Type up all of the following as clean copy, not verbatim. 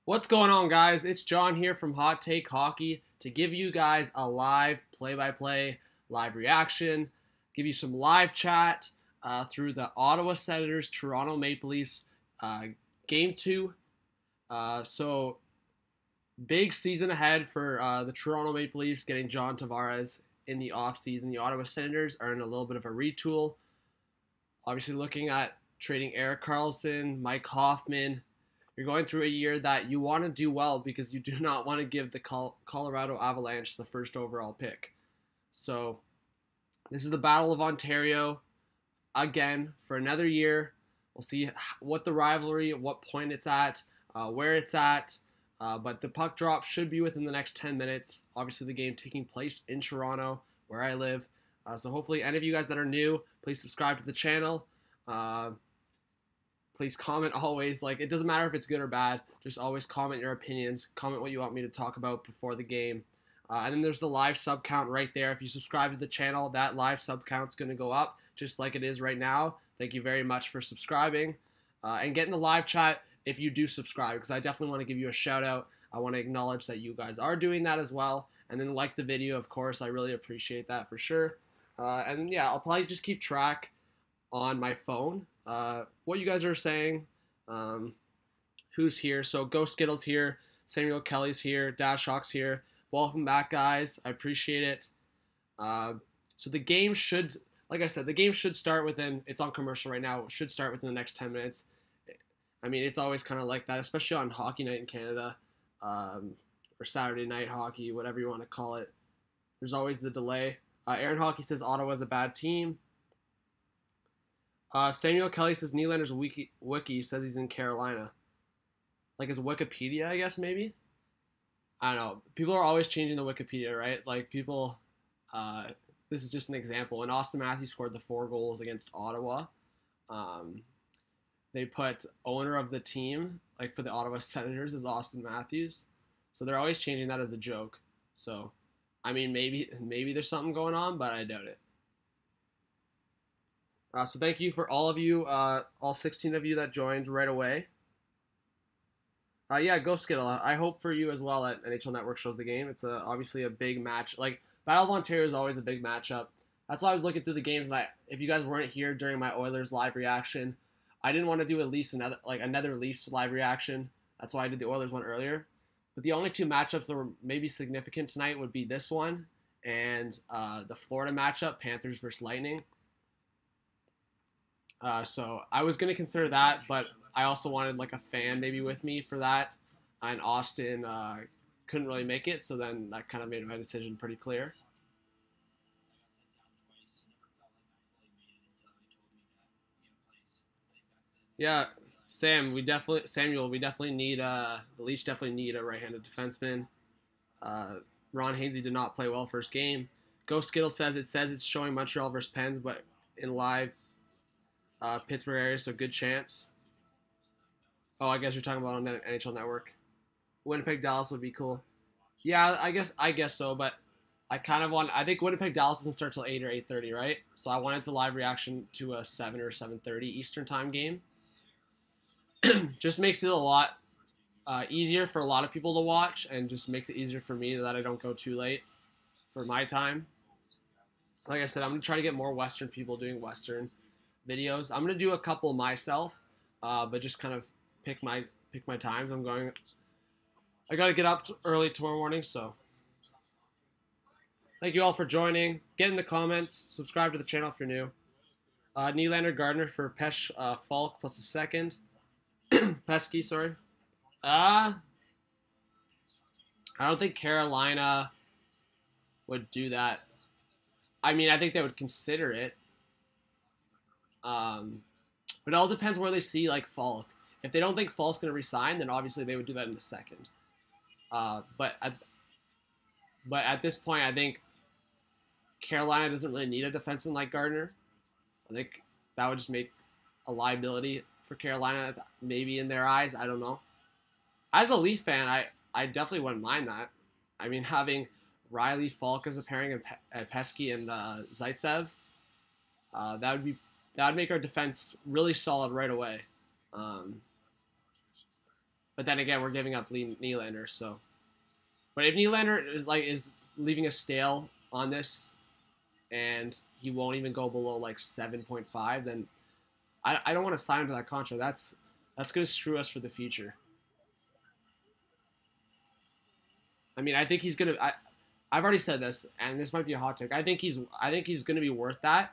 What's going on, guys? It's John here from Hot Take Hockey to give you guys a live play-by-play, live reaction, give you some live chat through the Ottawa Senators, Toronto Maple Leafs Game 2. So, big season ahead for the Toronto Maple Leafs getting John Tavares in the offseason. The Ottawa Senators are in a little bit of a retool. Obviously looking at trading Erik Karlsson, Mike Hoffman. You're going through a year that you want to do well because you do not want to give the Colorado Avalanche the first overall pick. So this is the Battle of Ontario again for another year. We'll see what the rivalry, at what point it's at, where it's at. But the puck drop should be within the next 10 minutes. Obviously the game taking place in Toronto, where I live. So hopefully any of you guys that are new, please subscribe to the channel. Please comment always. Like, it doesn't matter if it's good or bad. Just always comment your opinions. Comment what you want me to talk about before the game. And then there's the live sub count right there. If you subscribe to the channel, that live sub count's going to go up just like it is right now. Thank you very much for subscribing. And get in the live chat if you do subscribe, because I definitely want to give you a shout out. I want to acknowledge that you guys are doing that as well. And then like the video, of course. I really appreciate that for sure. And yeah, I'll probably just keep track on my phone what you guys are saying, who's here. So Ghost Skittles here, Samuel Kelly's here, Dash Hawk's here. Welcome back, guys. I appreciate it. So the game should, like I said, the game should start within, it's on commercial right now, it should start within the next 10 minutes. I mean, it's always kind of like that, especially on Hockey Night in Canada, or Saturday Night Hockey, whatever you want to call it. There's always the delay. Aaron Hockey says Ottawa's a bad team. Samuel Kelly says Nylander's wiki says he's in Carolina. Like his Wikipedia, I guess, maybe? I don't know. People are always changing the Wikipedia, right? Like, people, this is just an example. When Austin Matthews scored the 4 goals against Ottawa, they put owner of the team, like for the Ottawa Senators, as Austin Matthews. So they're always changing that as a joke. So, I mean, maybe there's something going on, but I doubt it. So thank you for all of you, all 16 of you that joined right away. Yeah, go Skittle. I hope for you as well that NHL Network shows the game. It's obviously a big match. Like, Battle of Ontario is always a big matchup. That's why I was looking through the games, and if you guys weren't here during my Oilers live reaction, I didn't want to do at least another Leafs live reaction. That's why I did the Oilers one earlier. But the only 2 matchups that were maybe significant tonight would be this one and the Florida matchup, Panthers versus Lightning. So I was going to consider that, but I also wanted like a fan maybe with me for that. And Austin couldn't really make it, so then that kind of made my decision pretty clear. Yeah, Samuel, we definitely need the Leafs definitely need a right-handed defenseman. Ron Hainsey did not play well first game. Ghost Skittle says it's showing Montreal versus Pens, but in live Pittsburgh area, so good chance. Oh, I guess you're talking about on the NHL Network. Winnipeg Dallas would be cool. Yeah, I guess so, but I think Winnipeg Dallas doesn't start till 8 or 8:30, right? So I wanted to live reaction to a 7 or 7:30 Eastern time game. Just makes it a lot easier for a lot of people to watch, and just makes it easier for me that I don't go too late for my time. Like I said, I'm gonna try to get more Western people doing Western videos. I'm gonna do a couple myself, but just kind of pick my times. I gotta get up early tomorrow morning, so thank you all for joining. Get in the comments, subscribe to the channel if you're new. Nylander Gardner for Pesh Falk plus a second. Pesky, sorry. I don't think Carolina would do that. I mean, I think they would consider it. But it all depends where they see like Falk. If they don't think Falk's going to resign, then obviously they would do that in a second. But at this point, I think Carolina doesn't really need a defenseman like Gardner. I think that would just make a liability for Carolina, maybe in their eyes. I don't know. As a Leaf fan, I definitely wouldn't mind that. I mean, having Riley, Falk as a pairing, and Pesky and Zaitsev, that would make our defense really solid right away. But then again, we're giving up Nylander, so. But if Nylander is leaving a stale on this, and he won't even go below like 7.5, then I don't want to sign him to that contract. That's gonna screw us for the future. I mean, I think he's gonna. I've already said this, and this might be a hot take. I think he's gonna be worth that.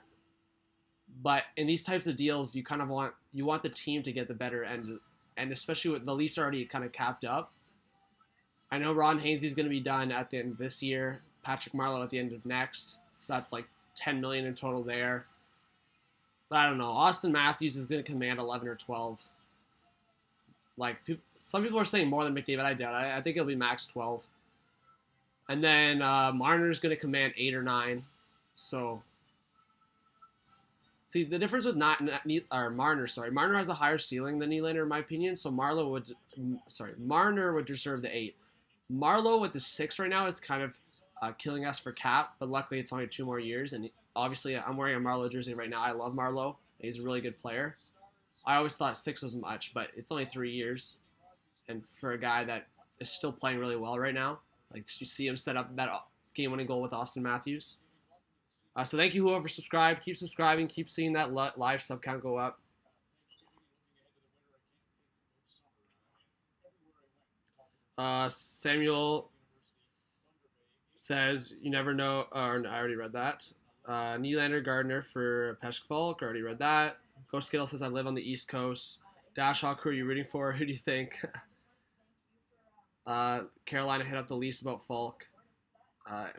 But in these types of deals, you kind of want the team to get the better end, and especially with the Leafs already kind of capped up. I know Ron Hainsey's going to be done at the end of this year. Patrick Marleau at the end of next, so that's like $10 million in total there. But I don't know. Austin Matthews is going to command 11 or 12. Like some people are saying more than McDavid. I doubt. I think it'll be max 12. And then Marner's going to command 8 or 9. So. See, the difference with Marner, Marner has a higher ceiling than Nylander in my opinion, so Marner would deserve the 8. Marleau with the 6 right now is kind of killing us for cap, but luckily it's only 2 more years, and obviously I'm wearing a Marleau jersey right now. I love Marleau. He's a really good player. I always thought 6 was much, but it's only 3 years, and for a guy that is still playing really well right now, like you see him set up that game-winning goal with Austin Matthews. So thank you whoever subscribed. Keep subscribing. Keep seeing that live sub count go up. Samuel says, you never know. Or I already read that. Nylander Gardner for Peshkvalk. Already read that. Ghost Skittle says, I live on the East Coast. Dash Hawk, who are you rooting for? Who do you think? Carolina hit up the Leafs about Falk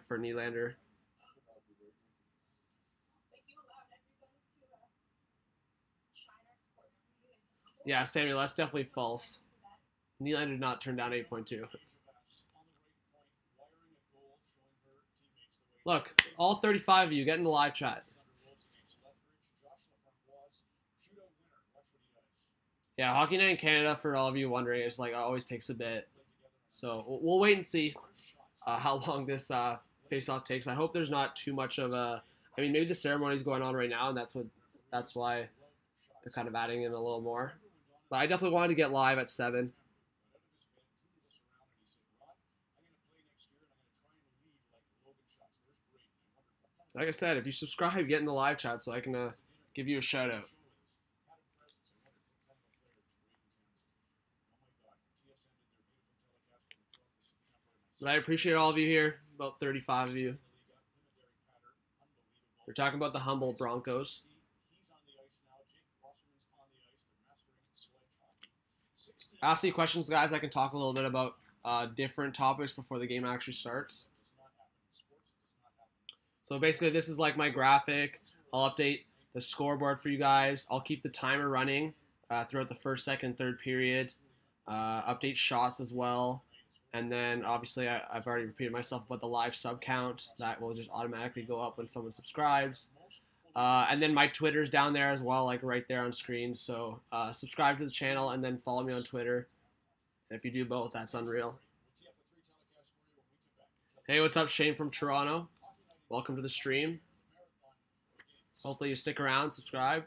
for Nylander. Yeah, Samuel, that's definitely false. Nylander did not turn down 8.2. Look, all 35 of you, get in the live chat. Yeah, Hockey Night in Canada, for all of you wondering, it's like it always takes a bit. So we'll wait and see how long this face-off takes. I hope there's not too much of a. I mean, maybe the ceremony's going on right now, and that's why they're kind of adding in a little more. But I definitely wanted to get live at 7. Like I said, if you subscribe, get in the live chat so I can give you a shout out. But I appreciate all of you here, about 35 of you. We're talking about the Humboldt Broncos. Ask me questions, guys. I can talk a little bit about different topics before the game actually starts. So basically, this is like my graphic. I'll update the scoreboard for you guys. I'll keep the timer running throughout the first, second, third period. Update shots as well. And then, obviously, I've already repeated myself about the live sub count. That will just automatically go up when someone subscribes. And then my Twitter's down there as well, like right there on screen. So subscribe to the channel and then follow me on Twitter. And if you do both, that's unreal. Hey, what's up, Shane from Toronto? Welcome to the stream. Hopefully you stick around, subscribe.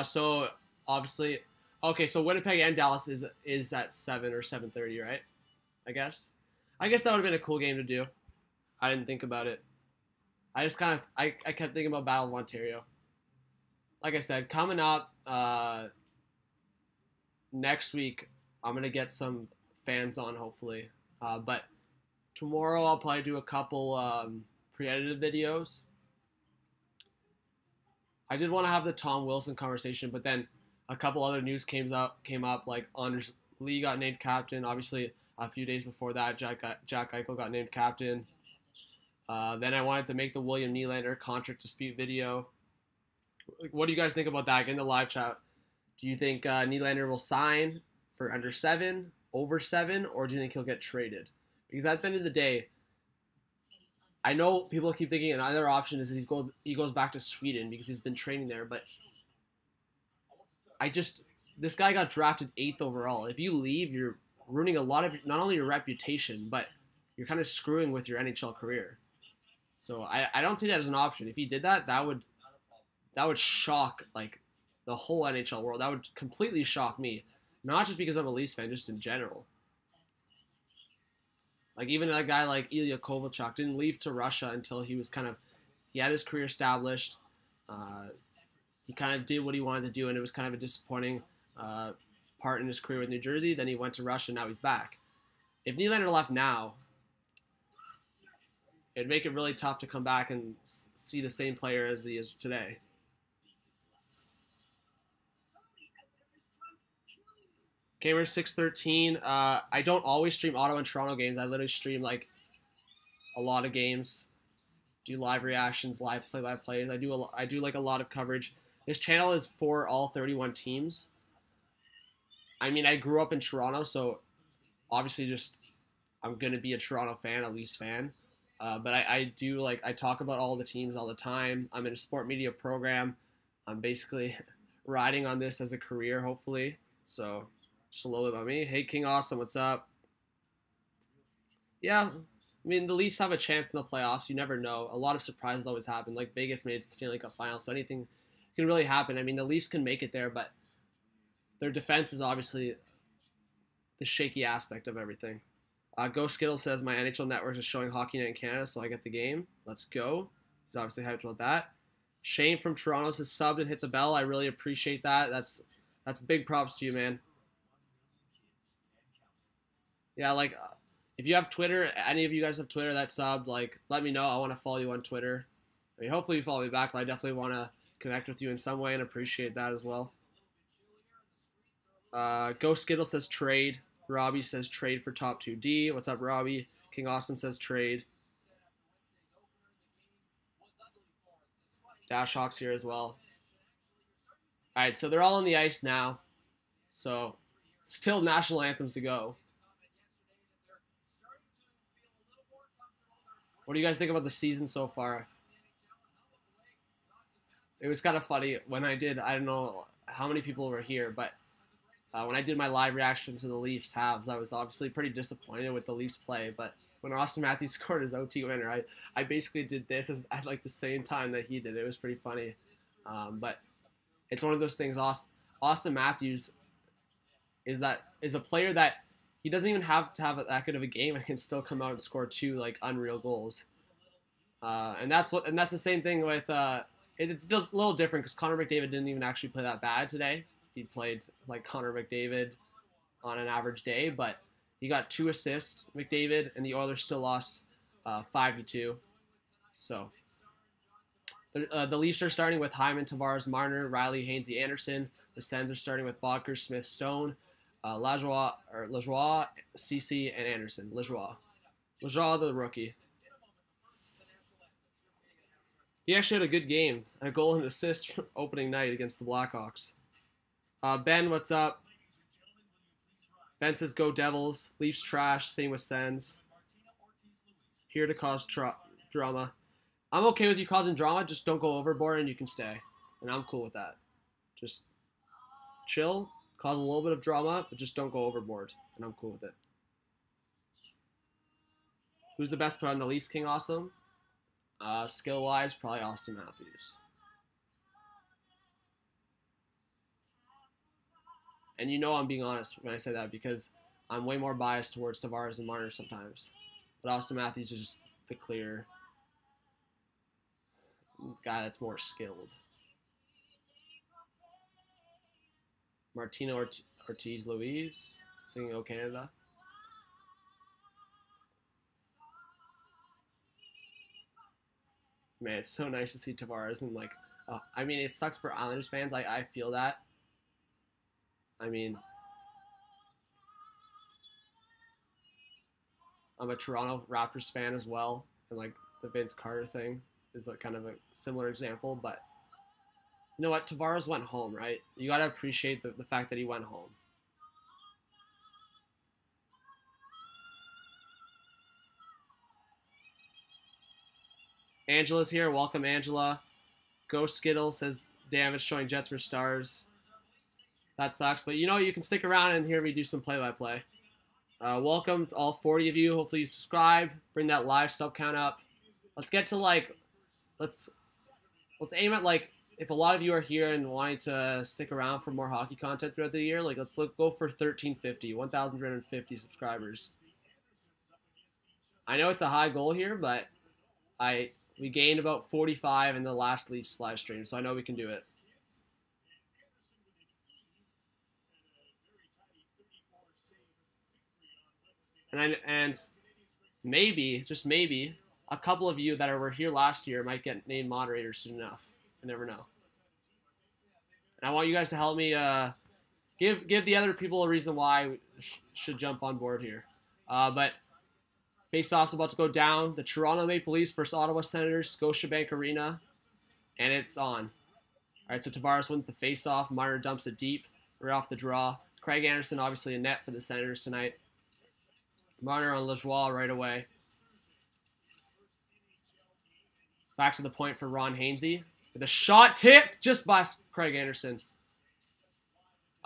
So obviously, okay, so Winnipeg and Dallas is at 7 or 7:30, right? I guess that would have been a cool game to do. I didn't think about it. I just kind of I kept thinking about Battle of Ontario. Like I said, coming up next week, I'm gonna get some fans on hopefully. But tomorrow I'll probably do a couple pre-edited videos. I did want to have the Tom Wilson conversation, but then a couple other news came up like Anders Lee got named captain. Obviously, a few days before that, Jack Eichel got named captain. Then I wanted to make the William Nylander contract dispute video. What do you guys think about that? Get in the live chat. Do you think Nylander will sign for under 7, over 7, or do you think he'll get traded? Because at the end of the day, I know people keep thinking another option is he goes back to Sweden because he's been training there, but this guy got drafted 8th overall. If you leave, you're ruining a lot of not only your reputation, but you're kind of screwing with your NHL career. So I don't see that as an option. If he did that, that would shock like the whole NHL world. That would completely shock me. Not just because I'm a Leafs fan, just in general. Like, even a guy like Ilya Kovalchuk didn't leave to Russia until he was he had his career established. He kind of did what he wanted to do, and it was kind of a disappointing part in his career with New Jersey. Then he went to Russia, and now he's back. If Nylander left now, it'd make it really tough to come back and see the same player as he is today. Gamer 613. I don't always stream Ottawa and Toronto games. I literally stream like a lot of games. Do live reactions, live play-by-plays. I do like a lot of coverage. This channel is for all 31 teams. I mean, I grew up in Toronto, so obviously just I'm gonna be a Toronto fan, a Leafs fan. But I talk about all the teams all the time. I'm in a sport media program. I'm basically riding on this as a career, hopefully. So just a little bit about me. Hey, King Awesome, what's up? Yeah, I mean, the Leafs have a chance in the playoffs. You never know. A lot of surprises always happen. Like, Vegas made it to the Stanley Cup Finals, so anything can really happen. I mean, the Leafs can make it there, but their defense is obviously the shaky aspect of everything. Ghost Skittle says, my NHL network is showing Hockey Night in Canada, so I get the game. Let's go. He's obviously hyped about that. Shane from Toronto says, subbed and hit the bell. I really appreciate that. That's big props to you, man. Yeah, like, if you have Twitter, any of you guys have Twitter that subbed, like, let me know. I want to follow you on Twitter. I mean, hopefully you follow me back, but I definitely want to connect with you in some way and appreciate that as well. Ghost Skittle says trade. Robbie says trade for top 2D. What's up, Robbie? King Austin says trade. Dash Hawks here as well. All right, so they're all on the ice now. So still national anthems to go. What do you guys think about the season so far? It was kind of funny when I don't know how many people were here, but when I did my live reaction to the Leafs halves, I was obviously pretty disappointed with the Leafs play. But when Auston Matthews scored his OT winner, I basically did this at like the same time that he did. It was pretty funny. But it's one of those things. Auston Matthews is a player that he doesn't even have to have that good of a game and can still come out and score 2 like unreal goals. And that's the same thing with it's still a little different because Connor McDavid didn't even actually play that bad today. He played like Connor McDavid on an average day, but he got 2 assists, McDavid, and the Oilers still lost 5-2. So the Leafs are starting with Hyman, Tavares, Marner, Riley, Hainsey, Anderson. The Sens are starting with Bodker, Smith, Stone, Lajoie, Ceci, and Anderson. Lajoie, the rookie. He actually had a good game, a goal and assist opening night against the Blackhawks. Ben, what's up? Ben says, go Devils. Leafs trash. Same with Sens. Here to cause drama. I'm okay with you causing drama. Just don't go overboard and you can stay. And I'm cool with that. Just chill, cause a little bit of drama, but just don't go overboard. And I'm cool with it. Who's the best player on the Leafs, King Awesome? Skill-wise, probably Auston Matthews. And you know I'm being honest when I say that because I'm way more biased towards Tavares and Marner sometimes. But Auston Matthews is just the clear guy that's more skilled. Martino Ortiz Luis singing "O Canada." Man, it's so nice to see Tavares and like. I mean, it sucks for Islanders fans. I feel that. I mean, I'm a Toronto Raptors fan as well, and like the Vince Carter thing is like kind of a similar example. But you know what? Tavares went home, right? You gotta appreciate the fact that he went home. Angela's here. Welcome, Angela. Ghost Skittle says, damn, it's showing Jets for stars. That sucks. But you know, you can stick around and hear me do some play-by-play. Welcome to all 40 of you. Hopefully you subscribe. Bring that live sub count up. Let's get to like, let's aim at like, if a lot of you are here and wanting to stick around for more hockey content throughout the year, like let's go for 1,350 subscribers. I know it's a high goal here, but we gained about 45 in the last Leafs live stream, so I know we can do it. And maybe, just maybe, a couple of you that were here last year might get named moderators soon enough. I never know. And I want you guys to help me give the other people a reason why we should jump on board here. But face-off's about to go down. The Toronto Maple Leafs versus Ottawa Senators, Scotiabank Arena, and it's on. All right, so Tavares wins the face-off. Marner dumps it deep, right off the draw. Craig Anderson obviously a net for the Senators tonight. Marner on Lajoie right away. Back to the point for Ron Hainsey. With a shot tipped just by Craig Anderson.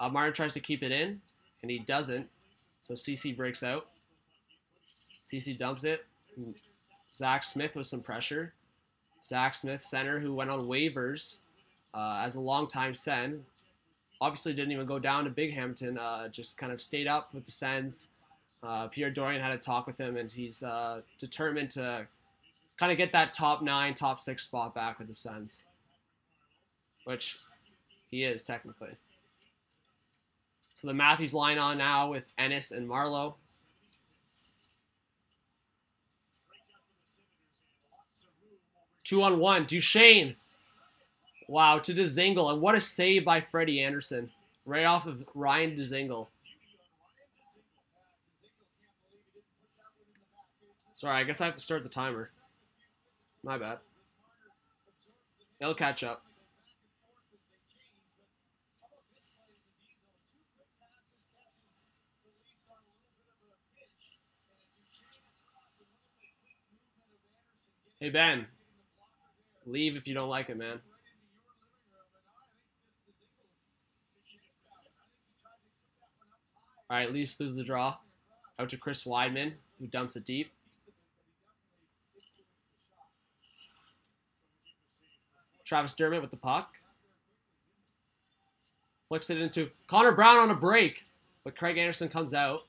Marner tries to keep it in, and he doesn't. So CC breaks out. CC dumps it. Zach Smith with some pressure. Zach Smith, center, who went on waivers as a longtime Sen. Obviously didn't even go down to Binghamton. Just kind of stayed up with the Sens. Pierre Dorian had a talk with him, and he's determined to kind of get that top 9, top 6 spot back with the Sens. Which he is, technically. So the Matthews line on now with Ennis and Marleau. Two-on-one, Duchesne. Wow, to Dzingel, and what a save by Freddie Anderson. Right off of Ryan Dzingel. Sorry, I guess I have to start the timer. My bad. It'll catch up. Hey, Ben. Leave if you don't like it, man. All right, Leafs lose the draw. Out to Chris Weidman, who dumps it deep. Travis Dermott with the puck. Flicks it into Connor Brown on a break. But Craig Anderson comes out.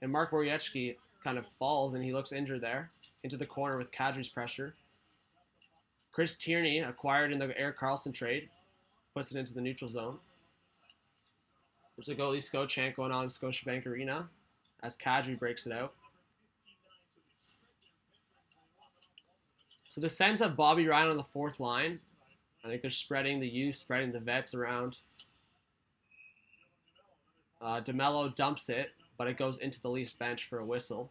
And Mark Borjecki kind of falls, and he looks injured there. Into the corner with Kadri's pressure. Chris Tierney, acquired in the Eric Carlson trade, puts it into the neutral zone. There's a goalie Sco chant going on in Scotiabank Arena as Kadri breaks it out. So the Sens have Bobby Ryan on the 4th line. I think they're spreading the youth, spreading the vets around. DeMello dumps it, but it goes into the Leafs bench for a whistle.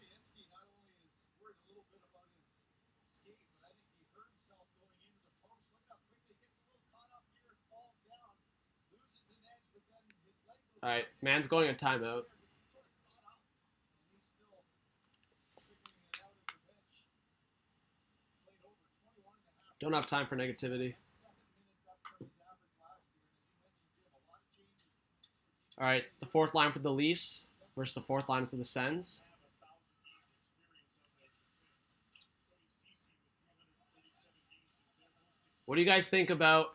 All right, man's going a timeout. Don't have time for negativity. All right, the 4th line for the Leafs versus the 4th line for the Sens. What do you guys think about,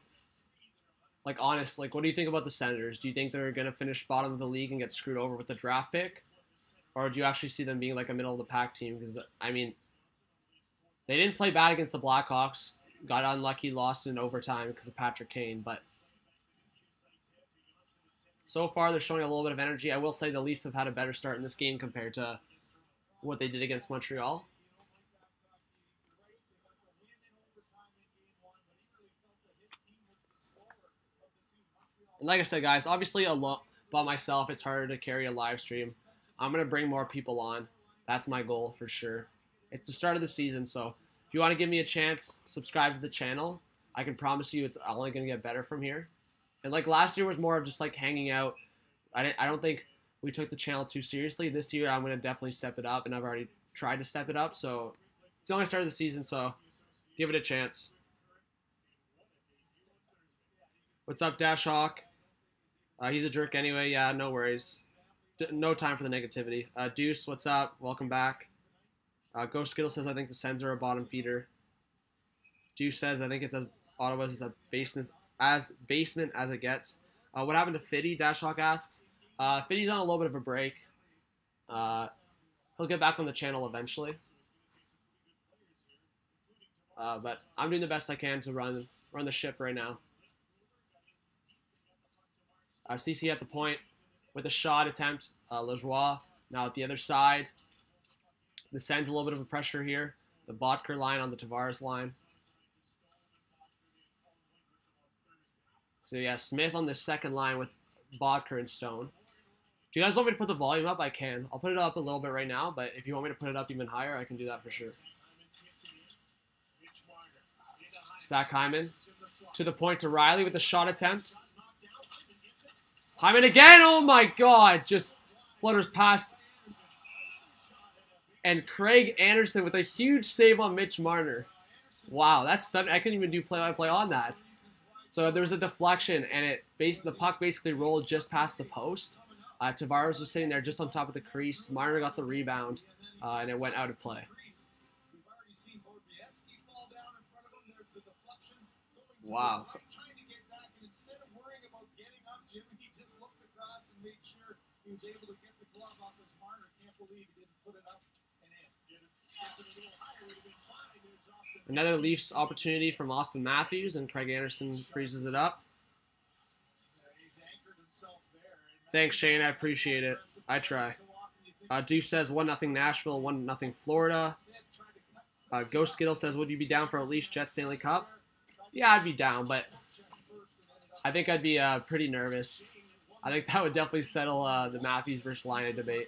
like, honest, like, what do you think about the Senators? Do you think they're going to finish bottom of the league and get screwed over with the draft pick? Or do you actually see them being, like, a middle-of-the-pack team? Because, I mean, they didn't play bad against the Blackhawks. Got unlucky, lost in overtime because of Patrick Kane. But so far, they're showing a little bit of energy. I will say the Leafs have had a better start in this game compared to what they did against Montreal. And like I said, guys, obviously by myself, it's harder to carry a live stream. I'm going to bring more people on. That's my goal for sure. It's the start of the season, so if you want to give me a chance, subscribe to the channel. I can promise you it's only going to get better from here. And like last year was more of just like hanging out. I don't think we took the channel too seriously. This year I'm going to definitely step it up, and I've already tried to step it up. So it's the only start of the season, so give it a chance. What's up, Dash Hawk? He's a jerk anyway. Yeah, no worries. No time for the negativity. Deuce, what's up? Welcome back. Ghost Skittle says, I think the Sens are a bottom feeder. Deuce says, I think it's as Ottawa's as a as basement as it gets. What happened to Fiddy? Dashhawk asks. Fiddy's on a little bit of a break. He'll get back on the channel eventually. But I'm doing the best I can to run the ship right now. CC at the point with a shot attempt. Lajoie now at the other side. The Sens a little bit of a pressure here. The Bottker line on the Tavares line. So yeah, Smith on the second line with Bottker and Stone. Do you guys want me to put the volume up? I can. I'll put it up a little bit right now, but if you want me to put it up even higher, I can do that for sure. Zach Hyman to the point to Riley with the shot attempt. Hyman again! Oh my god! Just flutters past. And Craig Anderson with a huge save on Mitch Marner. Wow, that's stunning. I couldn't even do play-by-play on that. So there was a deflection, and the puck basically rolled just past the post. Tavares was sitting there just on top of the crease. Marner got the rebound, and it went out of play. Wow. Another Leafs opportunity from Austin Matthews, and Craig Anderson freezes it up. Thanks, Shane. I appreciate it. I try. Deuce says 1-0 Nashville, 1-0 Florida. Ghost Skittle says, would you be down for a Leafs Jets Stanley Cup? Yeah, I'd be down, but I think I'd be pretty nervous. I think that would definitely settle the Matthews versus Line debate.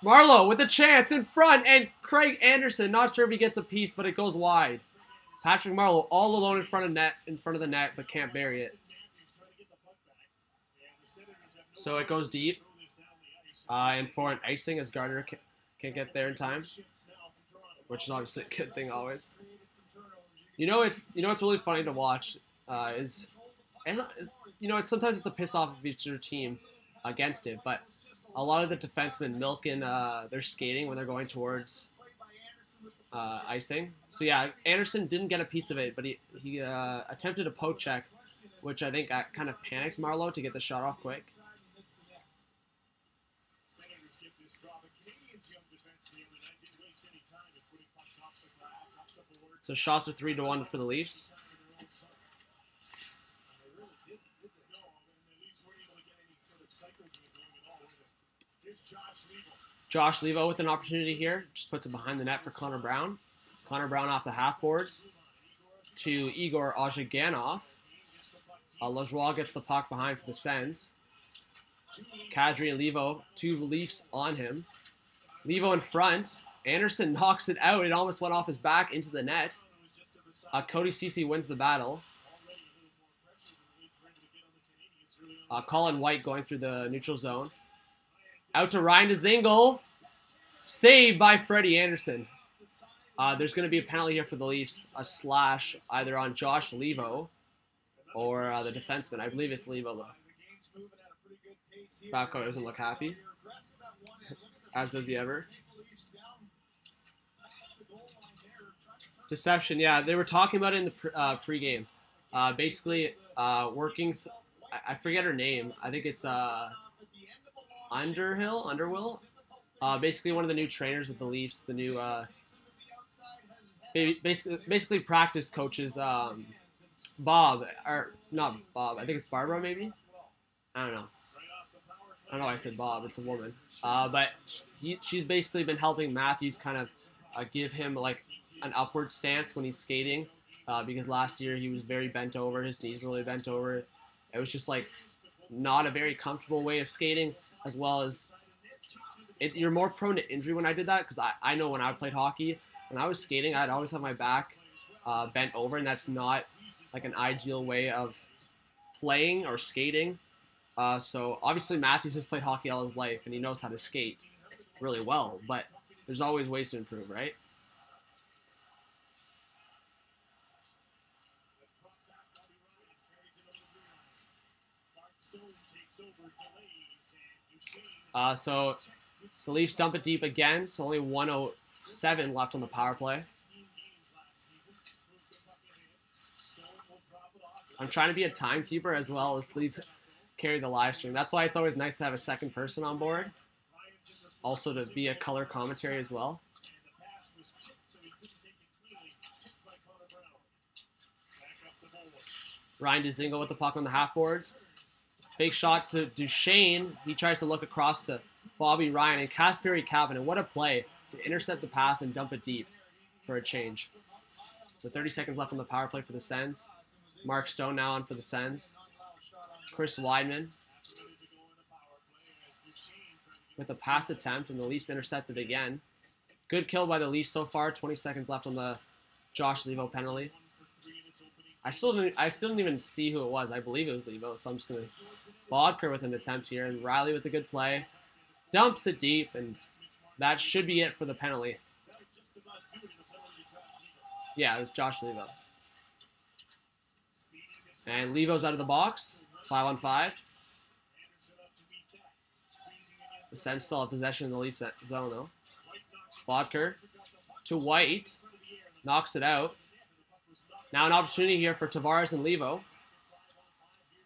Marleau with a chance in front, and Craig Anderson, not sure if he gets a piece, but it goes wide. Patrick Marleau all alone in front of the net, but can't bury it. So it goes deep, and for an icing as Gardner can't get there in time, which is obviously a good thing always. You know it's really funny to watch is sometimes it's a piss off of each other team against it, but a lot of the defensemen milking their skating when they're going towards icing. So yeah, Anderson didn't get a piece of it, but he attempted a poke check, which I think kind of panicked Marleau to get the shot off quick. So shots are 3-1 for the Leafs. Josh Levo with an opportunity here. Just puts it behind the net for Connor Brown. Connor Brown off the half boards to Igor Ozhiganov. Lajoie gets the puck behind for the Sens. Kadri and Levo, two Leafs on him. Levo in front. Anderson knocks it out. It almost went off his back into the net. Cody Ceci wins the battle. Colin White going through the neutral zone. Out to Ryan Dzingel. Saved by Freddie Anderson. There's going to be a penalty here for the Leafs. A slash either on Josh Levo or the defenseman. I believe it's Levo, though. Babcock doesn't look happy. As does he ever. Deception, yeah. They were talking about it in the pregame. Basically, working... I forget her name. I think it's Underhill? Basically one of the new trainers with the Leafs. The new... basically practice coaches... Bob. Or, not Bob. I think it's Barbara, maybe? I don't know. I don't know why I said Bob. It's a woman. But she's basically been helping Matthews kind of give him, like, an upward stance when he's skating, because last year he was very bent over, his knees were really bent over. It was just like not a very comfortable way of skating, as well as you're more prone to injury when I did that, because I know when I played hockey, when I was skating, I'd always have my back bent over, and that's not like an ideal way of playing or skating. So obviously Matthews has played hockey all his life, and he knows how to skate really well, but there's always ways to improve, right? So the Leafs dump it deep again, so only 1:07 left on the power play. I'm trying to be a timekeeper as well as carry the live stream. That's why it's always nice to have a second person on board. Also to be a color commentary as well. Ryan Dzingel with the puck on the half boards. Fake shot to Duchesne. He tries to look across to Bobby Ryan and Kasperi Kapanen. What a play to intercept the pass and dump it deep for a change. So 30 seconds left on the power play for the Sens. Mark Stone now on for the Sens. Chris Weidman with a pass attempt, and the Leafs intercepted again. Good kill by the Leafs so far. 20 seconds left on the Josh Levo penalty. I still didn't even see who it was. I believe it was Levo, so I'm just going to... Bodker with an attempt here, and Riley with a good play. Dumps it deep, and that should be it for the penalty. Yeah, it was Josh Levo. And Levo's out of the box. 5-on-5. The Sens still have possession in the Leafs zone, though. Bodker to White. Knocks it out. Now an opportunity here for Tavares and Levo.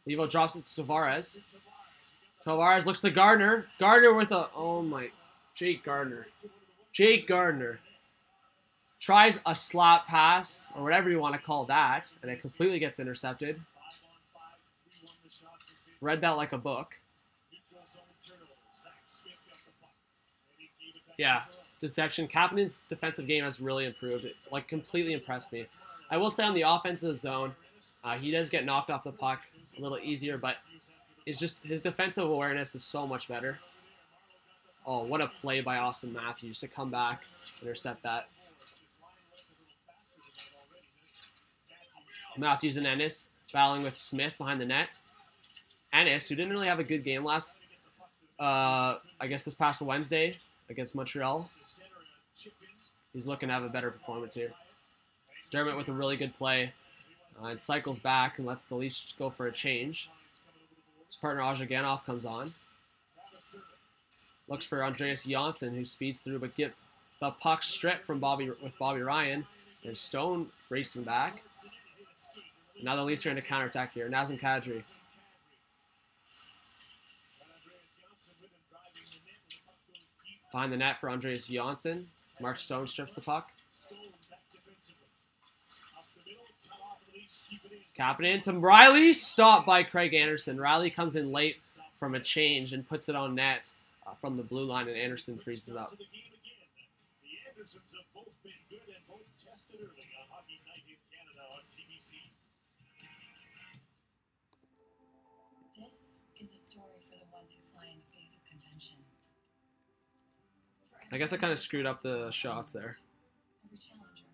Levo drops it to Tavares. Tavares looks to Gardner. Gardner with a... Oh, my... Jake Gardner. Jake Gardner tries a slap pass, or whatever you want to call that, and it completely gets intercepted. Read that like a book. Yeah, deception. Kapanen's defensive game has really improved. It's like completely impressed me. I will say on the offensive zone, he does get knocked off the puck a little easier, but it's just his defensive awareness is so much better. Oh, what a play by Austin Matthews to come back, intercept that. Matthews and Ennis battling with Smith behind the net. Ennis, who didn't really have a good game last, I guess this past Wednesday against Montreal. He's looking to have a better performance here. Dermott with a really good play. And cycles back and lets the Leafs go for a change. His partner Ozhiganov comes on. Looks for Andreas Janssen, who speeds through but gets the puck stripped from Bobby Ryan. There's Stone racing back. Now the Leafs are into counterattack here. Nazem Kadri. Behind the net for Andreas Janssen. Mark Stone strips the puck. Kapanen to Riley. Stopped by Craig Anderson. Riley comes in late from a change and puts it on net from the blue line, and Anderson freezes up. This is a story for the ones who fly in the face of convention. I guess I kind of screwed up the shots there. Every challenger,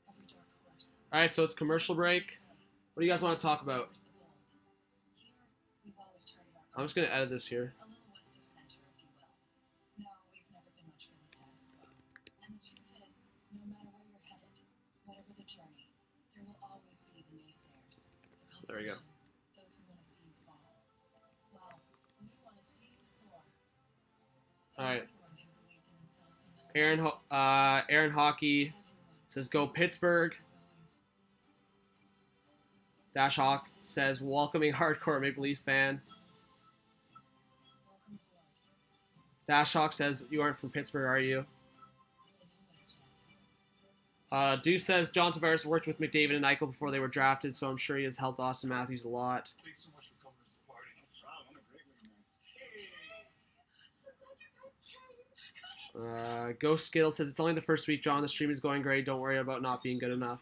every dark horse. All right, so it's commercial break. What do you guys want to talk about? Here, we've always charted our I'm just going to edit this here. a little west of center, if you will. No, we've never been much for the status quo. And the truth is, no matter where you're headed, whatever the journey, there will always be the naysayers, the competition, There we go. those who want to see you fall. Well, we want to see you soar. So All right. anyone who believed in themselves when no one else did, Aaron Hockey everyone says, go Pittsburgh. going. Dash Hawk says, welcoming hardcore Maple Leaf fan. Welcome aboard Dash Hawk says, you aren't from Pittsburgh, are you? the new WestJet. Deuce says, John Tavares worked with McDavid and Eichel before they were drafted, so I'm sure he has helped Austin Matthews a lot. Thanks so much for coming to this party. Wow, I'm a great wingman. Ghost Skittle says, it's only the first week, John. The stream is going great. Don't worry about not being good enough.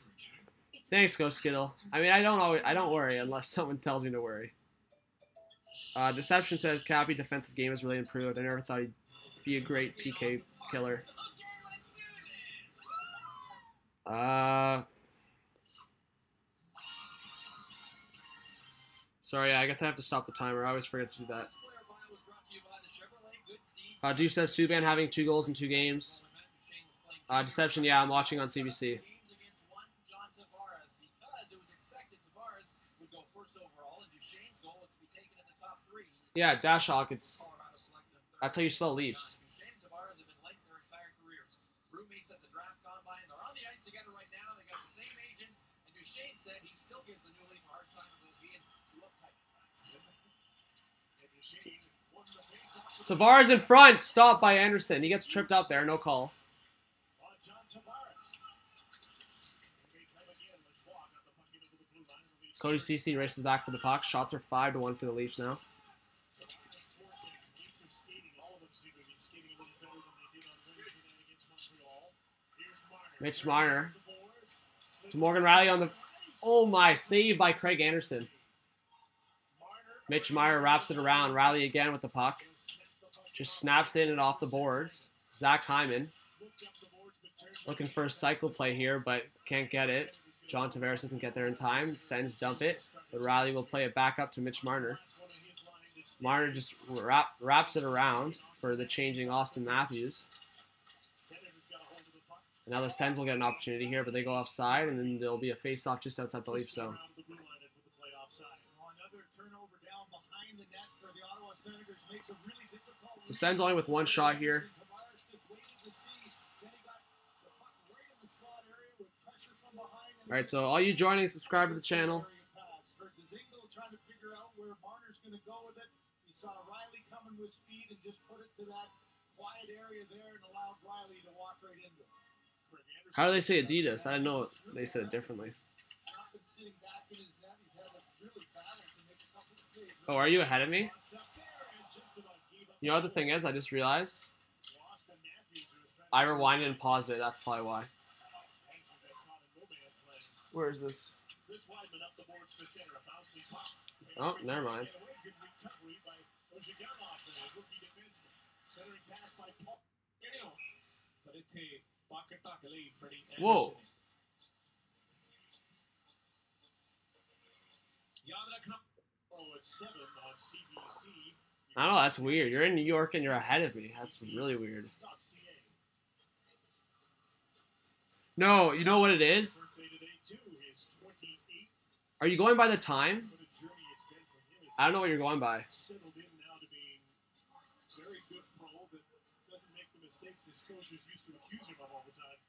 Thanks, Ghost Skittle. I mean, I don't worry unless someone tells me to worry. Deception says, Cappy defensive game has really improved. I never thought he'd be a great PK killer. Sorry, I guess I have to stop the timer. I always forget to do that. Deuce says, Subban having 2 goals in 2 games. Deception, yeah, I'm watching on CBC. Yeah, Dashhawk, that's how you spell Leafs. Roommates at the draft combine. They're on the ice together right now. They got the same agent, and Duchesne said he still gives the new Leaf a hard time. Tavares in front. Stopped by Anderson. He gets tripped up there. No call. Cody Ceci races back for the puck. Shots are 5-1 for the Leafs now. Mitch Marner to Morgan Riley on the... Oh my, save by Craig Anderson. Mitch Marner wraps it around. Riley again with the puck. Just snaps in and off the boards. Zach Hyman looking for a cycle play here, but can't get it. John Tavares doesn't get there in time. Sens dump it, but Riley will play it back up to Mitch Marner. Marner just wraps it around for the changing Austin Matthews. And now the Sens will get an opportunity here, but they go offside, and then there'll be a face-off just outside the Leaf zone. So Sens only with one shot here. All right, so all you joining, subscribe to the channel. Trying to figure out where Marner's going to go with it. He saw Riley coming with speed and just put it to that quiet area there and allowed Riley to walk right into it. How do they say Adidas? I didn't know they said it differently. Oh, are you ahead of me? You know what the thing is? I just realized. I rewinded and paused it. That's probably why. Where is this? Oh, never mind. Whoa. I don't know, that's weird. You're in New York and you're ahead of me. That's really weird. No, you know what it is? Are you going by the time? I don't know what you're going by.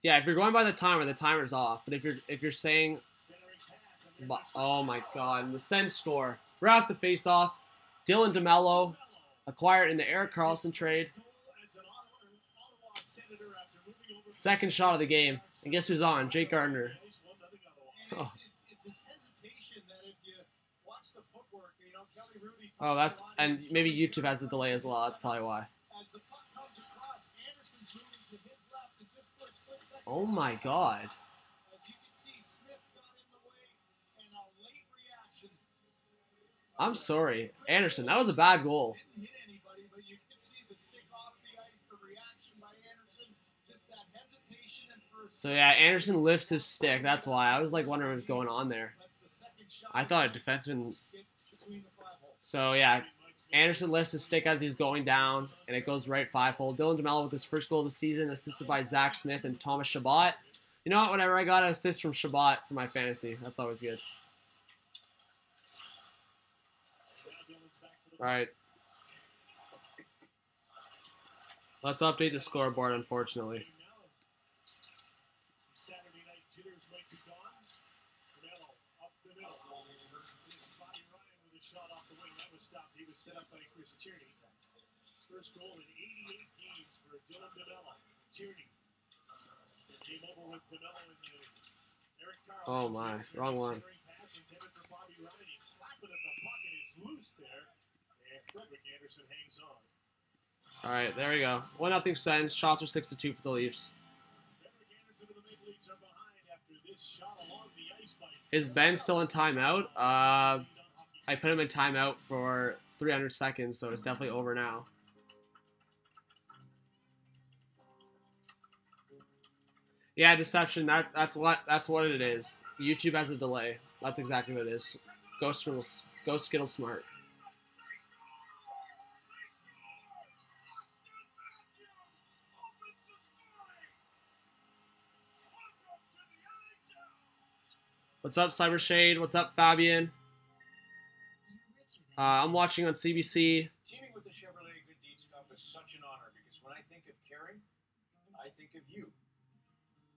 Yeah, if you're going by the timer, the timer's off. But if you're saying, oh my God, the Sens score right off the face-off. Dylan DeMello acquired in the Erik Karlsson trade. Second shot of the game, and guess who's on? Jake Gardner. Oh. Oh, that's, and maybe YouTube has the delay as well. That's probably why. Oh my God. I'm sorry, Anderson. That was a bad goal. So yeah, Anderson lifts his stick. That's why I was like wondering what was going on there. I thought a defenseman. So yeah, Anderson lifts his stick as he's going down, and it goes right 5-hole. Dylan DeMello with his first goal of the season, assisted by Zach Smith and Thomas Chabot. You know what? Whenever I got an assist from Chabot for my fantasy, that's always good. All right. Let's update the scoreboard, unfortunately. Saturday night jitters might be gone. Carmelo up the middle. This Bobby Ryan with a shot off the wing. That was stopped. He was set up by Chris Tierney. First goal in 88 games for Dylan DeMello. Tierney came over with DeMello in the Erik Karlsson. Oh my, wrong one. Pass intended for Bobby Ryan. He's slapping at the puck and it's loose there. And Frederick Anderson hangs on. All right, there we go. 1-0 Sens. Shots are 6-2 for the Leafs. Is Ben still in timeout? I put him in timeout for 300 seconds, so it's definitely over now. Yeah, deception. That's what it is. YouTube has a delay. That's exactly what it is. Go Skittle Smart. What's up, Cybershade? What's up, Fabian? I'm watching on CBC. Teaming with the Chevrolet Good Deeds Cup is such an honor because when I think of caring, I think of you.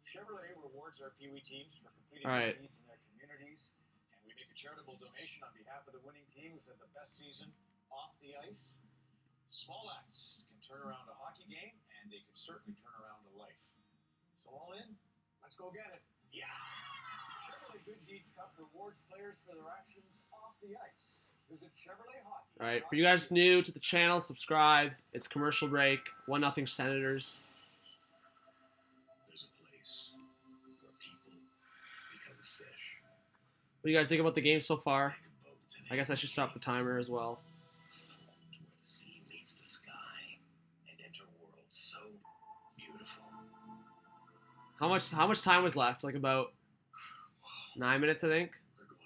Chevrolet rewards our Pee Wee teams for completing good deeds in their communities, and we make a charitable donation on behalf of the winning team who's had the best season off the ice. Small acts can turn around a hockey game, and they can certainly turn around a life. So all in, let's go get it. Yeah! Chevrolet Good Deeds Cup rewards players for their actions off the ice. Visit Chevrolet Hockey. All right, for you guys new to the channel, subscribe. It's commercial break. 1-0 Senators. There's a place where people become fish. What do you guys think about the game so far? I guess I should stop the timer as well. Where the sea meets the sky and enter worlds so beautiful. How much time was left? Like about 9 minutes, I think. We're going.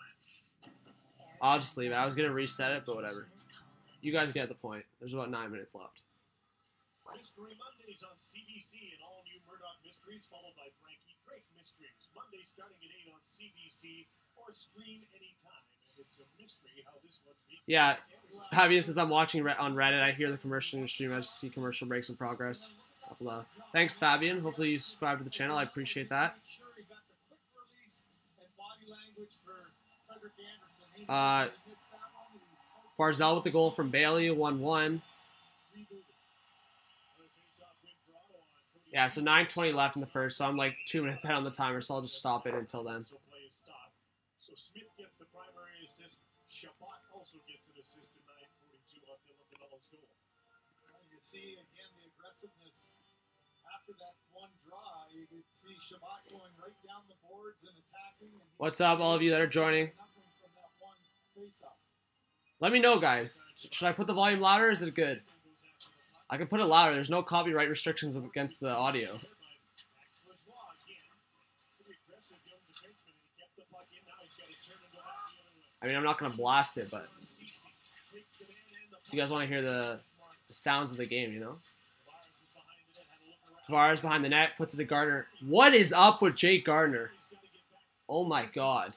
I'll just leave it. I was gonna reset it, but whatever. You guys get the point. There's about 9 minutes left. Mystery Mondays on CBC and all new Murdoch Mysteries, followed by Frankie Drake Mysteries. Monday starting at 8 on CBC or stream anytime. And it's a mystery how this one beat. Yeah, Fabian says I'm watching on Reddit. I hear the commercial in the stream. I just see commercial breaks in progress. Thanks, Fabian. Hopefully you subscribe to the channel. I appreciate that. Barzal with the goal from Bailey, 1-1. Yeah, so 9:20 left in the first, so I'm like 2 minutes ahead on the timer, so I'll just stop it until then. So Smith gets the primary assist. Shabbat also gets an assist in 9:42 off Dylan DeMello's goal. You see again the aggressiveness after that one draw. You could see Shabbat going right down the boards and attacking. And What's up, all of you that are joining? From that one face-off. Let me know, guys. Should I put the volume louder or is it good? I can put it louder. There's no copyright restrictions against the audio. I mean, I'm not going to blast it, but you guys want to hear the sounds of the game, you know? Tavares behind the net, puts it to Gardner. What is up with Jake Gardner? Oh my god.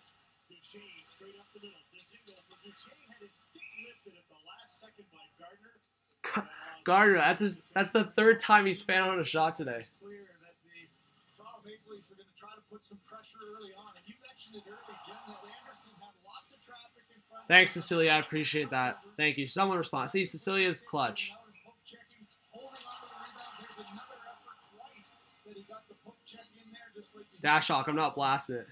Gardner, that's the third time he's fan on a shot today. Thanks, Cecilia. I appreciate that. Thank you. Someone respond. See, Cecilia's clutch. Dashock, I'm not blasting it.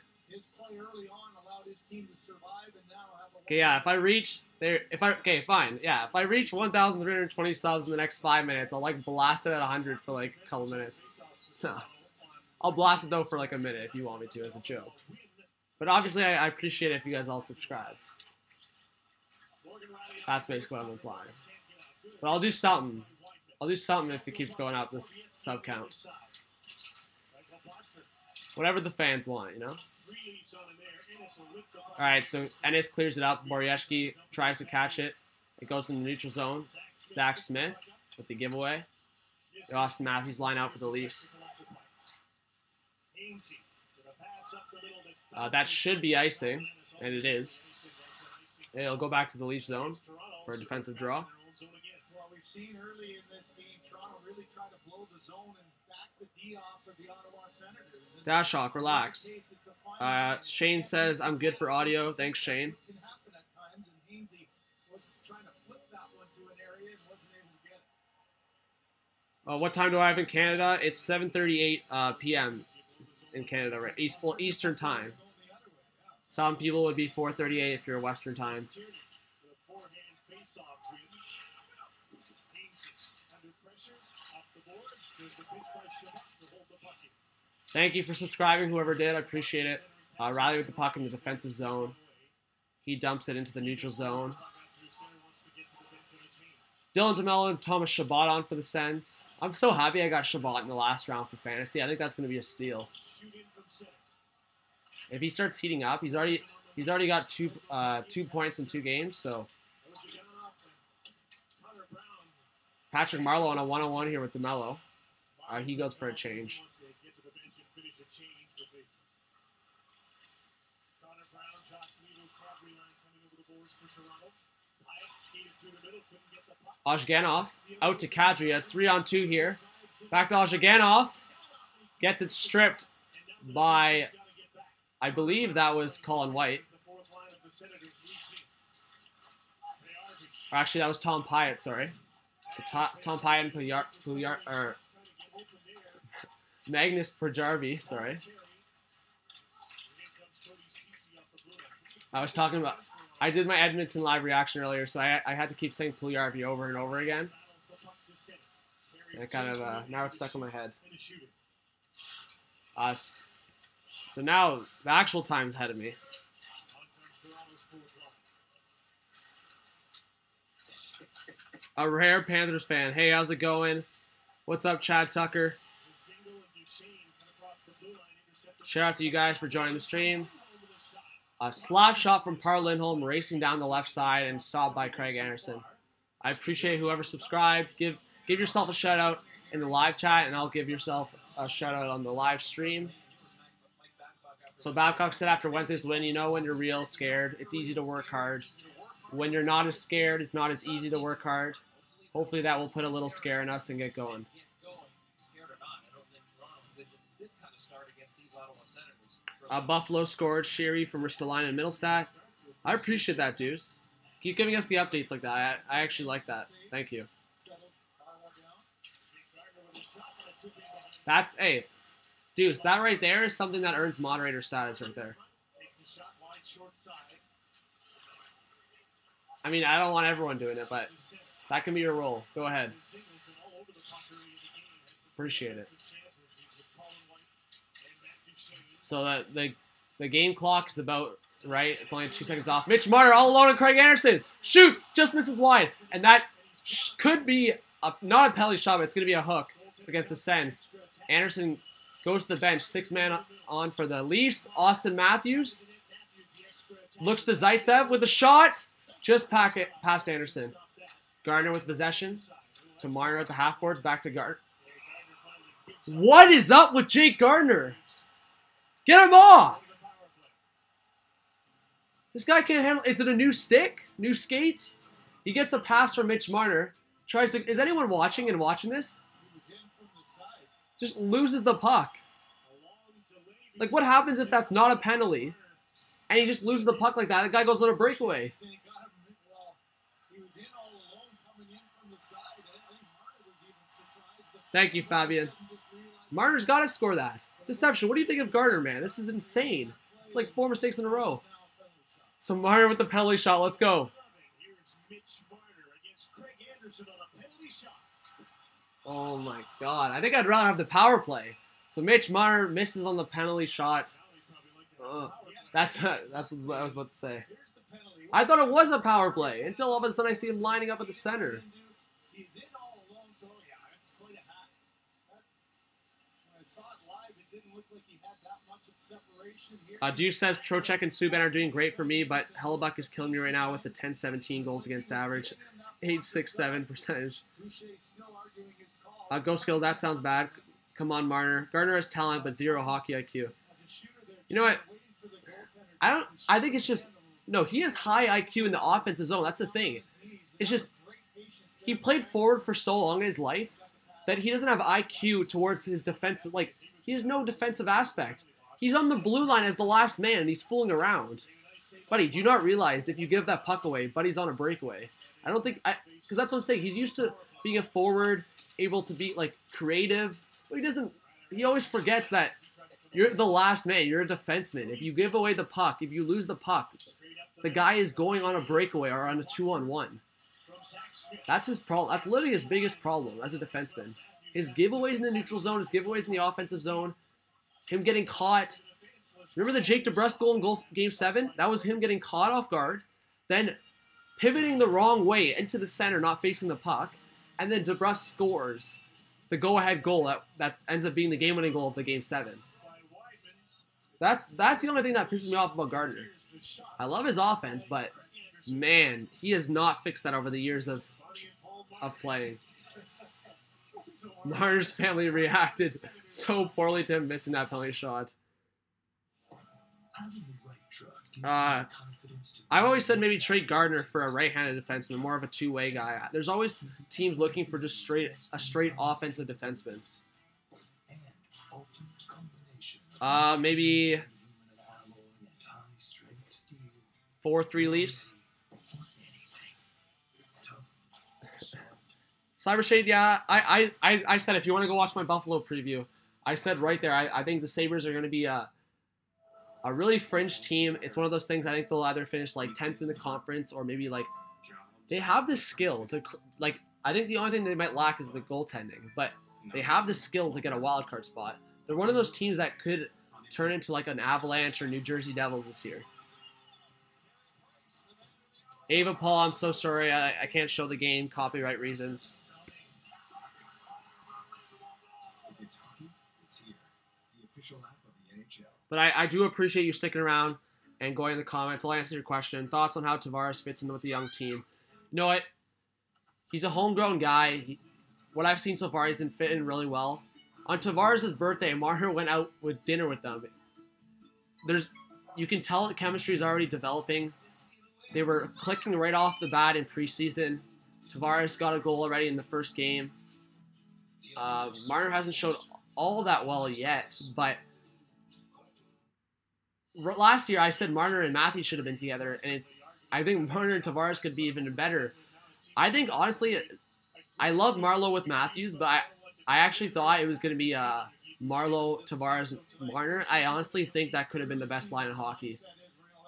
Okay, yeah, if I reach there, okay, fine, yeah, if I reach 1,320 subs in the next 5 minutes, I'll like blast it at 100 for like a couple minutes. I'll blast it though for like a minute if you want me to, as a joke. But obviously, I appreciate it if you guys all subscribe. That's basically what I'm implying. But I'll do something. I'll do something if it keeps going up this sub count. Whatever the fans want, you know? Alright, so Ennis clears it up. Borieski tries to catch it. It goes in the neutral zone. Zach Smith with the giveaway. Austin Matthews line out for the Leafs. That should be icing, and it is. It'll go back to the Leaf zone for a defensive draw. Well, we've seen early in this game, Toronto really try to blow the zone and back the D off of the Ottawa Senators. Dashock, relax. Shane says, I'm good for audio. Thanks, Shane. What time do I have in Canada? It's 7:38 p.m. in Canada, right? Eastern time. Some people would be 4:38 if you're Western time. Thank you for subscribing, whoever did. I appreciate it. Riley with the puck in the defensive zone. He dumps it into the neutral zone. Dylan DeMello and Thomas Chabot on for the Sens. I'm so happy I got Chabot in the last round for fantasy. I think that's going to be a steal. If he starts heating up, he's already got 2 points in 2 games. So Patrick Marleau on a 1-on-1 here with DeMello. He goes for a change. Ozhganov out to Kadria. 3-on-2 here. Back to Ozhganov. Gets it stripped by, I believe that was Colin White. Or actually, that was Tom Pyatt, sorry. So Tom Pyatt and Magnus Pujärvi, sorry. I was talking about, I did my Edmonton live reaction earlier, so I had to keep saying Pujärvi over and over again. And it kind of, now it's stuck in my head. So now, the actual time's ahead of me. A rare Panthers fan. Hey, how's it going? What's up, Chad Tucker? Shout out to you guys for joining the stream. A slap shot from Par Lindholm racing down the left side and stopped by Craig Anderson. I appreciate whoever subscribed. Give yourself a shout out in the live chat, and I'll give yourself a shout out on the live stream. So Babcock said after Wednesday's win, you know when you're real scared, it's easy to work hard. When you're not as scared, it's not as easy to work hard. Hopefully that will put a little scare in us and get going. Buffalo scored. Sherry from Ristolainen and Middlestat. I appreciate that, Deuce. Keep giving us the updates like that. I actually like that. Thank you. That's, hey, Deuce, that right there is something that earns moderator status right there. I mean, I don't want everyone doing it, but that can be your role. Go ahead. Appreciate it. So that the game clock is about right. It's only 2 seconds off. Mitch Marner all alone and Craig Anderson shoots, just misses wide, and that could be not a penalty shot, but it's going to be a hook against the Sens. Anderson goes to the bench, 6-man on for the Leafs. Austin Matthews looks to Zaitsev with a shot, just past Anderson. Gardner with possession to Marner at the half boards, back to Gardner. What is up with Jake Gardner? Get him off! This guy can't handle. Is it a new stick? New skates? He gets a pass from Mitch Marner. Tries to. Is anyone watching this? Just loses the puck. Like, what happens if that's not a penalty? And he just loses the puck like that. The guy goes on a breakaway. Thank you, Fabian. Marner's got to score that. Deception. What do you think of Gardner, man? This is insane. It's like 4 mistakes in a row. So Marner with the penalty shot. Let's go. Oh my God. I think I'd rather have the power play. So Mitch Marner misses on the penalty shot. That's what I was about to say. I thought it was a power play until all of a sudden I see him lining up at the center. Deuce says Trocheck and Subban are doing great for me, but Hellebuck is killing me right now with the 10-17 goals against average, 8.67 percentage. Go skill, that sounds bad. Come on, Marner. Gardner has talent, but 0 hockey IQ. You know what? I think it's just, no, he has high IQ in the offensive zone. That's the thing. It's just, he played forward for so long in his life that he doesn't have IQ towards his defensive, like, he has no defensive aspect. He's on the blue line as the last man, and he's fooling around. Buddy, do you not realize if you give that puck away, Buddy's on a breakaway? I don't think, because that's what I'm saying. He's used to being a forward, able to be, like, creative, but he always forgets that you're the last man. You're a defenseman. If you give away the puck, if you lose the puck, the guy is going on a breakaway or on a 2-on-1. That's his problem. That's literally his biggest problem as a defenseman. His giveaways in the neutral zone, his giveaways in the offensive zone, him getting caught. Remember the Jake DeBrusk goal in Game 7? That was him getting caught off guard, then pivoting the wrong way into the center, not facing the puck, and then DeBrusk scores the go-ahead goal that ends up being the game-winning goal of the Game 7. That's the only thing that pisses me off about Gardner. I love his offense, but man, he has not fixed that over the years of playing. Marner's family reacted so poorly to him missing that penalty shot. I've always said maybe trade Gardner for a right-handed defenseman, more of a two-way guy. There's always teams looking for just a straight offensive defenseman. Maybe 4-3 Leafs. Cyber Shade, yeah. I said if you want to go watch my Buffalo preview, I said right there, I think the Sabres are going to be a really fringe team. It's one of those things I think they'll either finish like 10th in the conference or maybe like they have the skill to like. I think the only thing they might lack is the goaltending, but they have the skill to get a wild card spot. They're one of those teams that could turn into like an Avalanche or New Jersey Devils this year. Ava Paul, I'm so sorry. I can't show the game, copyright reasons. If it's hockey, it's here. The official app of the NHL. But I do appreciate you sticking around and going in the comments. I'll answer your question. Thoughts on how Tavares fits in with the young team. You know what? He's a homegrown guy. What I've seen so far, he's been fitting really well. On Tavares' birthday, Marner went out with dinner with them. You can tell the chemistry is already developing. They were clicking right off the bat in preseason. Tavares got a goal already in the first game. Marner hasn't showed all that well yet, but last year I said Marner and Matthews should have been together, and I think Marner and Tavares could be even better. I think, honestly, I love Marleau with Matthews, but I actually thought it was going to be Marleau, Tavares, Marner. I honestly think that could have been the best line in hockey.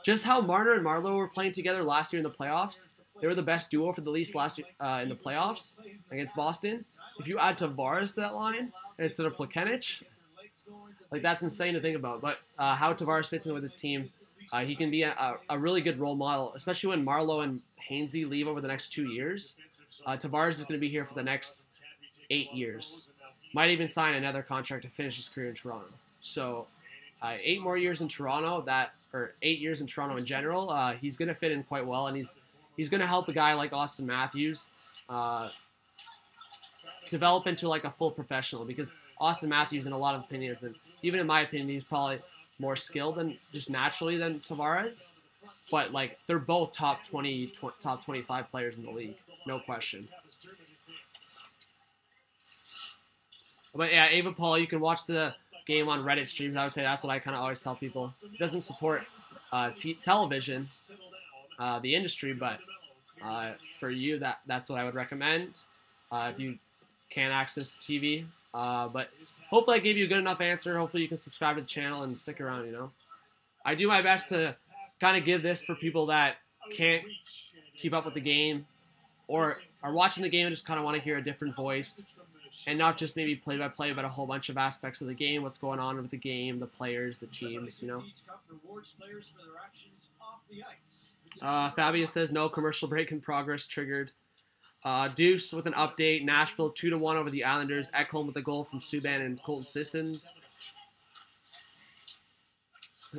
Just how Marner and Marleau were playing together last year in the playoffs, they were the best duo for the Leafs last year in the playoffs against Boston. If you add Tavares to that line instead of Plekanec, like that's insane to think about. But how Tavares fits in with his team, he can be a really good role model, especially when Marleau and Hainsey leave over the next 2 years. Tavares is going to be here for the next 8 years. Might even sign another contract to finish his career in Toronto. So 8 more years in Toronto, or 8 years in Toronto in general, he's going to fit in quite well, and he's going to help a guy like Austin Matthews develop into like a full professional, because Austin Matthews, in a lot of opinions, and even in my opinion, he's probably more skilled than just naturally than Tavares. But like they're both top 20, top 25 players in the league, no question. But yeah, Ava Paul, you can watch the game on Reddit streams. I would say that's what I kind of always tell people. It doesn't support television, the industry, but for you, that's what I would recommend if you can't access TV. But hopefully I gave you a good enough answer. Hopefully you can subscribe to the channel and stick around, you know. I do my best to kind of give this for people that can't keep up with the game or are watching the game and just kind of want to hear a different voice. And not just maybe play-by-play, but a whole bunch of aspects of the game, what's going on with the game, the players, the teams, you know. Fabius says, no commercial break in progress triggered. Deuce with an update. Nashville 2-1 over the Islanders. Ekholm with a goal from Subban and Colton Sissons.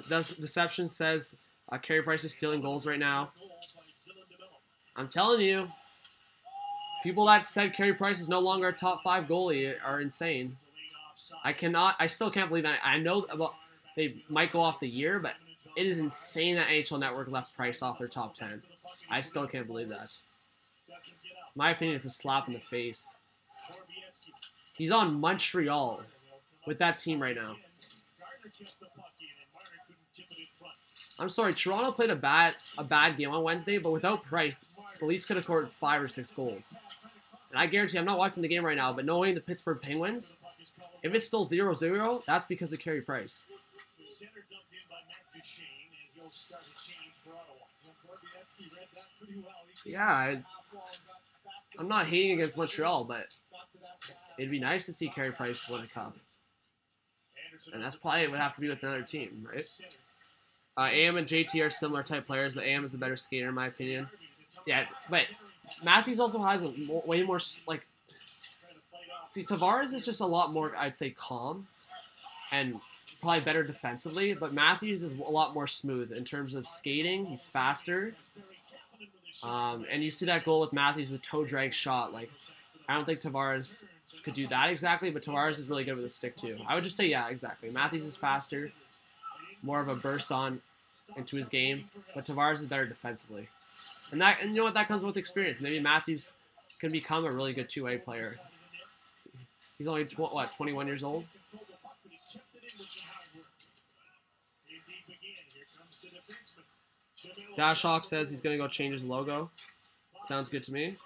Deception says, Carey Price is stealing goals right now. I'm telling you. People that said Carey Price is no longer a top 5 goalie are insane. I still can't believe that. I know they might go off the year, but it is insane that NHL Network left Price off their top 10. I still can't believe that. In my opinion, it's a slap in the face. He's on Montreal with that team right now. I'm sorry, Toronto played a bad game on Wednesday, but without Price, the Leafs could have scored 5 or 6 goals. And I guarantee, I'm not watching the game right now, but knowing the Pittsburgh Penguins, if it's still 0-0, that's because of Carey Price. Yeah, I'm not hating against Montreal, but it'd be nice to see Carey Price win a cup. And that's probably it would have to be with another team, right? AM and JT are similar type players, but AM is a better skater in my opinion. Yeah, but Matthews also has a way more, like, see, Tavares is just a lot more, I'd say, calm and probably better defensively, but Matthews is a lot more smooth in terms of skating. He's faster. And you see that goal with Matthews, the toe drag shot. Like, I don't think Tavares could do that exactly, but Tavares is really good with a stick too. I would just say, yeah, exactly. Matthews is faster, more of a burst on into his game, but Tavares is better defensively. And you know what, that comes with experience. Maybe Matthews can become a really good two-way player. He's only 21 years old. Dash Hawk says he's gonna go change his logo. Sounds good to me.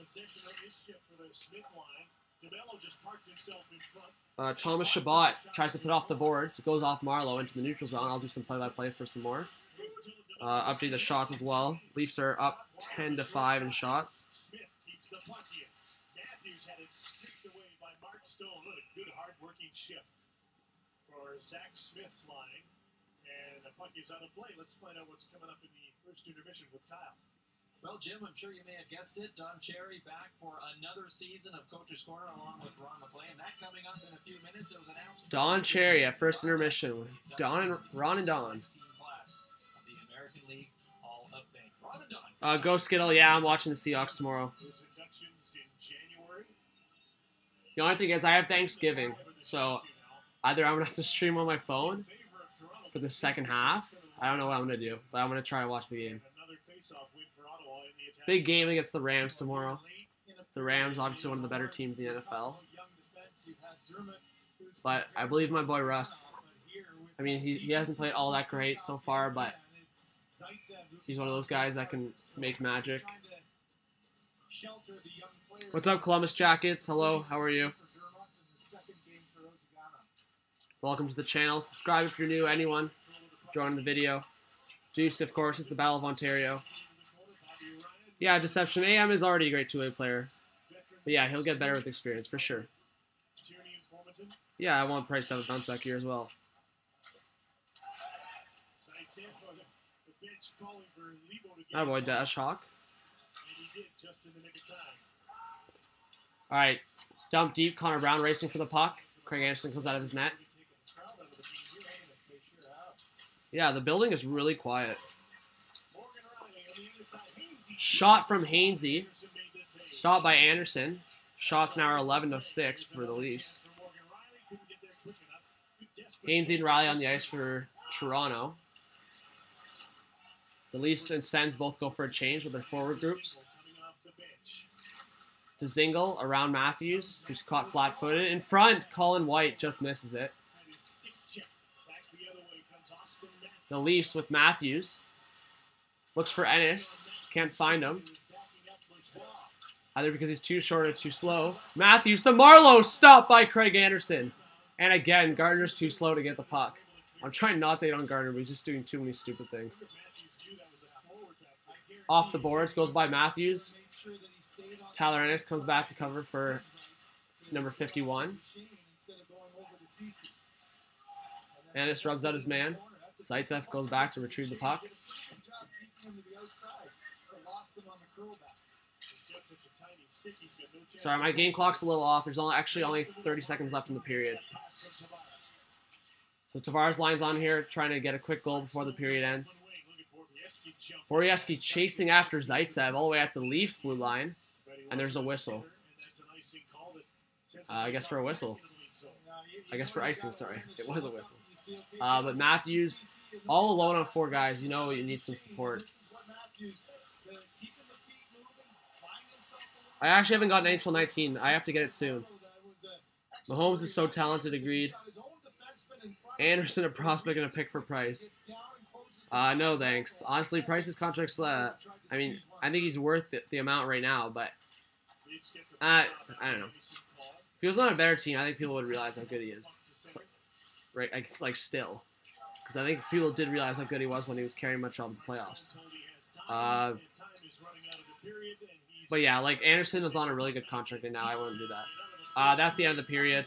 possession of his shift for the Smith line. DeMello just parked himself in front. Thomas Chabot tries to put off the boards. It goes off Marlowe into the neutral zone. I'll do some play-by-play for some more. Update the shots as well. Leafs are up 10-5 in shots. Smith keeps the puck in. Matthews had it stripped away by Mark Stone. What a good, hard-working shift for Zach Smith's line. And the puck is out of play. Let's find out what's coming up in the first intermission with Kyle. Well, Jim, I'm sure you may have guessed it. Don Cherry back for another season of Coach's Corner along with Ron McLean. That coming up in a few minutes. It was announced. Don Cherry at first intermission. Ron and Don. Class of the American League Hall of Fame. Ron and Don. Go Skittle. Yeah, I'm watching the Seahawks tomorrow. Those inductions in January. The only thing is I have Thanksgiving, so either I'm going to have to stream on my phone for the second half. I don't know what I'm going to do, but I'm going to try to watch the game. Another face-off win for Ottawa in the attack. Big game against the Rams tomorrow. The Rams, obviously one of the better teams in the NFL. But I believe my boy Russ. I mean, he hasn't played all that great so far, but he's one of those guys that can make magic. What's up, Columbus Jackets? Hello, how are you? Welcome to the channel. Subscribe if you're new. Anyone join the video. Juice, of course, is the Battle of Ontario. Yeah, Deception AM is already a great two-way player. But yeah, he'll get better with experience, for sure. Yeah, I want Price to have a bounce back year as well. Attaboy, Dash Hawk. Alright, dump deep. Connor Brown racing for the puck. Craig Anderson comes out of his net. Yeah, the building is really quiet. Shot from Hainsey. Stopped by Anderson. Shots now are 11-6 for the Leafs. Hainsey and Riley on the ice for Toronto. The Leafs and Sens both go for a change with their forward groups. DeZingle around Matthews, who's caught flat-footed. In front, Colin White just misses it. The Leafs with Matthews. Looks for Ennis. Can't find him. Either because he's too short or too slow. Matthews to Marlowe. Stopped by Craig Anderson. And again, Gardner's too slow to get the puck. I'm trying not to hate on Gardner, but he's just doing too many stupid things. Off the boards, goes by Matthews. Tyler Ennis comes back to cover for number 51. Ennis rubs out his man. Zaitsev goes back to retrieve the puck. Sorry, my game clock's a little off. There's actually only 30 seconds left in the period. So Tavares lines on here, trying to get a quick goal before the period ends. Borieski chasing after Zaitsev all the way at the Leafs blue line. And there's a whistle. I guess for a whistle. I guess for icing, sorry. It was a whistle. But Matthews, all alone on four guys. You know you need some support. I actually haven't gotten NHL 19. I have to get it soon. Mahomes is so talented, agreed. Anderson, a prospect and a pick for Price. No thanks. Honestly, Price's contract's, I mean, I think he's worth the amount right now, but I don't know. If he was on a better team, I think people would realize how good he is. Right, like still. Because I think people did realize how good he was when he was carrying much of the playoffs. But yeah, like Anderson is on a really good contract right now. I wouldn't do that. That's the end of the period.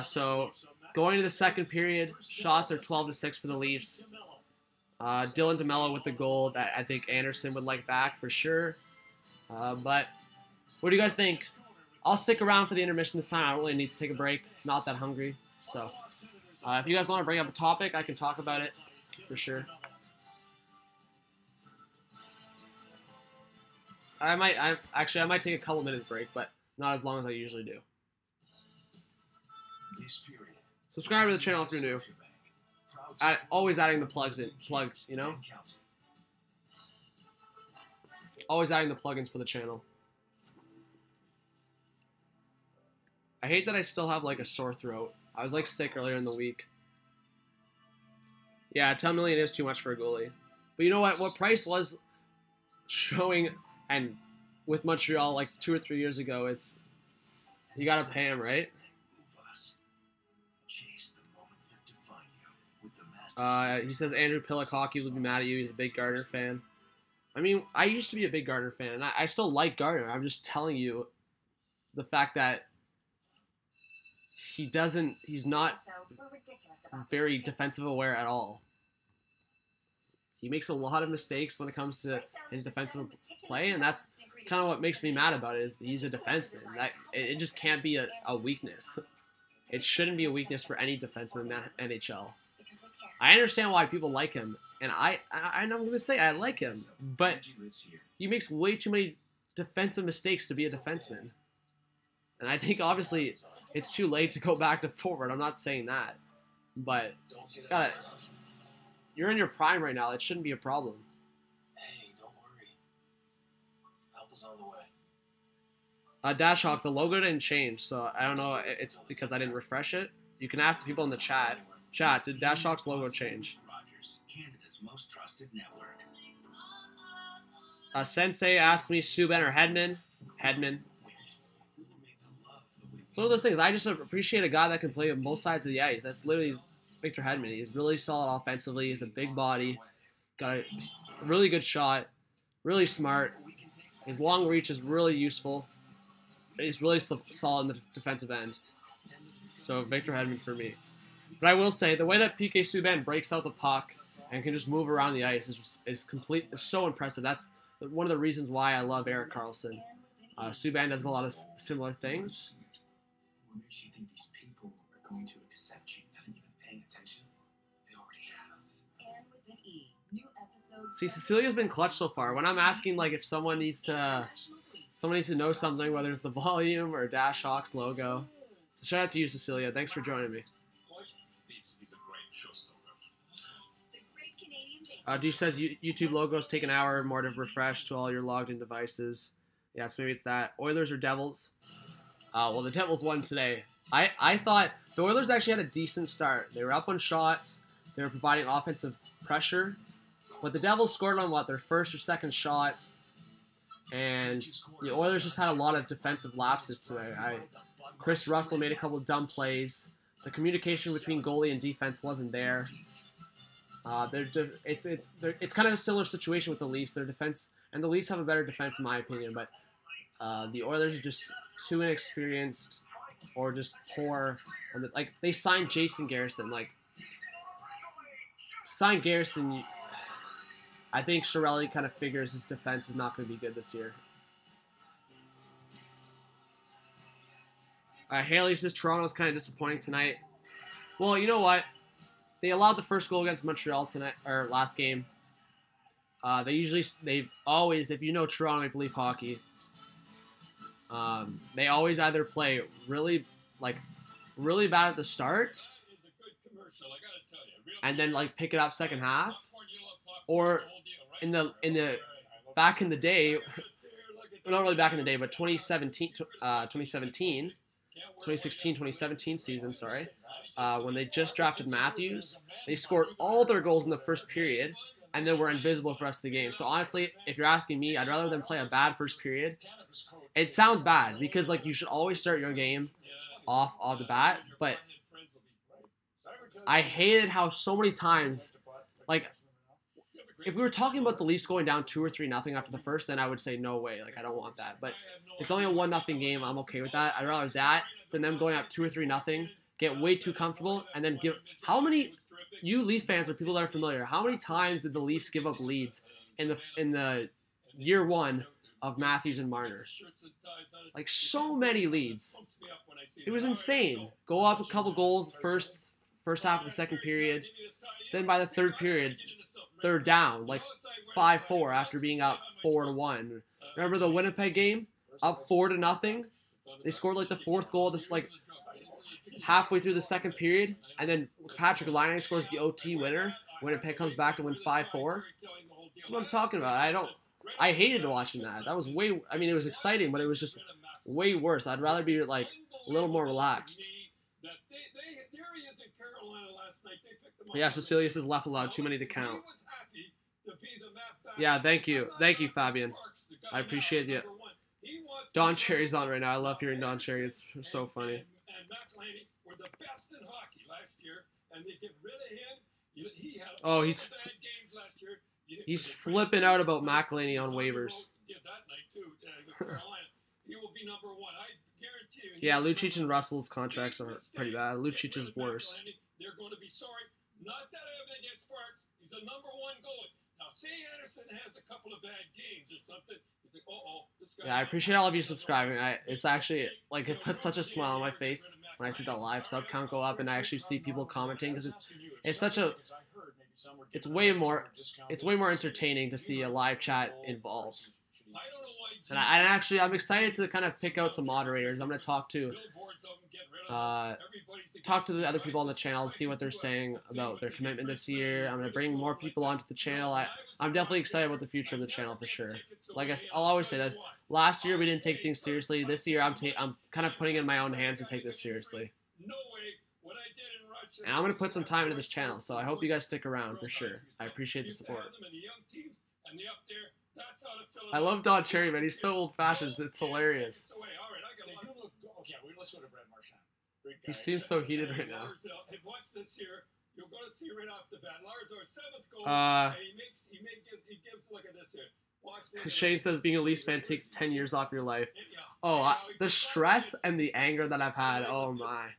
So going to the second period, shots are 12-6 for the Leafs. Dylan DeMello with the goal that I think Anderson would like back for sure. But what do you guys think? I'll stick around for the intermission this time. I don't really need to take a break. Not that hungry. So if you guys want to bring up a topic, I can talk about it for sure. I might take a couple minutes break, but not as long as I usually do. Subscribe to the channel if you're new. Always adding the plugs, you know? Always adding the plugins for the channel. I hate that I still have like a sore throat. I was like sick earlier in the week. Yeah, 10 million is too much for a goalie. But you know what? What Price was showing, and with Montreal like 2 or 3 years ago, it's you gotta pay him, right? He says Andrew Pillock Hockey would be mad at you. He's a big Gardner fan. I mean, I used to be a big Gardner fan, and I still like Gardner. I'm just telling you the fact that he's not very defensive aware at all. He makes a lot of mistakes when it comes to his defensive play, and that's kind of what makes me mad about it, is he's a defenseman. It just can't be a weakness. It shouldn't be a weakness for any defenseman in the NHL. I understand why people like him, and I'm going to say I like him, but he makes way too many defensive mistakes to be a defenseman. And I think, obviously, it's too late to go back to forward. I'm not saying that, but it's gotta. You're in your prime right now. It shouldn't be a problem. Hey, don't worry. Help is on the way. Dash Hawk, the logo didn't change, so I don't know. It's because I didn't refresh it. You can ask the people in the chat. Chat, did Dash Hawk's logo change? Rogers, Canada's most trusted network. Sensei asked me Subban or Hedman. Hedman. It's one of those things. I just appreciate a guy that can play on both sides of the ice. That's literally Victor Hedman. He's really solid offensively. He's a big body. Got a really good shot. Really smart. His long reach is really useful. He's really solid in the defensive end. So Victor Hedman for me. But I will say, the way that PK Subban breaks out the puck and can just move around the ice is so impressive. That's one of the reasons why I love Erik Karlsson. Subban does a lot of similar things. What makes you think these people are going to accept you? Haven't you been paying attention? They already have. And with an E, new episodes. See, Cecilia's been clutch so far. When I'm asking, like, if someone needs to know something, whether it's the volume or Dash Hawk's logo. So shout out to you, Cecilia. Thanks for joining me. Dude says YouTube logos take an hour or more to refresh to all your logged in devices. Yeah, so maybe it's that. Oilers or Devils? Well, the Devils won today. I thought the Oilers actually had a decent start. They were up on shots. They were providing offensive pressure. But the Devils scored on, their first or second shot. And the Oilers just had a lot of defensive lapses today. Chris Russell made a couple of dumb plays. The communication between goalie and defense wasn't there. It's kind of a similar situation with the Leafs. Their defense, and the Leafs have a better defense in my opinion, but the Oilers are just too inexperienced or just poor. Like, they signed Jason Garrison. Like, to sign Garrison, I think Chiarelli kind of figures his defense is not going to be good this year. Haley says Toronto's kind of disappointing tonight. Well, you know what? They allowed the first goal against Montreal tonight, or last game. They always, if you know Toronto Maple Leaf hockey, they always either play really bad at the start, and then pick it up second half, or in the back in the day, not really back in the day, but 2016, 2017 season, sorry. When they just drafted Matthews, they scored all their goals in the first period, and then were invisible for the rest of the game. So honestly, if you're asking me, I'd rather than play a bad first period. It sounds bad, because you should always start your game off the bat, but I hated how so many times, if we were talking about the Leafs going down 2 or 3-0 after the first, then I would say no way, I don't want that. But it's only a 1-0 game. I'm okay with that. I'd rather that than them going up 2 or 3-0. Get way too comfortable, and then how many, you Leaf fans or people that are familiar, how many times did the Leafs give up leads in the year one of Matthews and Marner? So many leads. It was insane. Go up a couple goals first half of the second period, then by the third period, they're down 5-4 after being up 4-1. Remember the Winnipeg game? Up 4-0. They scored the fourth goal halfway through the second period, and then Patrick Laine scores the OT winner. Winnipeg comes back to win 5-4. That's what I'm talking about. I hated watching that. That was it was exciting, but it was just way worse. I'd rather be a little more relaxed. Yeah, Cecilia says left allowed, too many to count. Yeah, thank you, Fabian. I appreciate you. Don Cherry's on right now. I love hearing Don Cherry. It's so funny. And McElhinney were the best in hockey last year, and they get rid of him. He had Oh, all he's the bad games last year. he's flipping out about McElhinney on waivers. Did that night too with Carolina. He will be number one. I guarantee you. Yeah, Lucic and Russell's contracts are pretty bad. Lucic is worse. They're going to be sorry. Not that I have anything against Sparks. He's a number one goalie. Now, say Anderson has a couple of bad games or something. You think, this guy. Yeah, I appreciate all of you subscribing. It's actually, like, it puts such a smile on my face when I see the live sub count go up and I actually see people commenting, because it's such a, it's way more entertaining to see a live chat involved. And I'm excited to kind of pick out some moderators. I'm going to talk to the other people on the channel and see what they're saying about their commitment this year. I'm going to bring more people onto the channel. I'm definitely excited about the future of the channel for sure. Like I'll always say this. Last year we didn't take things seriously. This year I'm kind of putting it in my own hands to take this seriously. And I'm going to put some time into this channel, so I hope you guys stick around for sure. I appreciate the support. I love Don Cherry, man. He's so old-fashioned. It's hilarious. Let's go to Brad Marchand. He seems so heated right now. Watch this here. You're going to see right off the bat. Lars, our seventh goal, and he gives, look at this here. Watch this. Shane says being a Leafs fan takes 10 years off your life. Oh, the stress and the anger that I've had. Oh, my.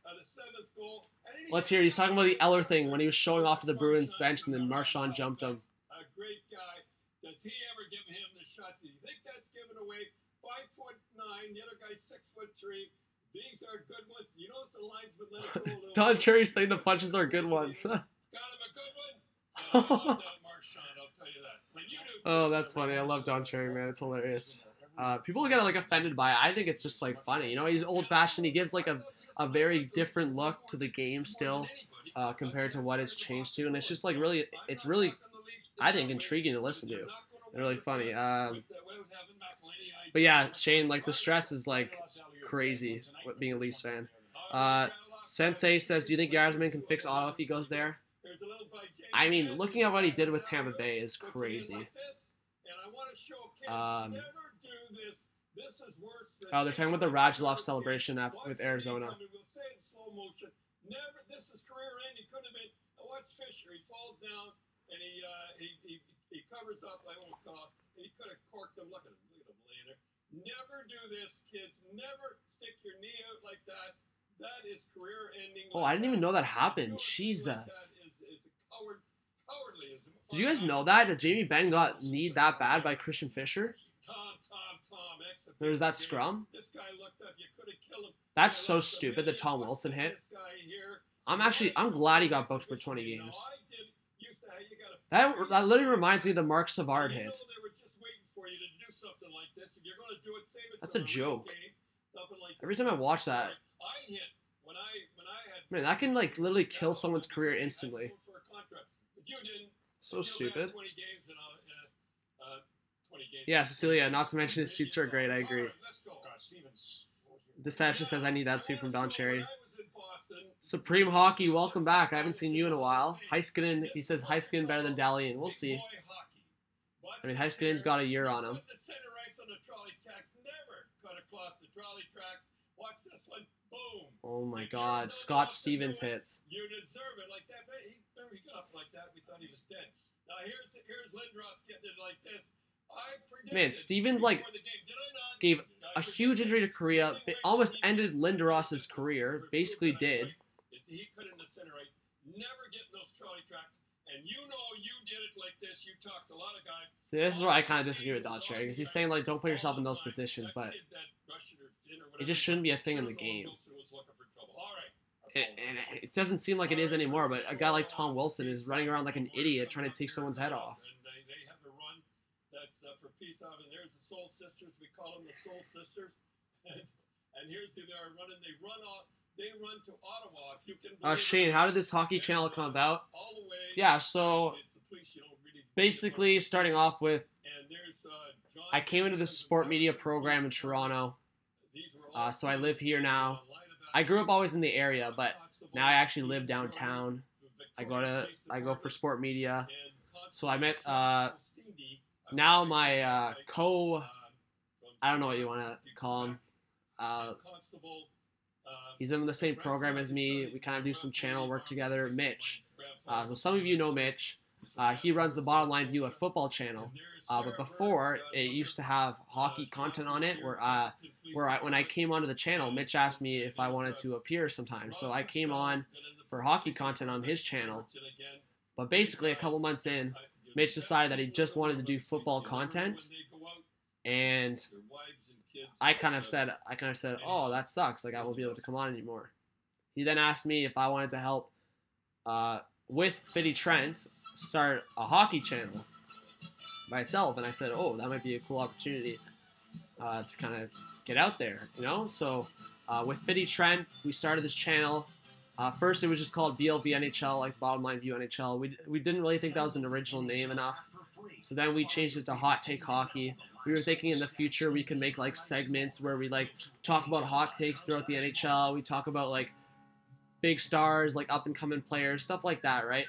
Let's hear. He's talking about the Eller thing when he was showing off to the Bruins bench and then Marchand jumped him. A great guy. Does he ever give him the shot? Do you think that's given away? 5'9", the other guy's 6'3". These are good ones. You notice the linesman let it go. Don Cherry's saying the punches are good ones. Got him a good one? I love that Marchand, I'll tell you that. When you do, Oh, that's funny. I love Don Cherry, man. It's hilarious. People get like offended by it. I think it's just like funny. You know, he's old-fashioned. He gives like a very different look to the game still compared to what it's changed to. And it's just like really, it's really, I think, intriguing to listen to. And really funny. But yeah, Shane, like the stress is like crazy with being a Leafs fan. Sensei says, do you think Yasmin can fix Ottawa if he goes there? I mean, looking at what he did with Tampa Bay is crazy. Oh, they're talking about the Radulov celebration with Arizona. This is career ending. Could have been. Watch Fisher. He falls down and he covers up. I won't call. He could have corked him. Look at him. Look at him laying there. Never do this, kids. Never stick your knee out like that. That is career ending. Oh, I didn't even know that happened. Jesus. Cowardly. Did you guys know that? Did Jamie Benn got kneed that bad by Christian Fisher? Tom. There was that scrum. This guy looked up. You could have killed him. That's so stupid, the Tom Wilson hit. I'm glad he got booked for 20 games. That literally reminds me of the Mark Savard hit. That's a joke. Every time I watch that, man, that can like literally kill someone's career instantly. So stupid. Yeah, Cecilia, not to mention his suits are great, I agree. Deception says I need that suit from Don Cherry. Supreme Hockey, welcome back. I haven't seen you in a while. Heiskanen, he says Heiskanen better than Dalian. We'll see. I mean, Heiskanen's got a year on him. Oh my God, Scott Stevens hits. You deserve it like that. He got up like that. We thought he was dead. Now here's Lindros getting it like this. Man, Stevens like gave a huge injury to Korea. It almost ended Lindros's career. Basically did. He couldn't incinerate. Never get those trolley tracks. And you know you did it like this. You talked a lot of guys. This is where I kind of disagree with Don Cherry because he's saying like don't put yourself in those positions, but it just shouldn't be a thing in the game. And it doesn't seem like it is anymore. But a guy like Tom Wilson is running around like an idiot trying to take someone's head off. They have the run that's for peace out, and there's the Soul Sisters. We call them the Soul Sisters. And here's who they are running. They run to Ottawa. If you can Shane, how did this hockey channel come about? Yeah, so basically starting off with, I came into the sport media program in Toronto. So I live here now. I grew up always in the area, but now I actually live downtown. I go for sport media. So I met now my I don't know what you want to call him. He's in the same program as me. We kind of do some channel work together. Mitch. So some of you know Mitch. He runs the Bottom Line View, a football channel. But before, it used to have hockey content on it. When I came onto the channel, Mitch asked me if I wanted to appear sometime. So I came on for hockey content on his channel. But basically, a couple months in, Mitch decided that he just wanted to do football content, and I kind of said, oh, that sucks. Like, I won't be able to come on anymore. He then asked me if I wanted to help with Fitty Trent start a hockey channel by itself, and I said, oh, that might be a cool opportunity to kind of get out there, you know. So with Fitty Trent, we started this channel. First, it was just called BLV NHL, like Bottom Line View NHL. We didn't really think that was an original name enough. So then we changed it to Hot Take Hockey. We were thinking in the future we could make like segments where we like talk about hot takes throughout the NHL. We talk about like big stars, like up and coming players, stuff like that, right?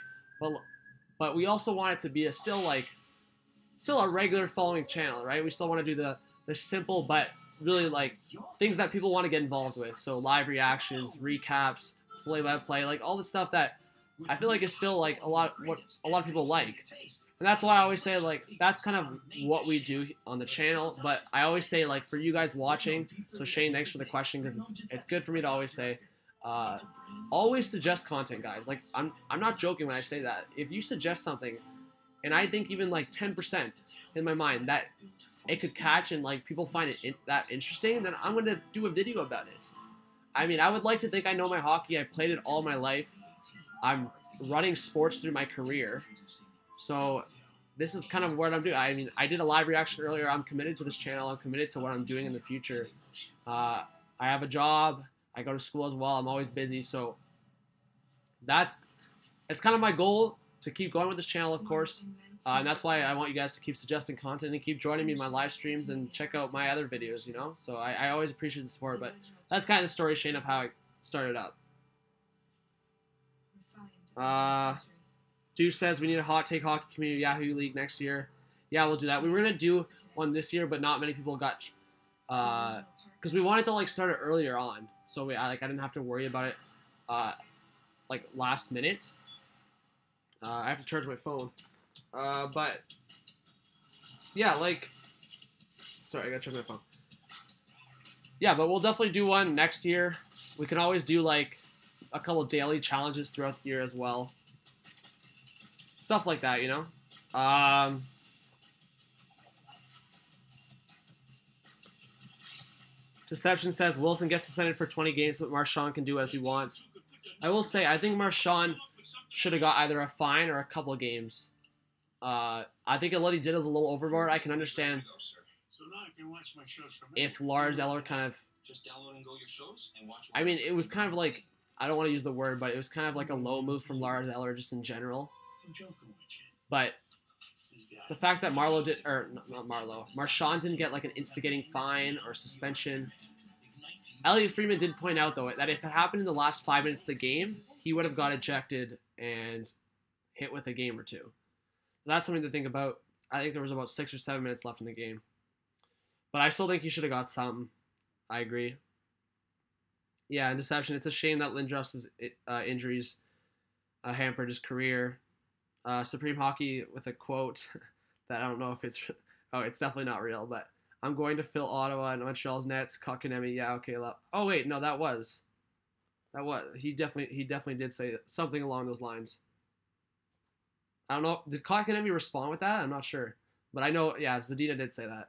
But we also want it to be still a regular following channel, right? We still want to do the simple but really like things that people want to get involved with. So live reactions, recaps, play-by-play, like all the stuff that I feel like is still like what a lot of people like. And that's why I always say like that's kind of what we do on the channel. But I always say like for you guys watching, so Shane, thanks for the question, because it's good for me to always say always suggest content, guys. Like I'm not joking when I say that. If you suggest something and I think even like 10% in my mind that it could catch and like people find it that interesting, then I'm going to do a video about it. I mean, I would like to think I know my hockey. I played it all my life. I'm running sports through my career. So this is kind of what I'm doing. I mean, I did a live reaction earlier. I'm committed to this channel. I'm committed to what I'm doing in the future. I have a job. I go to school as well. I'm always busy. So it's kind of my goal to keep going with this channel, of course. And that's why I want you guys to keep suggesting content and keep joining me in my live streams and check out my other videos, you know? So I always appreciate the support, but that's kind of the story, Shane, of how it started up. Dude says we need a Hot Take Hockey Community Yahoo League next year. Yeah, we'll do that. We were going to do one this year, but not many people got... Because we wanted to, like, start it earlier on. So I didn't have to worry about it, like, last minute. I have to charge my phone. But, yeah, like, sorry, I gotta check my phone. Yeah, but we'll definitely do one next year. We can always do, like, a couple daily challenges throughout the year as well. Stuff like that, you know? Deception says Wilson gets suspended for 20 games, but Marchand can do as he wants. I will say, I think Marchand should have got either a fine or a couple of games. I think what he did was a little overboard. I can understand if Lars Eller kind of... I mean, it was kind of like... I don't want to use the word, but it was kind of like a low move from Lars Eller just in general. But the fact that Marchand didn't get like an instigating fine or suspension. Elliot Friedman did point out, though, that if it happened in the last 5 minutes of the game, he would have got ejected and hit with a game or two. That's something to think about. I think there was about 6 or 7 minutes left in the game. But I still think he should have got something. I agree. Yeah, and Deception, it's a shame that Lindros' injuries hampered his career. Supreme Hockey with a quote that I don't know if it's... Oh, it's definitely not real, but I'm going to fill Ottawa and Montreal's nets. Kotkaniemi, yeah, okay. Oh, wait, no, that was... He definitely did say something along those lines. I don't know. Did Kotkaniemi respond with that? I'm not sure. But I know, yeah, Zadina did say that.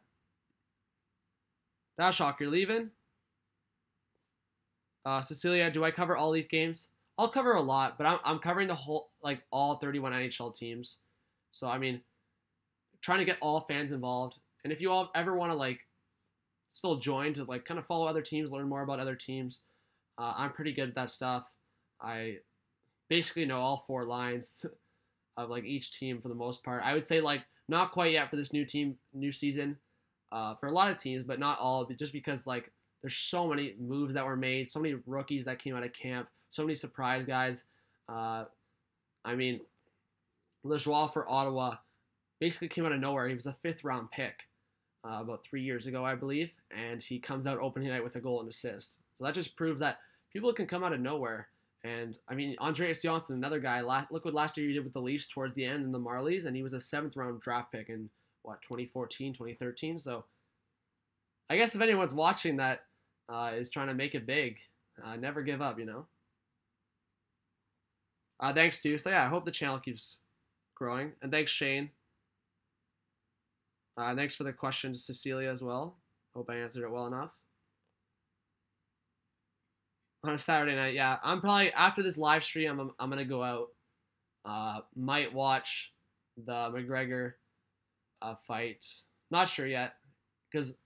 Dashok, you're leaving? Cecilia, do I cover all Leaf games? I'll cover a lot, but I'm covering the whole, like, all 31 NHL teams. So, I mean, trying to get all fans involved. And if you all ever want to, like, still join to, like, kind of follow other teams, learn more about other teams, I'm pretty good at that stuff. I basically know all 4 lines of, like, each team for the most part. I would say, like, not quite yet for this new season for a lot of teams, but not all, just because, like, there's so many moves that were made, so many rookies that came out of camp, so many surprise guys. I mean, Lajoie for Ottawa basically came out of nowhere. He was a 5th-round pick about 3 years ago, I believe, and he comes out opening night with a goal and assist. So that just proves that people can come out of nowhere. And, I mean, Andreas Johnsson, another guy, look what last year he did with the Leafs towards the end and the Marlies, and he was a 7th-round draft pick in, 2014, 2013? So I guess if anyone's watching that is trying to make it big, never give up, you know? Thanks, Stu. So, yeah, I hope the channel keeps growing. And thanks, Shane. Thanks for the question to Cecilia as well. Hope I answered it well enough. On a Saturday night, yeah. I'm probably, after this live stream, I'm going to go out. Might watch the McGregor fight. Not sure yet. Because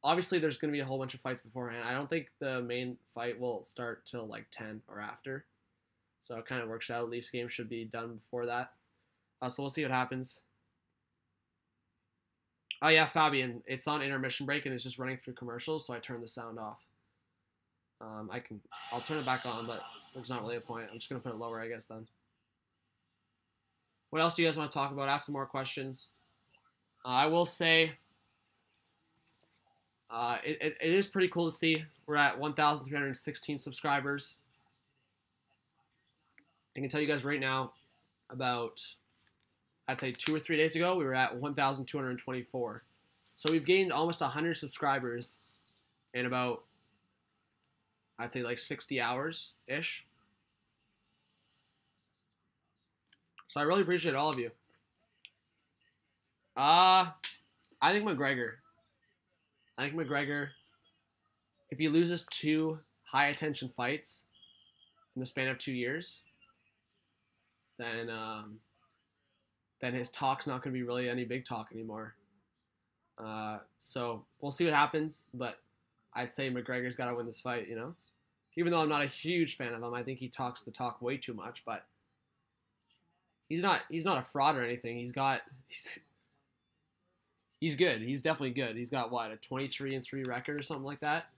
obviously there's going to be a whole bunch of fights beforehand. I don't think the main fight will start till like 10 or after. So it kind of works out. Leafs game should be done before that. So we'll see what happens. Oh yeah, Fabian. It's on intermission break and it's just running through commercials, so I turned the sound off. I'll turn it back on, but there's not really a point. I'm just going to put it lower, I guess, then. What else do you guys want to talk about? Ask some more questions. I will say it is pretty cool to see. We're at 1,316 subscribers. I can tell you guys right now, about, I'd say 2 or 3 days ago, we were at 1,224. So we've gained almost 100 subscribers in about, I'd say like 60 hours-ish. So I really appreciate all of you. I think McGregor. If he loses 2 high-attention fights in the span of 2 years, then his talk's not going to be really any big talk anymore. So we'll see what happens, but I'd say McGregor's got to win this fight, you know? Even though I'm not a huge fan of him, I think he talks the talk way too much, but he's not a fraud or anything. He's good. He's definitely good. He's got, what, a 23-3 record or something like that?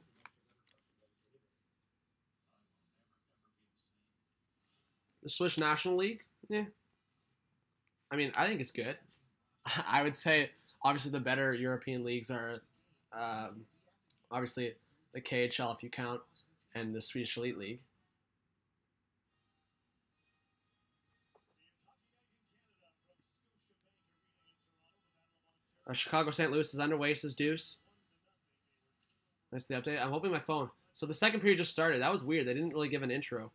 The Swiss National League? Yeah. I mean, I think it's good. I would say, obviously, the better European leagues are, obviously, the KHL, if you count, and the Swedish Elite League. Chicago St. Louis is underway, says Deuce. Nice the update. I'm hoping my phone. So the second period just started. That was weird. They didn't really give an intro.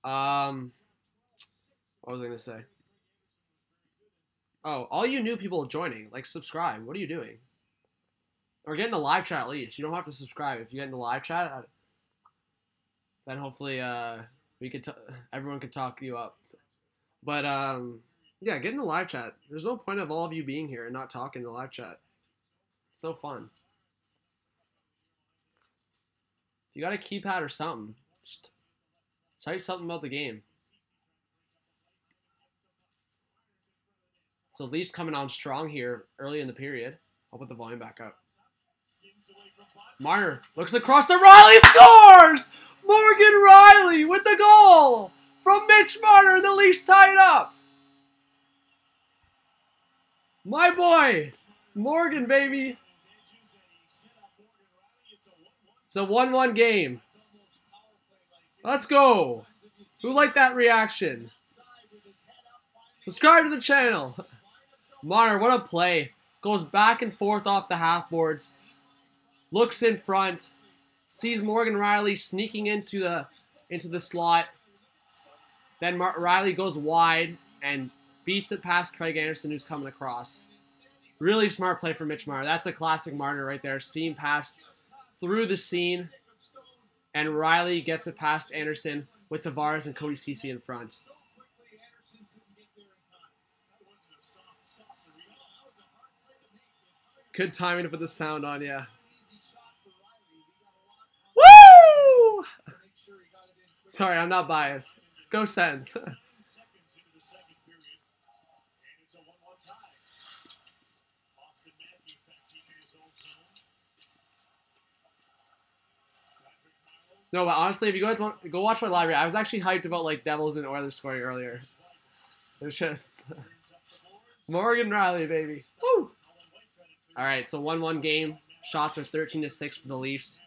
What was I going to say? Oh, all you new people joining, like, subscribe. What are you doing? Or get in the live chat at least. You don't have to subscribe. If you get in the live chat, then hopefully everyone can talk you up. But, yeah, get in the live chat. There's no point of all of you being here and not talking in the live chat. It's no fun. If you got a keypad or something, just type something about the game. So Leafs coming on strong here early in the period. I'll put the volume back up. Marner looks across to Riley, scores! Morgan Riley with the goal from Mitch Marner, and the Leafs tie it up. My boy, Morgan, baby. It's a 1-1 game. Let's go. Who liked that reaction? Subscribe to the channel. Marner, what a play. Goes back and forth off the half boards. Looks in front. Sees Morgan Riley sneaking into the slot. Then Riley goes wide and beats it past Craig Anderson, who's coming across. Really smart play for Mitch Marner. That's a classic Marner right there. Seam pass through the scene. And Riley gets it past Anderson with Tavares and Cody Ceci in front. Good timing to put the sound on, yeah. Woo! Sorry, I'm not biased. Go Sens. No, but honestly, if you guys want, go watch my live reaction. I was actually hyped about like Devils and Oilers scoring earlier. It's just Morgan Riley, baby. Woo! All right, so 1-1 game. Shots are 13-6 for the Leafs.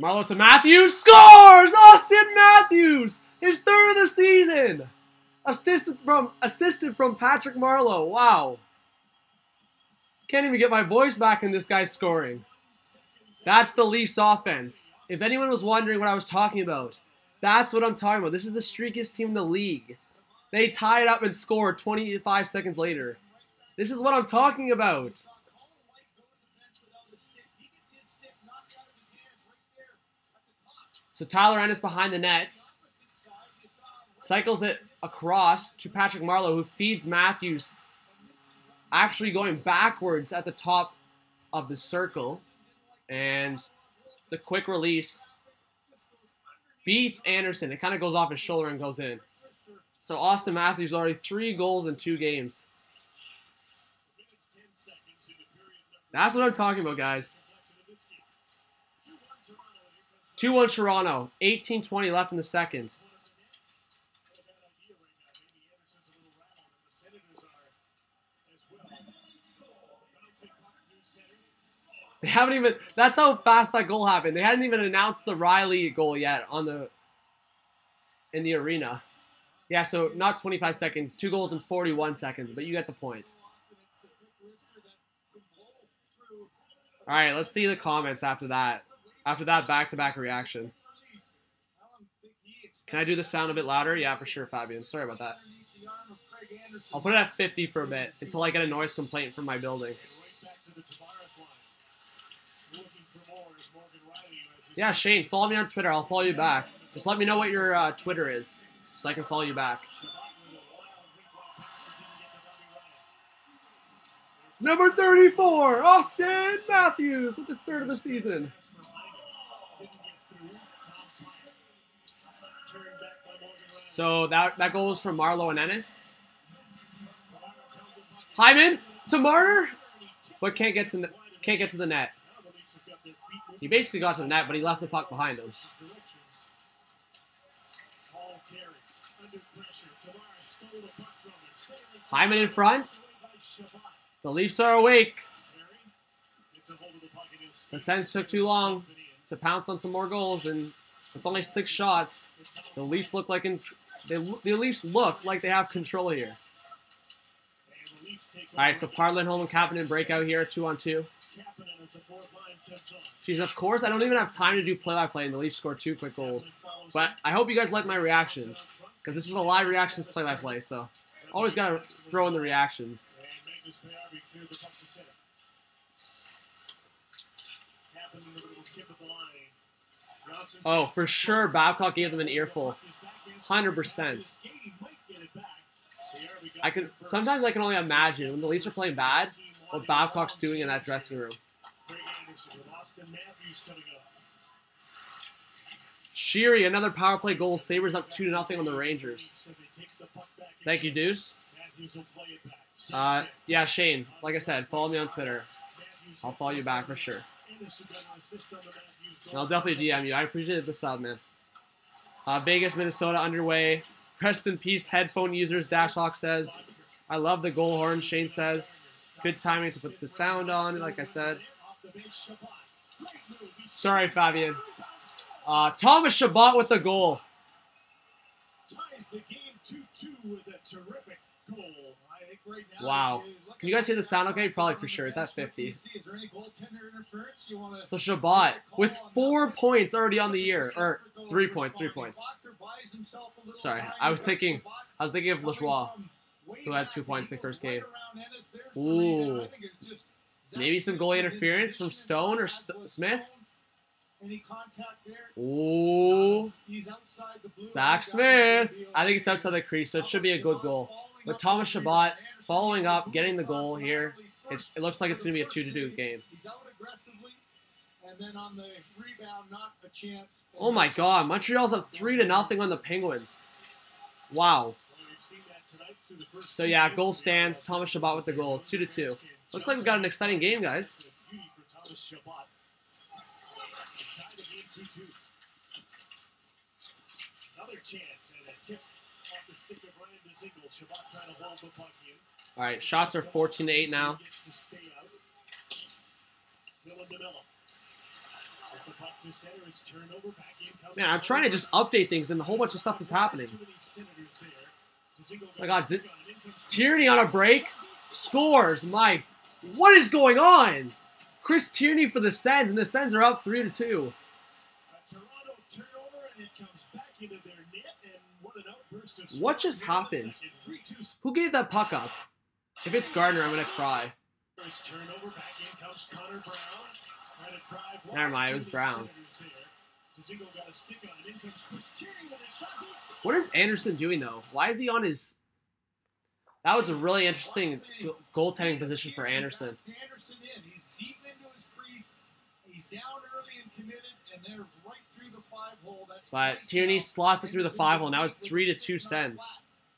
Marleau to Matthews. Scores! Austin Matthews! His third of the season! Assisted from Patrick Marleau. Wow. Can't even get my voice back in this guy's scoring. That's the Leafs offense. If anyone was wondering what I was talking about, that's what I'm talking about. This is the streakiest team in the league. They tied up and scored 25 seconds later. This is what I'm talking about. So Tyler Ennis behind the net. Cycles it across to Patrick Marleau, who feeds Matthews. Actually going backwards at the top of the circle. And the quick release beats Anderson. It kind of goes off his shoulder and goes in. So Austin Matthews already 3 goals in 2 games. That's what I'm talking about, guys. 2-1 Toronto. 18:20 left in the second. They haven't even, that's how fast that goal happened. They hadn't even announced the Riley goal yet in the arena. Yeah, so not 25 seconds, 2 goals in 41 seconds, but you get the point. All right, let's see the comments after that. After that back-to-back reaction. Can I do the sound a bit louder? Yeah, for sure, Fabian. Sorry about that. I'll put it at 50 for a bit until I get a noise complaint from my building. Yeah, Shane, follow me on Twitter. I'll follow you back. Just let me know what your Twitter is so I can follow you back. Number 34, Austin Matthews with his third of the season. So that goal was from Marleau and Ennis. Hyman to Marner, but can't get to the net. He basically got to the net, but he left the puck behind him. Hyman in front. The Leafs are awake. The Sens took too long to pounce on some more goals, and with only 6 shots, the Leafs look like they have control here. All right, so Parlin, Holm, and Kapanen break out here, 2-on-2. Jeez, of course, I don't even have time to do play-by-play, and the Leafs score 2 quick goals. But I hope you guys like my reactions, because this is a live reactions play-by-play, so always got to throw in the reactions. Oh, for sure, Babcock gave them an earful. 100%. Sometimes I can only imagine when the Leafs are playing bad, what Babcock's doing in that dressing room. Sheary, another power play goal. Sabres up 2-0 on the Rangers. Thank you, Deuce. Yeah, Shane, like I said, follow me on Twitter. I'll follow you back for sure. And I'll definitely DM you. I appreciate the sub, man. Vegas, Minnesota underway. Rest in peace, headphone users. Dashhawk says, I love the goal horn. Shane says, good timing to put the sound on, like I said. Sorry, Fabian. Thomas Chabot with the goal. Wow. Can you guys hear the sound okay? Probably for sure. It's at 50. So Chabot with 4 points already on the year. Or 3 points. 3 points. Sorry. I was thinking of Lajoie, who had 2 points the first game. Ooh. Maybe some goalie interference from Stone or Smith. Ooh. Zach Smith. I think it's outside the crease, so it should be a good goal. But Thomas Chabot following up, getting the goal here. It looks like it's going to be a 2-2 game. Oh my God, Montreal's up 3-0 on the Penguins. Wow. So yeah, goal stands. Thomas Chabot with the goal, 2-2. Looks like we got an exciting game, guys. Beauty for Thomas Chabot. Tie the game 2-2. Another chance and a tip off the stick of Ryan DeZingle. Chabot trying to hold the puck in. All right, shots are 14-8 now. Gets to stay out. Dylan DeMello. With the puck to center, it's turnover. Back in comes Man, I'm trying to just update things, and a whole bunch of stuff is happening. Too many Senators there. DeZingle Oh my God, got a stick on it. In comes Tierney on a break scores. What is going on? Chris Tierney for the Sens, and the Sens are up 3-2. A Toronto turnover, and it comes back into their net, and what an outburst of What just scoring in the happened? second. 3-2. Who gave that puck up? If it's Gardner, I'm gonna cry. It's turnover, back in comes Connor Brown. Trying to drive Never mind, it wide. was Too many Brown. Senators there. DeZingle got a stick on it. In comes Chris Tierney with a shot. What is Anderson doing though? Why is he on his? That was a really interesting goaltending position for Anderson. Anderson in. He's deep into his crease. He's down early and committed, and they're right through the 5-hole. That's But twice Tierney now. slots it through the 5-hole. Now it's 3-2 Sens.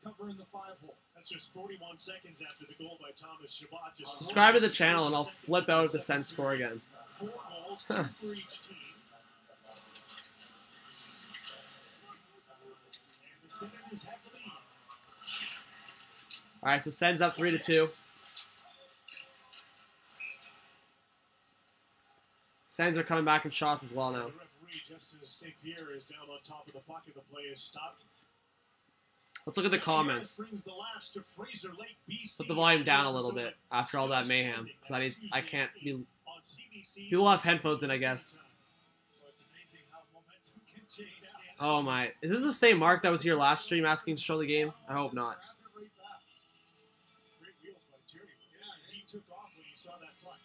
Covering the 5-hole. That's just 41 seconds after the goal by Thomas Chabot. Just Subscribe to the channel, and I'll flip out if the Sens score again. 4 goals, 2 for each team. And the Senators have the lead. All right, so Sens up 3-2. Sens are coming back in shots as well now. The referee, Justin St. Pierre, is down on top of the puck, and the play is stopped. Let's look at the comments. Brings the laughs to Fraser Lake, BC. Put the volume down a little bit after all that mayhem, because I can't be. On CBC. People have headphones in, I guess. Well, it's amazing how momentum can change. Oh my! Is this the same Mark that was here last stream asking to show the game? I hope not. Great wheels by Tierney. Yeah, he took off when he saw that puck.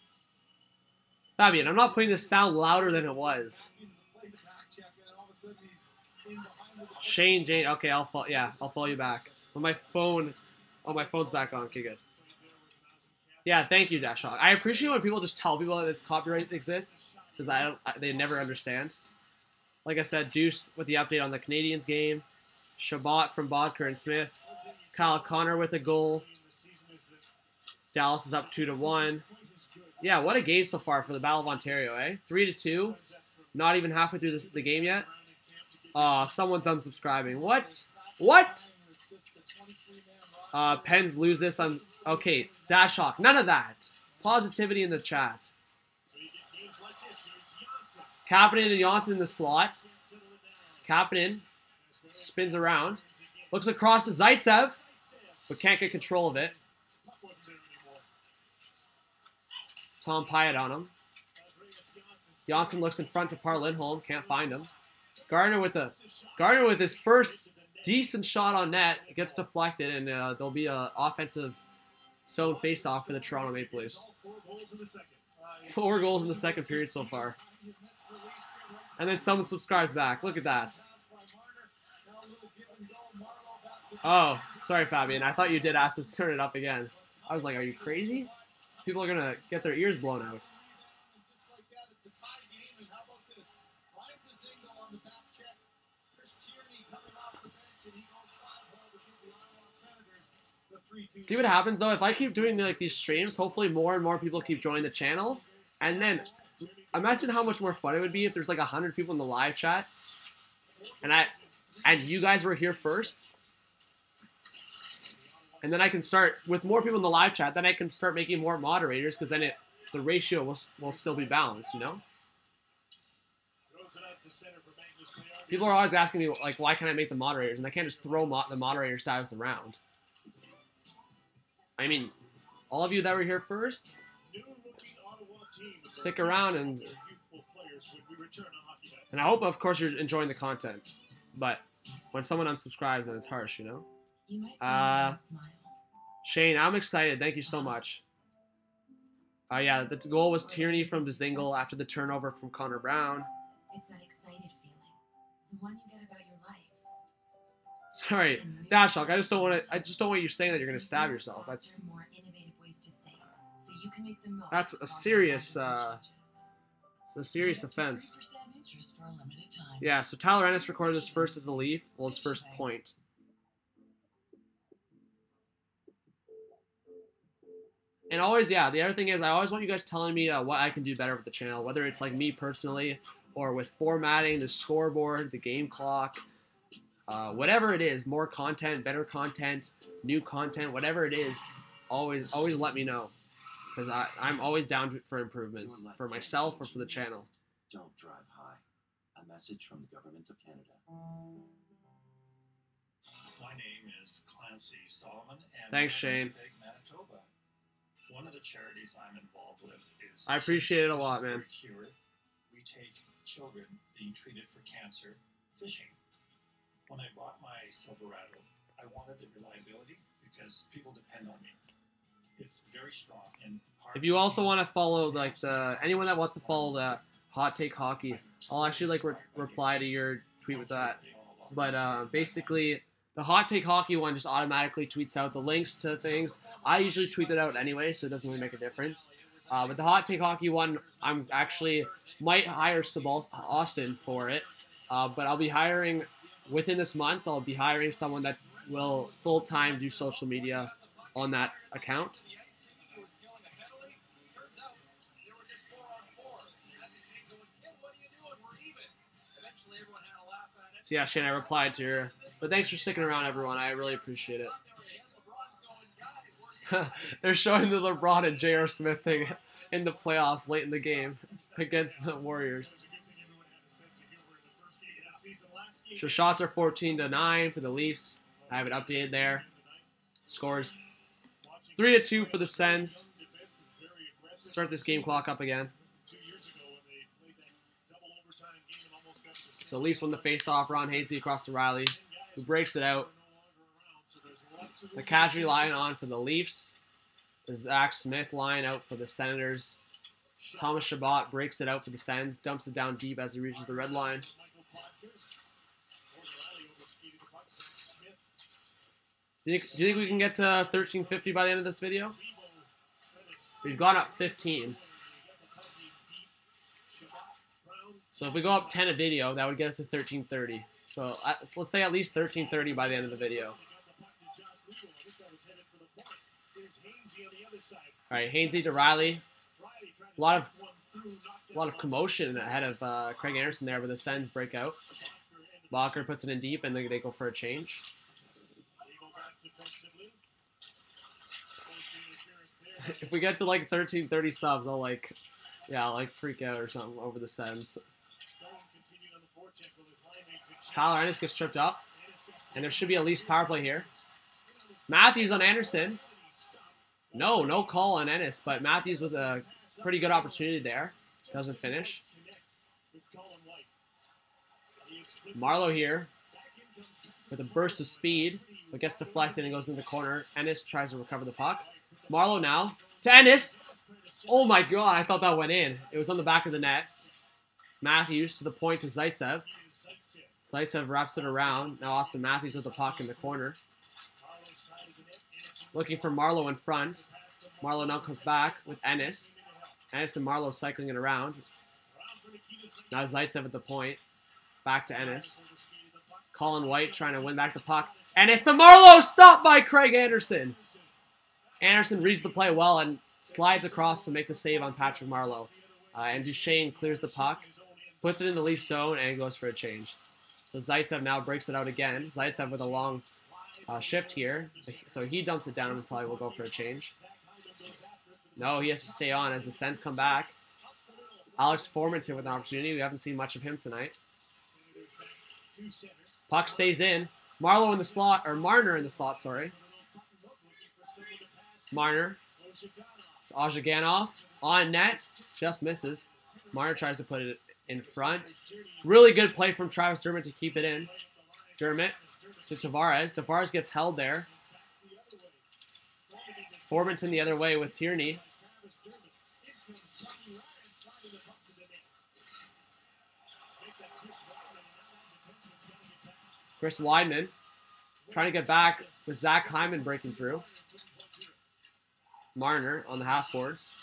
Fabian, I'm not putting this sound louder than it was. Shane, Jane. Okay, I'll follow. Yeah, I'll follow you back. When my phone. Oh, my phone's back on. Okay, good. Yeah, thank you, Dashhawk. I appreciate when people just tell people that this copyright exists, because they never understand. Like I said, Deuce with the update on the Canadiens game. Chabot from Bodker and Smith. Kyle Connor with a goal. Dallas is up 2-1. Yeah, what a game so far for the Battle of Ontario, eh? 3-2. Not even halfway through the game yet. Someone's unsubscribing. What? What? Pens lose this. Okay, Dashhawk. None of that. Positivity in the chat. Kapanen and Janssen in the slot. Kapanen spins around. Looks across to Zaitsev, but can't get control of it. Tom Pyatt on him. Janssen looks in front to Par Lindholm. Can't find him. Gardner with his first decent shot on net. It gets deflected, and there'll be an offensive zone face-off for the Toronto Maple Leafs. 4 goals in the second period so far. And then someone subscribes back. Look at that. Oh, sorry, Fabian. I thought you did ask us to turn it up again. I was like, are you crazy? People are going to get their ears blown out. See what happens though? If I keep doing like these streams, hopefully more and more people keep joining the channel. And then imagine how much more fun it would be if there's like 100 people in the live chat, and you guys were here first. And then I can start with more people in the live chat. Then I can start making more moderators, because then the ratio will still be balanced, you know. People are always asking me like, why can't I make the moderators? And I can't just throw the moderator status around. I mean, all of you that were here first, stick around, and I hope, of course, you're enjoying the content. But when someone unsubscribes, then it's harsh, you know. You might find a smile. Shane, I'm excited. Thank you so much. Yeah, the goal was Tierney from DeZingle after the turnover from Connor Brown. It's that excited feeling, the one you get about your life. Sorry, Dashhawk. I just don't want you saying that you're gonna stab yourself. That's More innovative ways to say it, so you can make the most that's a of serious our it's a serious offense. 3% interest for a limited time. Yeah. So Tyler Ennis recorded his first as a Leaf. Well, his first point. And always, yeah, the other thing is I always want you guys telling me what I can do better with the channel, whether it's like me personally or with formatting, the scoreboard, the game clock, whatever it is, more content, better content, new content, whatever it is, always let me know, because I'm always down for improvements for myself or for the channel. Don't drive high. A message from the Government of Canada. My name is Clancy Solomon, and Thanks, I'm Shane. in Winnipeg, Manitoba. One of the charities I'm involved with is I appreciate it a Fishing lot, for man. a Cure. We take children being treated for cancer fishing. When I bought my Silverado, I wanted the reliability because people depend on me. It's very strong. And If you also want to follow like anyone that wants to follow the Hot Take Hockey, I'll actually like reply to your tweet with that. But basically, the Hot Take Hockey one just automatically tweets out the links to things. I usually tweet it out anyway, so it doesn't really make a difference. But the Hot Take Hockey one, I'm actually might hire Austin for it. But I'll be hiring, within this month, I'll be hiring someone that will full-time do social media on that account. So yeah, Shane, I replied to her. But thanks for sticking around, everyone. I really appreciate it. They're showing the LeBron and J.R. Smith thing in the playoffs late in the game against the Warriors. So shots are 14-9 for the Leafs. I have it updated there. Scores 3-2 for the Sens. Start this game clock up again. So Leafs won the face-off. Ron Hainsey across to Riley, who breaks it out. The Kadri line on for the Leafs. Zach Smith line out for the Senators. Thomas Chabot breaks it out for the Sens. Dumps it down deep as he reaches the red line. Do you think we can get to 1350 by the end of this video? We've gone up 15. So if we go up 10 a video, that would get us to 1330. So let's say at least 1330 by the end of the video. All right, Hainsey to Riley. A lot of commotion ahead of Craig Anderson there, but the Sens break out. Walker puts it in deep, and they go for a change. If we get to like 1330 subs, I'll like freak out or something over the Sens. Tyler Ennis gets tripped up, and there should be at least power play here. Matthews on Anderson. No call on Ennis, but Matthews with a pretty good opportunity there. Doesn't finish. Marlowe here with a burst of speed, but gets deflected and goes into the corner. Ennis tries to recover the puck. Marlowe now to Ennis. Oh my god, I thought that went in. It was on the back of the net. Matthews to the point to Zaitsev. Zaitsev wraps it around. Now Austin Matthews with the puck in the corner. Looking for Marlowe in front. Marlowe now comes back with Ennis. Ennis and Marlowe cycling it around. Now Zaitsev at the point. Back to Ennis. Colin White trying to win back the puck. Ennis to Marlowe! Stopped by Craig Anderson. Anderson reads the play well and slides across to make the save on Patrick Marlowe. And Duchesne clears the puck. Puts it in the Leaf zone and goes for a change. So Zaitsev now breaks it out again. Zaitsev with a long shift here. So he dumps it down and probably will go for a change. No, he has to stay on as the Sens come back. Alex Formanton with an opportunity. We haven't seen much of him tonight. Puck stays in. Marlowe in the slot, or Marner in the slot, sorry. Marner. Ozhiganov on net. Just misses. Marner tries to put it in front. Really good play from Travis Dermott to keep it in. Dermott to Tavares. Tavares gets held there. Formanton the other way with Tierney. Chris Weidman trying to get back with Zach Hyman breaking through. Marner on the half boards.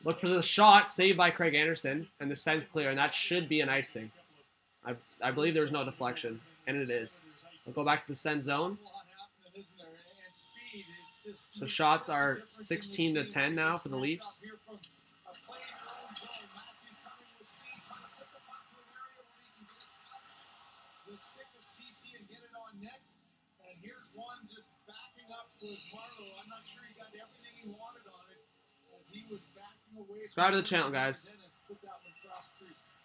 Look for the shot, saved by Craig Anderson, and the Sens clear, and that should be an icing. I believe there was no deflection, and it is. We'll go back to the Sens zone. So shots are 16 to 10 now for the Leafs. And here's one just backing up was Marlowe. I'm not sure he got everything he wanted on it as he was backing away. Subscribe to the channel, guys. Put that one cross crease.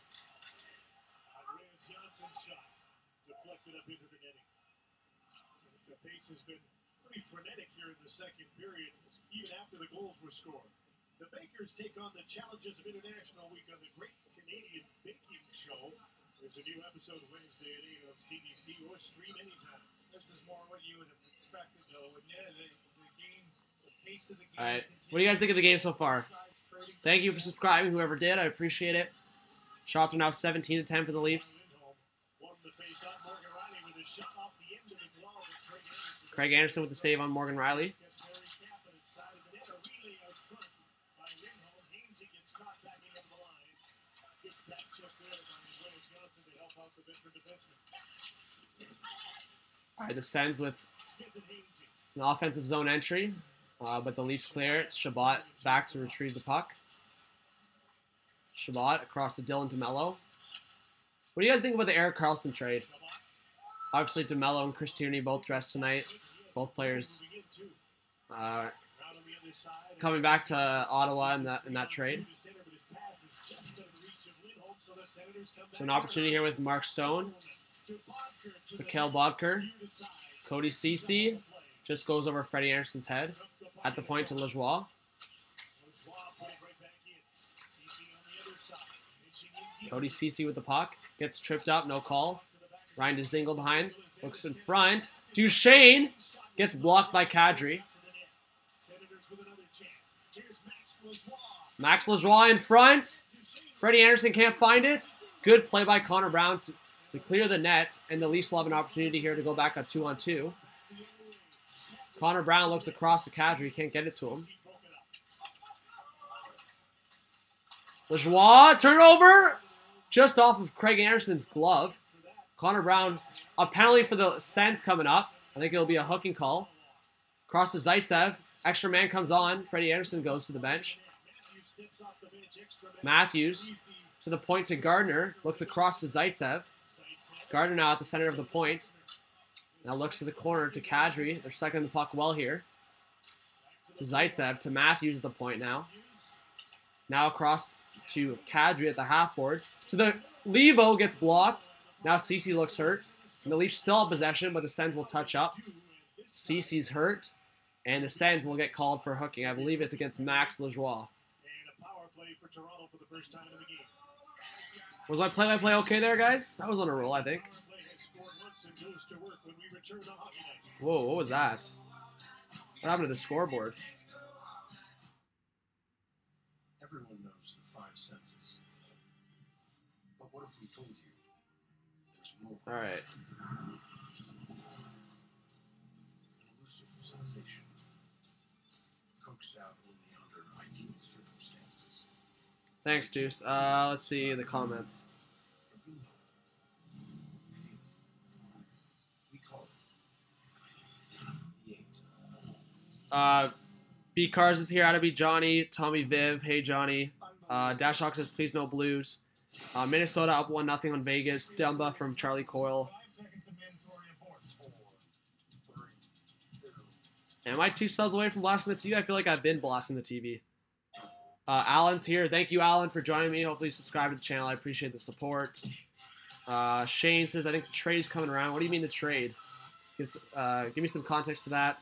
Andreas Jansson's shot deflected up into the netting. The pace has been pretty frenetic here in the second period, even after the goals were scored. The Bakers take on the challenges of International Week on the Great Canadian Baking Show. There's a new episode Wednesday at 8 on CBC or stream anytime. This is more what you would have expected, though. And yeah, the game, the pace of the game. All right. What do you guys think of the game so far? Thank you for subscribing, whoever did. I appreciate it. Shots are now 17 to 10 for the Leafs. Craig Anderson with the save on Morgan Riley. All right, the Sens with an offensive zone entry, but the Leafs clear it. Shabbat back to retrieve the puck. Shabbat across to Dylan DeMello. What do you guys think about the Erik Karlsson trade? Obviously, DeMello and Chris Tierney both dressed tonight. Both players coming back to Ottawa in that trade. So an opportunity here with Mark Stone. Mikhail Bodker. Cody Ceci just goes over Freddie Anderson's head. At the point to Lajoie. Cody Ceci with the puck. Gets tripped up, no call. Ryan DeZingle behind. Looks in front. Duchesne gets blocked by Kadri. Max Lajoie in front. Freddie Anderson can't find it. Good play by Connor Brown to clear the net, and the Leafs will have an opportunity here to go back on 2-on-2. Connor Brown looks across to Kadri, can't get it to him. Lajoie, turnover, just off of Craig Anderson's glove. Connor Brown, a penalty for the Sens coming up. I think it'll be a hooking call. Cross to Zaitsev, extra man comes on. Freddie Anderson goes to the bench. Matthews to the point to Gardner, looks across to Zaitsev. Gardner now at the center of the point. Now looks to the corner to Kadri. They're second the puck well here. To Zaitsev, to Matthews at the point now. Now across to Kadri at the half boards. To the Levo, gets blocked. Now Ceci looks hurt. And the Leafs still have possession, but the Sens will touch up. Ceci's hurt. And the Sens will get called for hooking. I believe it's against Max Lajoie. Was my play-by-play okay there, guys? That was on a roll, I think. Whoa, what was that? What happened to the scoreboard? Everyone knows the five senses. But what if we told you there's more? All right. An elusive sensation. Coaxed out only under ideal circumstances. Thanks, Deuce. Let's see the comments. But we know it. We feel it. We call it the 8. B Cars is here. How to be Johnny. Tommy Viv. Hey, Johnny. Dashhawk says, please no Blues. Minnesota up 1-0 on Vegas. Dumba from Charlie Coyle. Am I 2 subs away from blasting the TV? I feel like I've been blasting the TV. Alan's here. Thank you, Alan, for joining me. Hopefully you subscribe to the channel. I appreciate the support. Shane says, I think the trade is coming around. What do you mean the trade? Give me some context to that.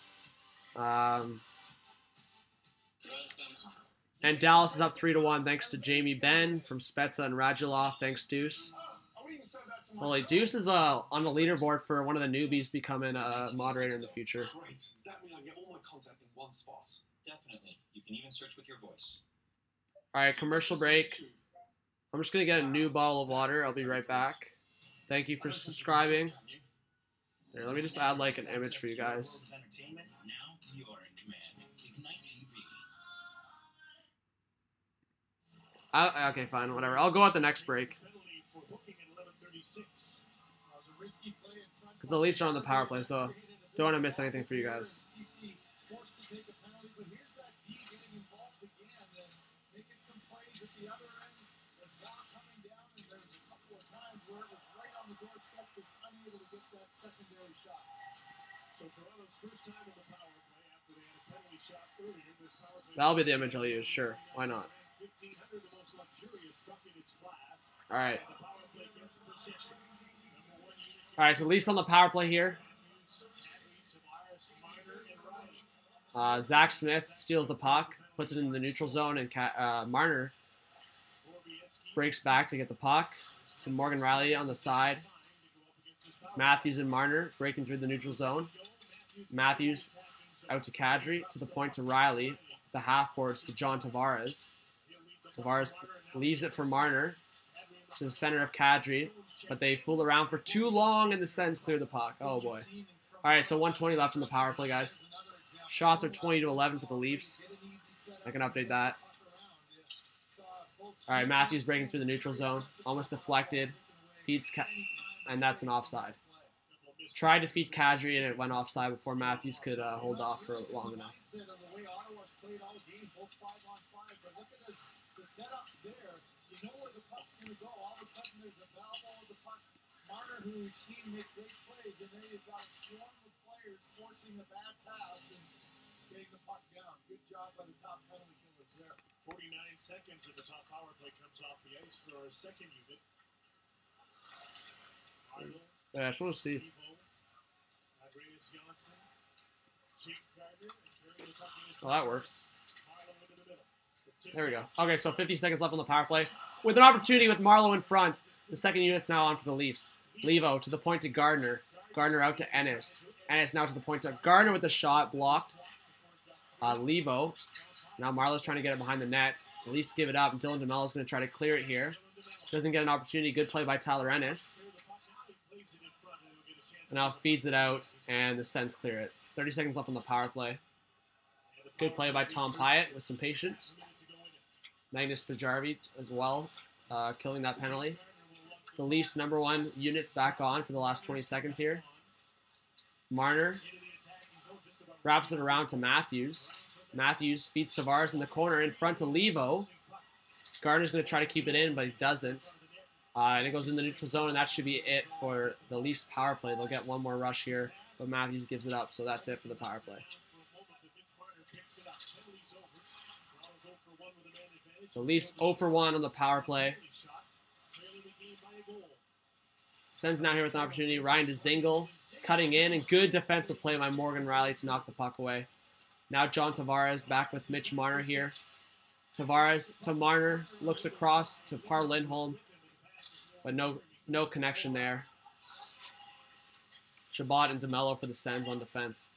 And Dallas is up 3-1 thanks to Jamie Ben from Spezza and Radulov. Thanks, Deuce. Holy, Deuce is on the leaderboard for one of the newbies becoming a moderator in the future. Great. Does that mean I get all my content in one spot? Definitely. You can even search with your voice. All right, commercial break. I'm just going to get a new bottle of water. I'll be right back. Thank you for subscribing. Here, let me just add like an image for you guys. Now you are in command. Ignite TV. Okay, fine, whatever. I'll go at the next break. Because the Leafs are on the power play, so don't want to miss anything for you guys. forced to take a penalty, but here's that D getting involved again and making some plays at the other end. There's Rock coming down, and there's a couple of times where it was right on the doorstep, just unable to get that secondary shot. So Toronto's first time in the power play after they had a penalty shot earlier. This power play That'll be the image I'll use. Sure, why not? 1500, the most luxurious truck in its class. All right. And the power play gets possession. Number 1 unit. All right. So Leafs on the power play here. Zach Smith steals the puck, puts it in the neutral zone, and Marner breaks back to get the puck. To Morgan Riley on the side. Matthews and Marner breaking through the neutral zone. Matthews out to Kadri, to the point to Riley. The half boards to John Tavares. Tavares leaves it for Marner to the center of Kadri, but they fool around for too long and the Sens clear the puck. Oh boy. All right, so 1:20 left in the power play, guys. Shots are 20-11 for the Leafs. I can update that. All right, Matthews breaking through the neutral zone. Almost deflected. Feeds, and that's an offside. Tried to feed Kadri, and it went offside before Matthews could hold off for long enough. Marner, who we've seen make great plays, and then you've got a swarm of players forcing a bad pass and getting the puck down. Good job by the top penalty killers there. 49 seconds of the top power play comes off the ice for our second unit. Yeah, I just want to see. Oh, that works. There we go. Okay, so 50 seconds left on the power play. With an opportunity with Marleau in front. The second unit's now on for the Leafs. Levo to the point to Gardner. Gardner out to Ennis. Ennis now to the point to Gardner with the shot blocked. Levo. Now Marleau's trying to get it behind the net. The Leafs give it up, and Dylan DeMello's going to try to clear it here. Doesn't get an opportunity. Good play by Tyler Ennis. And now feeds it out, and the Sens clear it. 30 seconds left on the power play. Good play by Tom Pyatt with some patience. Magnus Pajarvi as well, killing that penalty. The Leafs' #1 unit's back on for the last 20 seconds here. Marner wraps it around to Matthews. Matthews feeds Tavares in the corner in front to Levo. Gardner's going to try to keep it in, but he doesn't. And it goes in the neutral zone, and that should be it for the Leafs' power play. They'll get one more rush here, but Matthews gives it up, so that's it for the power play. So Leafs 0 for 1 on the power play. Sens now here with an opportunity. Ryan DeZingle cutting in, and good defensive play by Morgan Riley to knock the puck away. Now John Tavares back with Mitch Marner here. Tavares to Marner, looks across to Par Lindholm, but no connection there. Chabot and DeMello for the Sens on defense.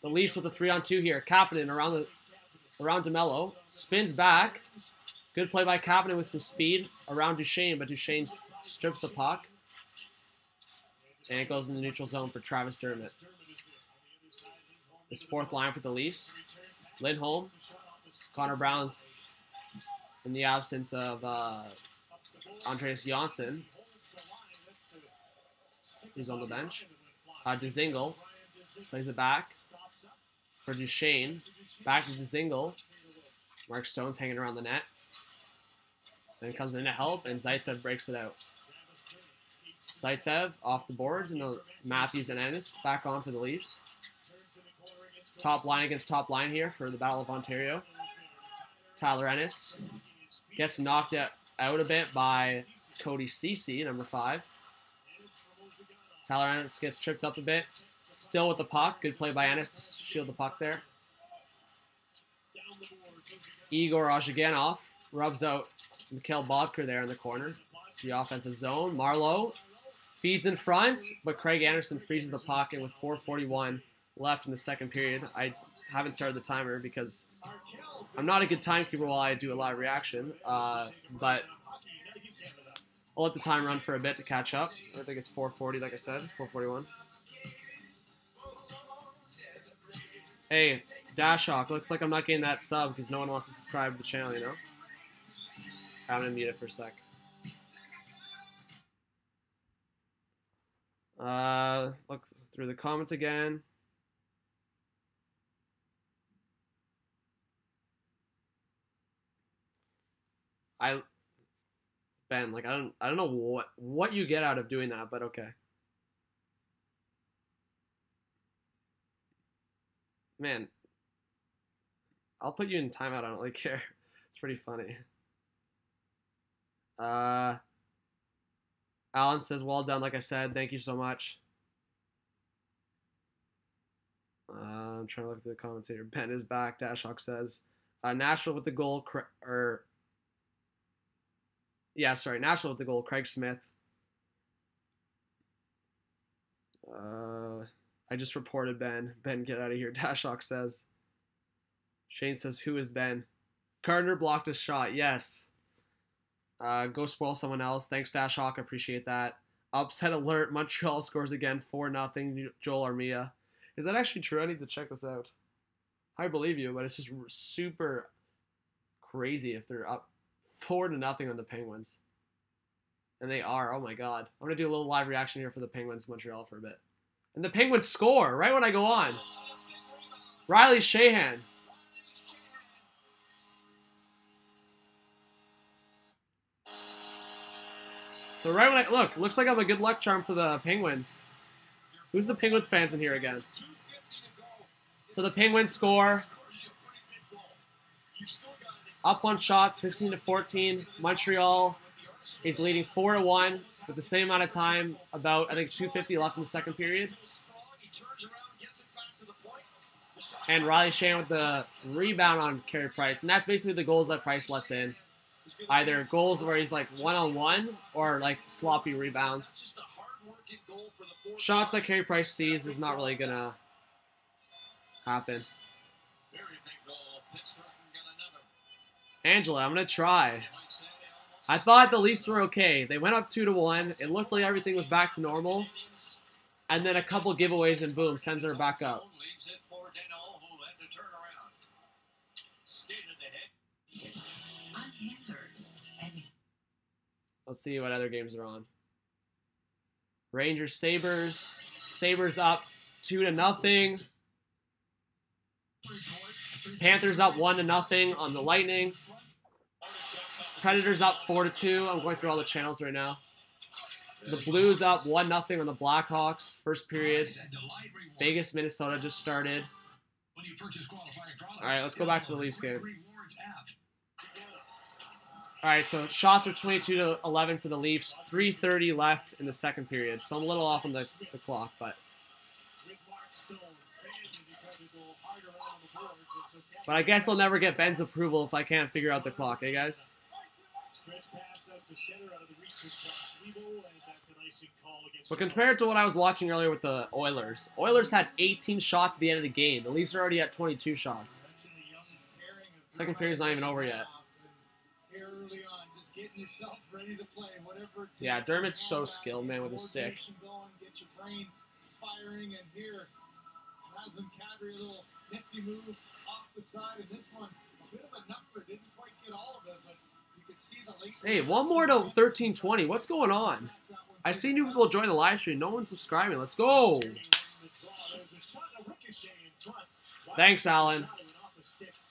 The Leafs with a 3-on-2 here. Kapanen around DeMello, spins back. Good play by Kapanen with some speed around Duchesne, but Duchesne strips the puck. And it goes in the neutral zone for Travis Dermott. This fourth line for the Leafs. Lindholm, Connor Brown's in the absence of Andreas Janssen. He's on the bench. DeZingle plays it back for Duchesne. Back to DeZingle. Mark Stone's hanging around the net. Then comes in to help, and Zaitsev breaks it out. Zaitsev off the boards, and the Matthews and Ennis back on for the Leafs. Top line against top line here for the Battle of Ontario. Tyler Ennis gets knocked out a bit by Cody Ceci, #5. Tyler Ennis gets tripped up a bit. Still with the puck. Good play by Ennis to shield the puck there. Igor Ozhiganov rubs out Mikhail Bodker there in the corner. The offensive zone. Marleau feeds in front, but Craig Anderson freezes the puck, and with 4:41 left in the second period. I haven't started the timer because I'm not a good timekeeper while I do a live reaction, but I'll let the time run for a bit to catch up. I think it's 4:40, like I said, 4:41. Hey, Dashhawk, looks like I'm not getting that sub because no one wants to subscribe to the channel, you know? I'm going to mute it for a sec. Look through the comments again. Ben, like I don't know what you get out of doing that, but okay. Man, I'll put you in timeout. I don't really care. It's pretty funny. Alan says, well done, like I said. Thank you so much. I'm trying to look at the commentator. Ben is back, Dashhawk says. Nashville with the goal, Nashville with the goal, Craig Smith. I just reported Ben. Ben, get out of here, Dashhawk says. Shane says, who is Ben? Gardner blocked a shot, yes. Go spoil someone else. Thanks, Dashhawk. I appreciate that. Upset alert. Montreal scores again. 4-0. Joel Armia. Is that actually true? I need to check this out. I believe you, but it's just super crazy if they're up 4-0 on the Penguins. And they are. Oh, my God. I'm going to do a little live reaction here for the Penguins Montreal for a bit. And the Penguins score right when I go on. Riley Sheahan. So right when I look, looks like I'm a good luck charm for the Penguins. Who's the Penguins fans in here again? So the Penguins score. Up on shots, 16-14. Montreal is leading 4-1 with the same amount of time, about I think 2:50 left in the second period. And Riley Sheahan with the rebound on Carey Price, and that's basically the goals that Price lets in. Either goals where he's like one-on-one or like sloppy rebounds. Shots that Carey Price sees is not really gonna happen. Angela, I'm gonna try. I thought the Leafs were okay. They went up 2-1. It looked like everything was back to normal. And then a couple giveaways and boom, Sens are back up. Let's see what other games are on. Rangers, Sabres. Sabres up 2-0. Panthers up 1-0 on the Lightning. Predators up 4-2. I'm going through all the channels right now. The Blues up 1-0 on the Blackhawks. First period. Vegas, Minnesota just started. All right, let's go back to the Leafs game. All right, so shots are 22-11 for the Leafs. 3:30 left in the second period. So I'm a little off on the clock, but I guess I'll never get Ben's approval if I can't figure out the clock, eh, guys? But compared to what I was watching earlier with the Oilers had 18 shots at the end of the game. The Leafs are already at 22 shots. Second period's not even over yet. Yeah, Dermott's so skilled, man, with his stick. Hey, one more to 1320. What's going on? I see new people join the live stream. No one's subscribing. Let's go. Thanks, Alan.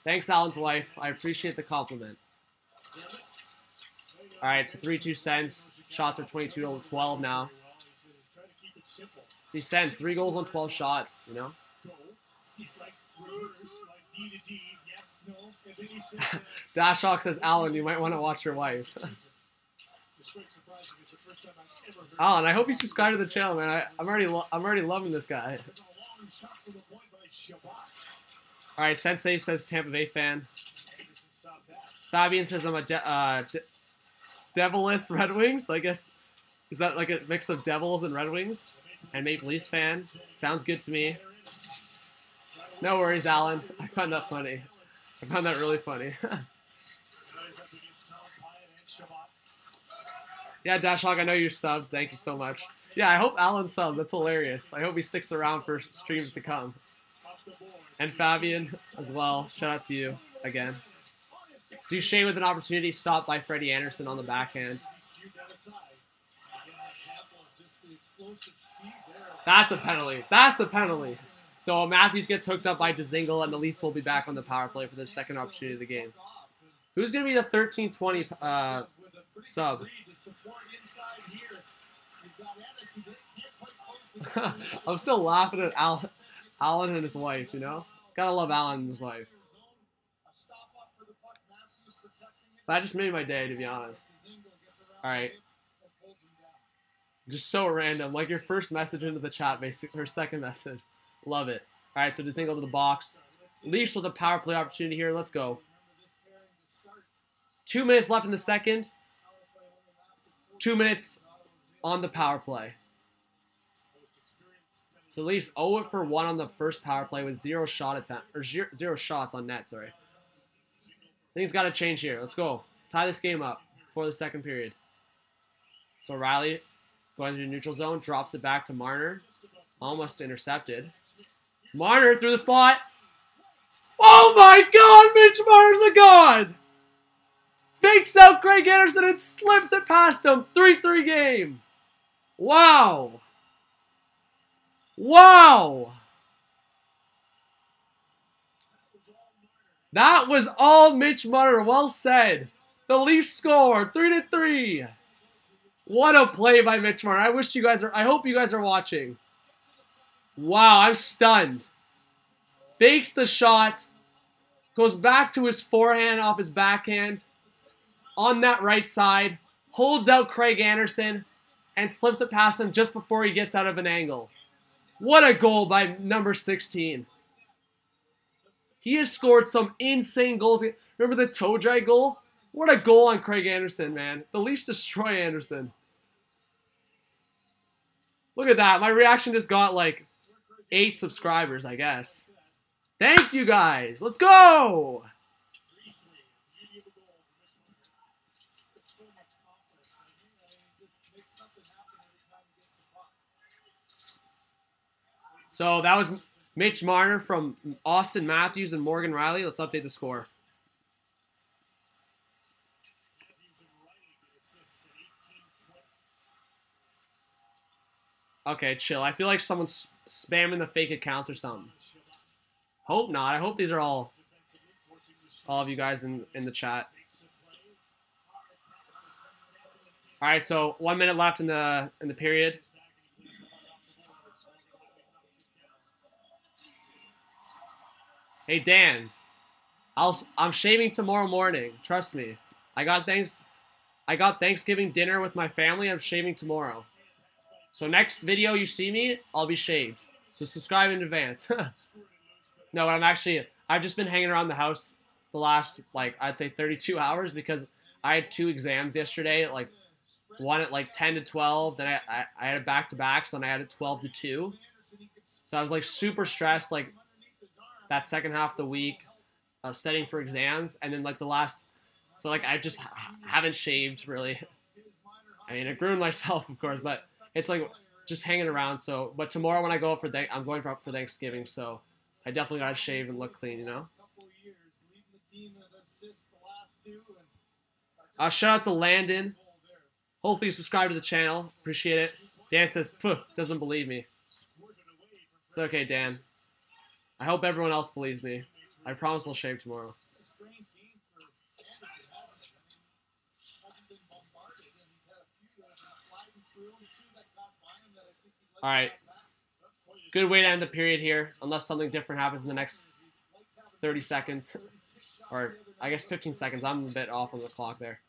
Thanks, Alan's wife. I appreciate the compliment. All right, so 3-2 Sens. Shots are 22-12 now. See, Sens, 3 goals on 12 shots, you know? Dashhawk says, Alan, you might want to watch your wife. Alan, I hope you subscribe to the channel, man. I'm already loving this guy. All right, Sensei says Tampa Bay fan. Fabian says I'm a Devilist Red Wings. I guess is that like a mix of Devils and Red Wings? And Maple Leafs fan. Sounds good to me. No worries, Alan. I found that funny. I found that really funny. Yeah, Dashhawk, I know you're subbed. Thank you so much. Yeah, I hope Alan subbed. That's hilarious. I hope he sticks around for streams to come. And Fabian as well. Shout out to you again. Duchesne with an opportunity stopped by Freddie Anderson on the backhand. That's a penalty. That's a penalty. So Matthews gets hooked up by Dzingel, and the Leafs will be back on the power play for their second opportunity of the game. Who's going to be the 13-20 sub? I'm still laughing at Alan and his wife, you know? Gotta love Alan and his wife. That just made my day, to be honest. Alright. Just so random. Like your first message into the chat, basically. Her second message. Love it. Alright, so Dzingel to the box. Leafs with a power play opportunity here. Let's go. 2 minutes left in the second. 2 minutes on the power play. So Leafs 0 for 1 on the first power play with 0 shot attempt, or 0 shots on net, sorry. Things got to change here. Let's go. Tie this game up before the second period. So Riley going through the neutral zone, drops it back to Marner. Almost intercepted. Marner through the slot. Oh my god, Mitch Marner's a god! Fakes out Craig Anderson and slips it past him. 3-3 game. Wow. Wow. That was all Mitch Marner. Well said. The Leafs score 3-3. What a play by Mitch Marner. I hope you guys are watching. Wow, I'm stunned. Fakes the shot. Goes back to his forehand off his backhand. On that right side. Holds out Craig Anderson. And slips it past him just before he gets out of an angle. What a goal by number 16. He has scored some insane goals. Remember the toe drag goal? What a goal on Craig Anderson, man. The Leafs destroy Anderson. Look at that. My reaction just got like 8 subscribers, I guess. Thank you guys. Let's go. So that was Mitch Marner from Austin Matthews and Morgan Riley. Let's update the score. Okay, chill. I feel like someone's spamming the fake accounts or something. Hope not. I hope these are all of you guys in the chat. All right, so 1 minute left in the period. Hey Dan, I'm shaving tomorrow morning. Trust me. I got Thanksgiving dinner with my family. I'm shaving tomorrow. So next video you see me, I'll be shaved. So subscribe in advance. No, I've just been hanging around the house the last, like, I'd say 32 hours because I had 2 exams yesterday, like one at like 10 to 12, then I had a back-to-back, so then I had a 12 to 2. So I was like super stressed, like that second half of the week, studying for exams, and then like the last, so like I just haven't shaved really. I mean, I groomed myself, of course, but it's like just hanging around. So, but tomorrow when I go I'm going for Thanksgiving, so I definitely gotta shave and look clean, you know. Shout out to Landon. Hopefully you subscribe to the channel. Appreciate it. Dan says, "Poof, doesn't believe me." It's okay, Dan. I hope everyone else believes me. I promise I'll shave tomorrow. All right. Good way to end the period here, unless something different happens in the next 30 seconds. Or, I guess 15 seconds. I'm a bit off on the clock there.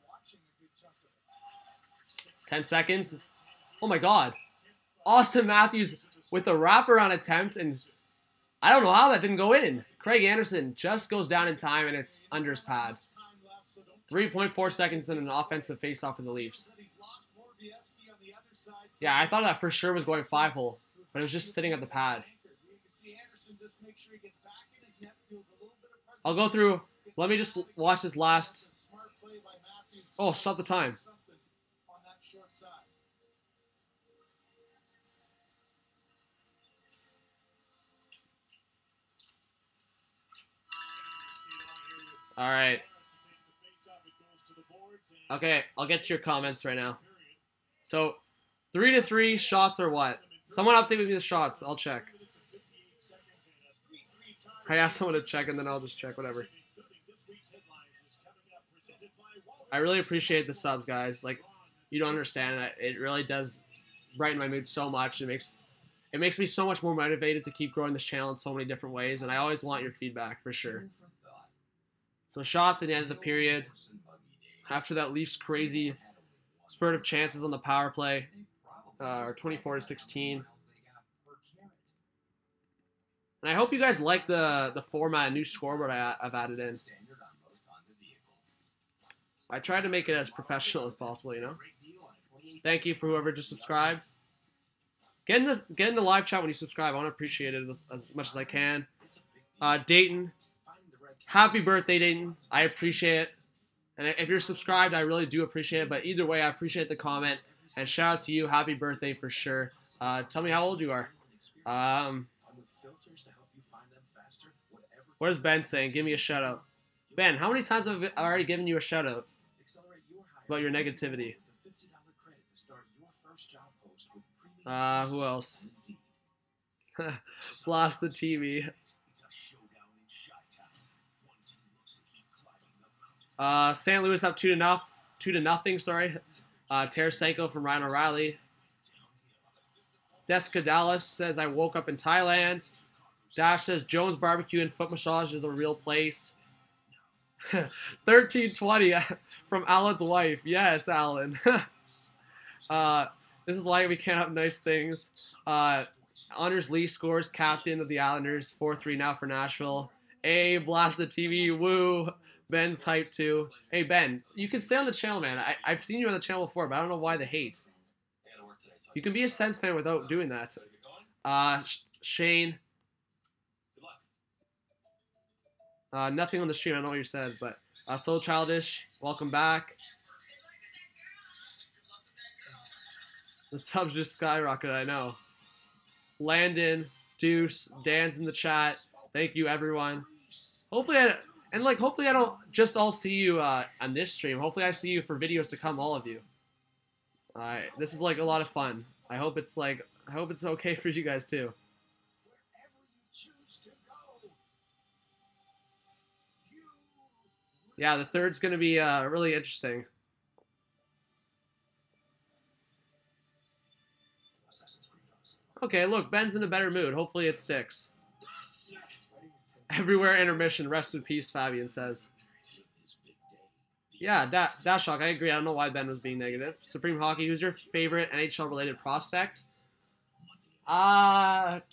10 seconds. Oh my god. Austin Matthews with a wraparound attempt, and I don't know how that didn't go in. Craig Anderson just goes down in time, and it's under his pad. 3.4 seconds in an offensive faceoff for the Leafs. Yeah, I thought that for sure was going 5-hole, but it was just sitting at the pad. I'll go through. Let me just watch this last. Oh, stop the time. All right. Okay, I'll get to your comments right now. So, 3-3 shots or what? Someone update with me the shots. I'll check. I asked someone to check, and then I'll just check whatever. I really appreciate the subs, guys. Like, you don't understand it. It really does brighten my mood so much. It makes me so much more motivated to keep growing this channel in so many different ways, and I always want your feedback for sure. So shots at the end of the period. After that Leafs crazy spurt of chances on the power play, 24-16. And I hope you guys like the format, new scoreboard I've added in. I tried to make it as professional as possible, you know. Thank you for whoever just subscribed. Get in the live chat when you subscribe. I want to appreciate it as much as I can. Dayton, happy birthday, Dayton. I appreciate it. And if you're subscribed, I really do appreciate it. But either way, I appreciate the comment. And shout out to you. Happy birthday for sure. Tell me how old you are. What is Ben saying? Give me a shout out. Ben, how many times have I already given you a shout out about your negativity? Who else? Blast the TV. St. Louis up 2-0. Sorry. Tarasenko from Ryan O'Reilly. Jessica Dallas says, I woke up in Thailand. Dash says, Jones Barbecue and Foot Massage is the real place. 1320 from Alan's wife. Yes, Alan. This is why we can't have nice things. Anders Lee scores, captain of the Islanders. 4-3 now for Nashville. Hey, blast the TV. Woo. Ben's hype too. Hey, Ben, you can stay on the channel, man. I've seen you on the channel before, but I don't know why the hate. You can be a Sens fan without doing that. Shane. Nothing on the stream. I don't know what you said, but So Childish, welcome back. The subs just skyrocketed, I know. Landon, Deuce, Dan's in the chat. Thank you, everyone. Hopefully I don't just all see you on this stream. Hopefully I see you for videos to come, all of you. This is like a lot of fun. I hope it's okay for you guys too. Yeah, the third's gonna be really interesting. Okay, look, Ben's in a better mood. Hopefully it sticks. Everywhere intermission. Rest in peace, Fabian says. Yeah, Dashock, I agree. I don't know why Ben was being negative. Supreme Hockey, who's your favorite NHL-related prospect? That's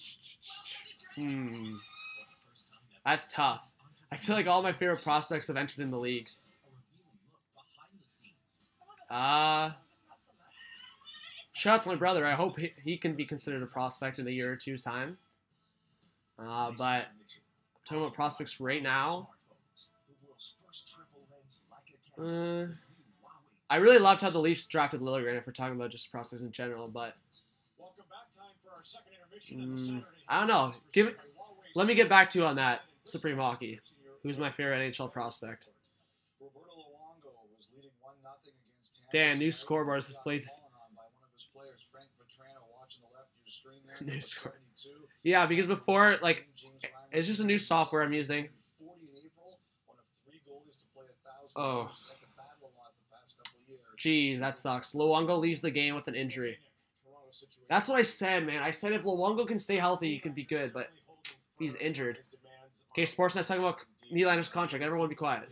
tough. I feel like all my favorite prospects have entered in the league. Shout out to my brother. I hope he can be considered a prospect in a year or two's time. But talking about prospects right now. I really loved how the Leafs drafted Liljegren if we're talking about just prospects in general, but I don't know. Let me get back to you on that, Supreme Hockey. Who's my favorite NHL prospect? Dan, new scoreboard. This place. New score. Yeah, because before, like, it's just a new software I'm using. Oh. Jeez, that sucks. Luongo leaves the game with an injury. That's what I said, man. I said if Luongo can stay healthy, he can be good, but he's injured. Okay, Sportsnet's talking about Nylander's contract. Everyone be quiet.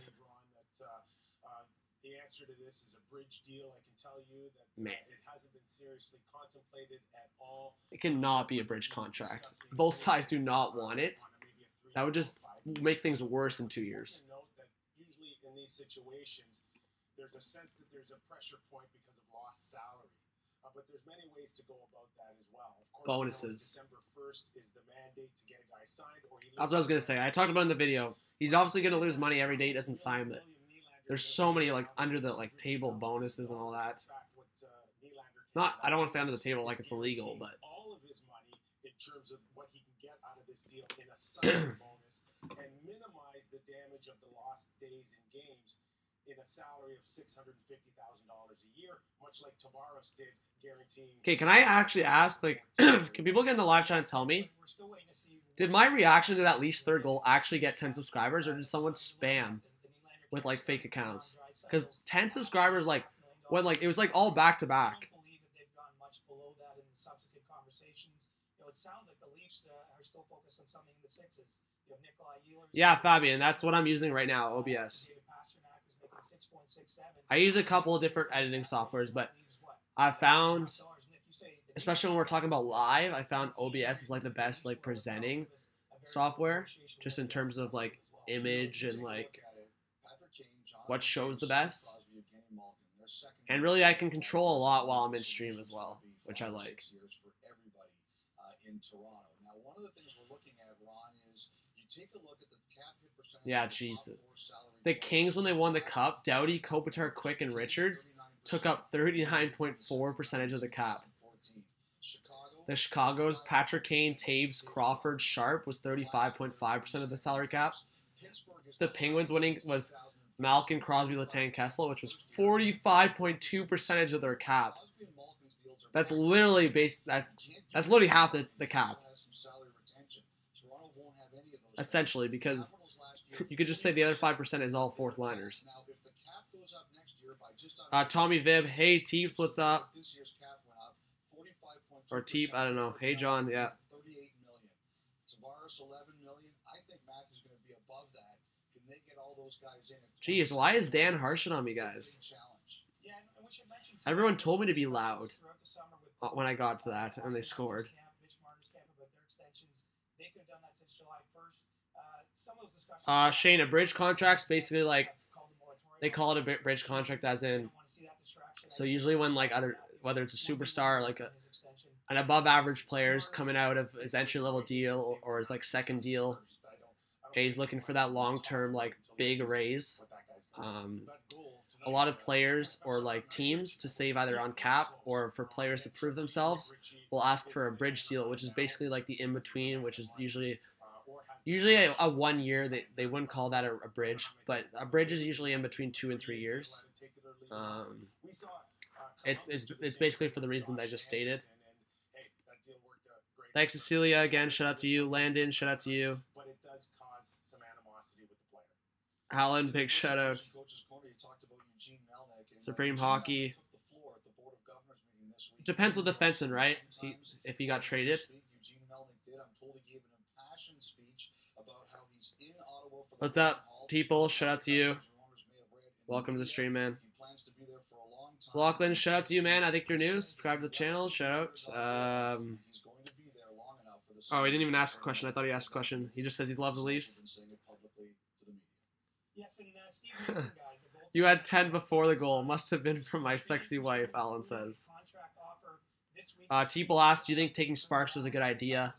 The answer to this is a bridge deal. I can tell you that Man. It hasn't been seriously contemplated at all. It cannot be a bridge contract. Both sides do not want it. That would just make things worse in 2 years. Note that usually in these situations, there's a sense that there's a pressure point because of lost salary. But there's many ways to go about that as well. Of course, Bonuses. December 1st is the mandate to get a guy signed, or he That's what I was going to say. I talked about it in the video. He's obviously going to lose money every day he doesn't sign, but there's so many like under the like table bonuses and all that. Not, I don't want to say under the table like it's illegal, but all of his money in terms of what he can get out of this deal in a signing bonus and minimize the damage of the lost days in games in a salary of $650,000 a year, much like Tavares did, guaranteeing. Okay, can I actually ask, like, can people get in the live chat and tell me, did my reaction to that Leafs third goal actually get 10 subscribers, or did someone spam with, like, fake accounts? Because 10 subscribers, like, when, like, it was, like, all back-to-back. I don't believe that they've gone much below that in the subsequent conversations. You know, it sounds like the Leafs are still focused on something in the sixes. You have Nikolai Ehlers. Yeah, Fabian, that's what I'm using right now, OBS. I use a couple of different editing softwares, but I found, especially when we're talking about live, I found OBS is like the best like presenting software, just in terms of like image and like what shows the best. And really, I can control a lot while I'm in stream as well, which I like. Yeah, jeez. The Kings, when they won the Cup, Doughty, Kopitar, Quick, and Richards took up 39.4% of the cap. The Chicago's Patrick Kane, Taves, Crawford, Sharp was 35.5% of the salary cap. The Penguins winning was Malkin, Crosby, Letang, Kessel, which was 45.2% of their cap. That's literally that's literally half the cap. Essentially, because you could just say the other 5% is all fourth liners. Tommy Vib, hey Teeps, what's up? Or Teep, I don't know. Hey John, yeah. Jeez, why is Dan harshing on me, guys? Everyone told me to be loud when I got to that, and they scored. Shane, a bridge contract's basically like, they call it a bridge contract as in, so usually when like whether it's a superstar or like an above average player's coming out of his entry level deal or his like second deal, and he's looking for that long term like big raise. A lot of players or like teams to save either on cap or for players to prove themselves will ask for a bridge deal, which is basically like the in between, which is usually a 1 year. They wouldn't call that a bridge, but a bridge is usually in between 2 and 3 years. It's basically for the reasons I just stated. Thanks, Cecilia, again. Shout out to you. Landon, shout out to you. Alan, big shout out. Supreme Hockey. Depends on the defenseman, right? If he got traded. What's up, people? Shout out to you. Welcome to the stream, man. Lachlan, shout out to you, man. I think you're new. Subscribe to the channel. Shout out. Oh, he didn't even ask a question. I thought he asked a question. He just says he loves the Leafs. You had 10 before the goal. Must have been from my sexy wife, Alan says. Teeple asked, do you think taking Sparks was a good idea?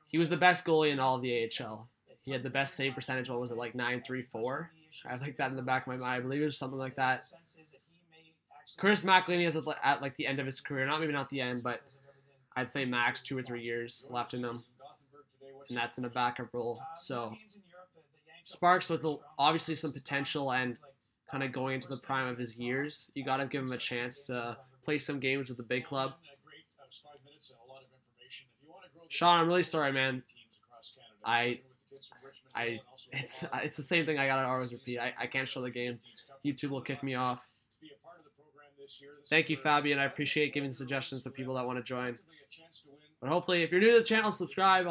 He was the best goalie in all of the AHL. He had the best save percentage. What was it, like 9.34? I have like that in the back of my mind. I believe it was something like that. Curtis McElhinney is at like the end of his career. Maybe not the end, but I'd say max 2 or 3 years left in him. And that's in a backup role. So Sparks with obviously some potential and kind of going into the prime of his years. You got to give him a chance to play some games with the big club. Sean, I'm really sorry, man. It's the same thing I gotta always repeat. I can't show the game. YouTube will kick me off. Thank you, Fabian. I appreciate giving suggestions to people that want to join. But hopefully, if you're new to the channel, subscribe.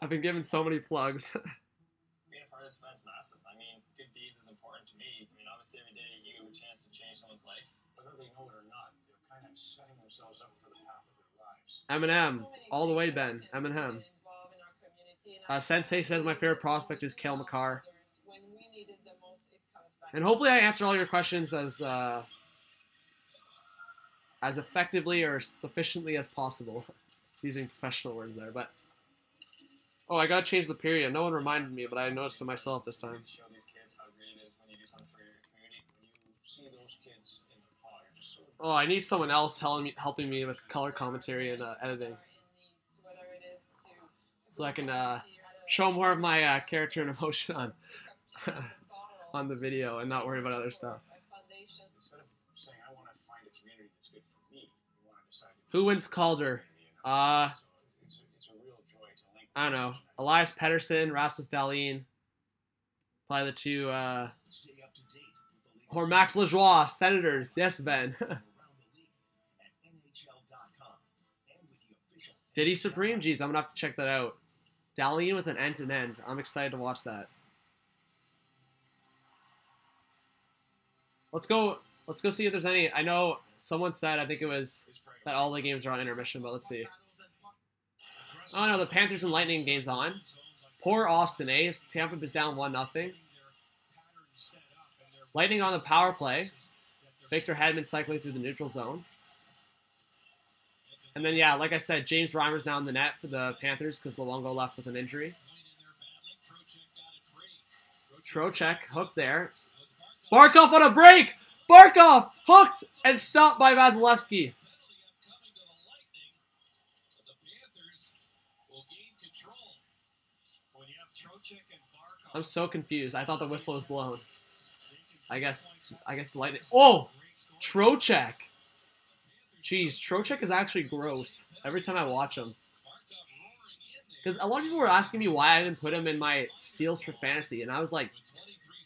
I've been given so many plugs. Being a part of this event's massive. I mean, good deeds is important to me. I mean, obviously, every day you have a chance to change someone's life. Whether they know it or not, they're kind of setting themselves up for the path of their lives. Eminem, all the way, Ben. Eminem. Sensei says my favorite prospect is Cale Makar. And hopefully I answer all your questions as effectively or sufficiently as possible. Using professional words there, but oh, I gotta change the period. No one reminded me, but I noticed it myself this time. Show these kids how great it is when you do something for your community. When you see those kids in the pod, you're just so... Oh, I need someone else helping me with color commentary and editing, so I can show more of my character and emotion on the video and not worry about other stuff. Instead of saying, I want to find a community that's good for me, you want to decide... Who wins Calder? It's a real joy to link... I don't know. Elias Pettersson, Rasmus Dahlin. Probably the two Stay up to Or Max Lajoie, Senators. Yes, Ben. Diddy Supreme? Jeez, I'm going to have to check that out. Dalian with an end-to-end. I'm excited to watch that. Let's go see if there's any. I know someone said, I think it was, that all the games are on intermission, but let's see. Oh, no, the Panthers and Lightning game's on. Poor Austin, eh? Tampa is down 1-0. Lightning on the power play. Victor Hedman cycling through the neutral zone. And then, yeah, like I said, James Reimer's now in the net for the Panthers because Luongo left with an injury. Trocheck hooked there. Barkov on a break! Barkov hooked and stopped by Vasilevsky. I'm so confused. I thought the whistle was blown. I guess the Lightning. Oh, Trocheck. Jeez, Trocheck is actually gross every time I watch him. Because a lot of people were asking me why I didn't put him in my steals for fantasy, and I was like,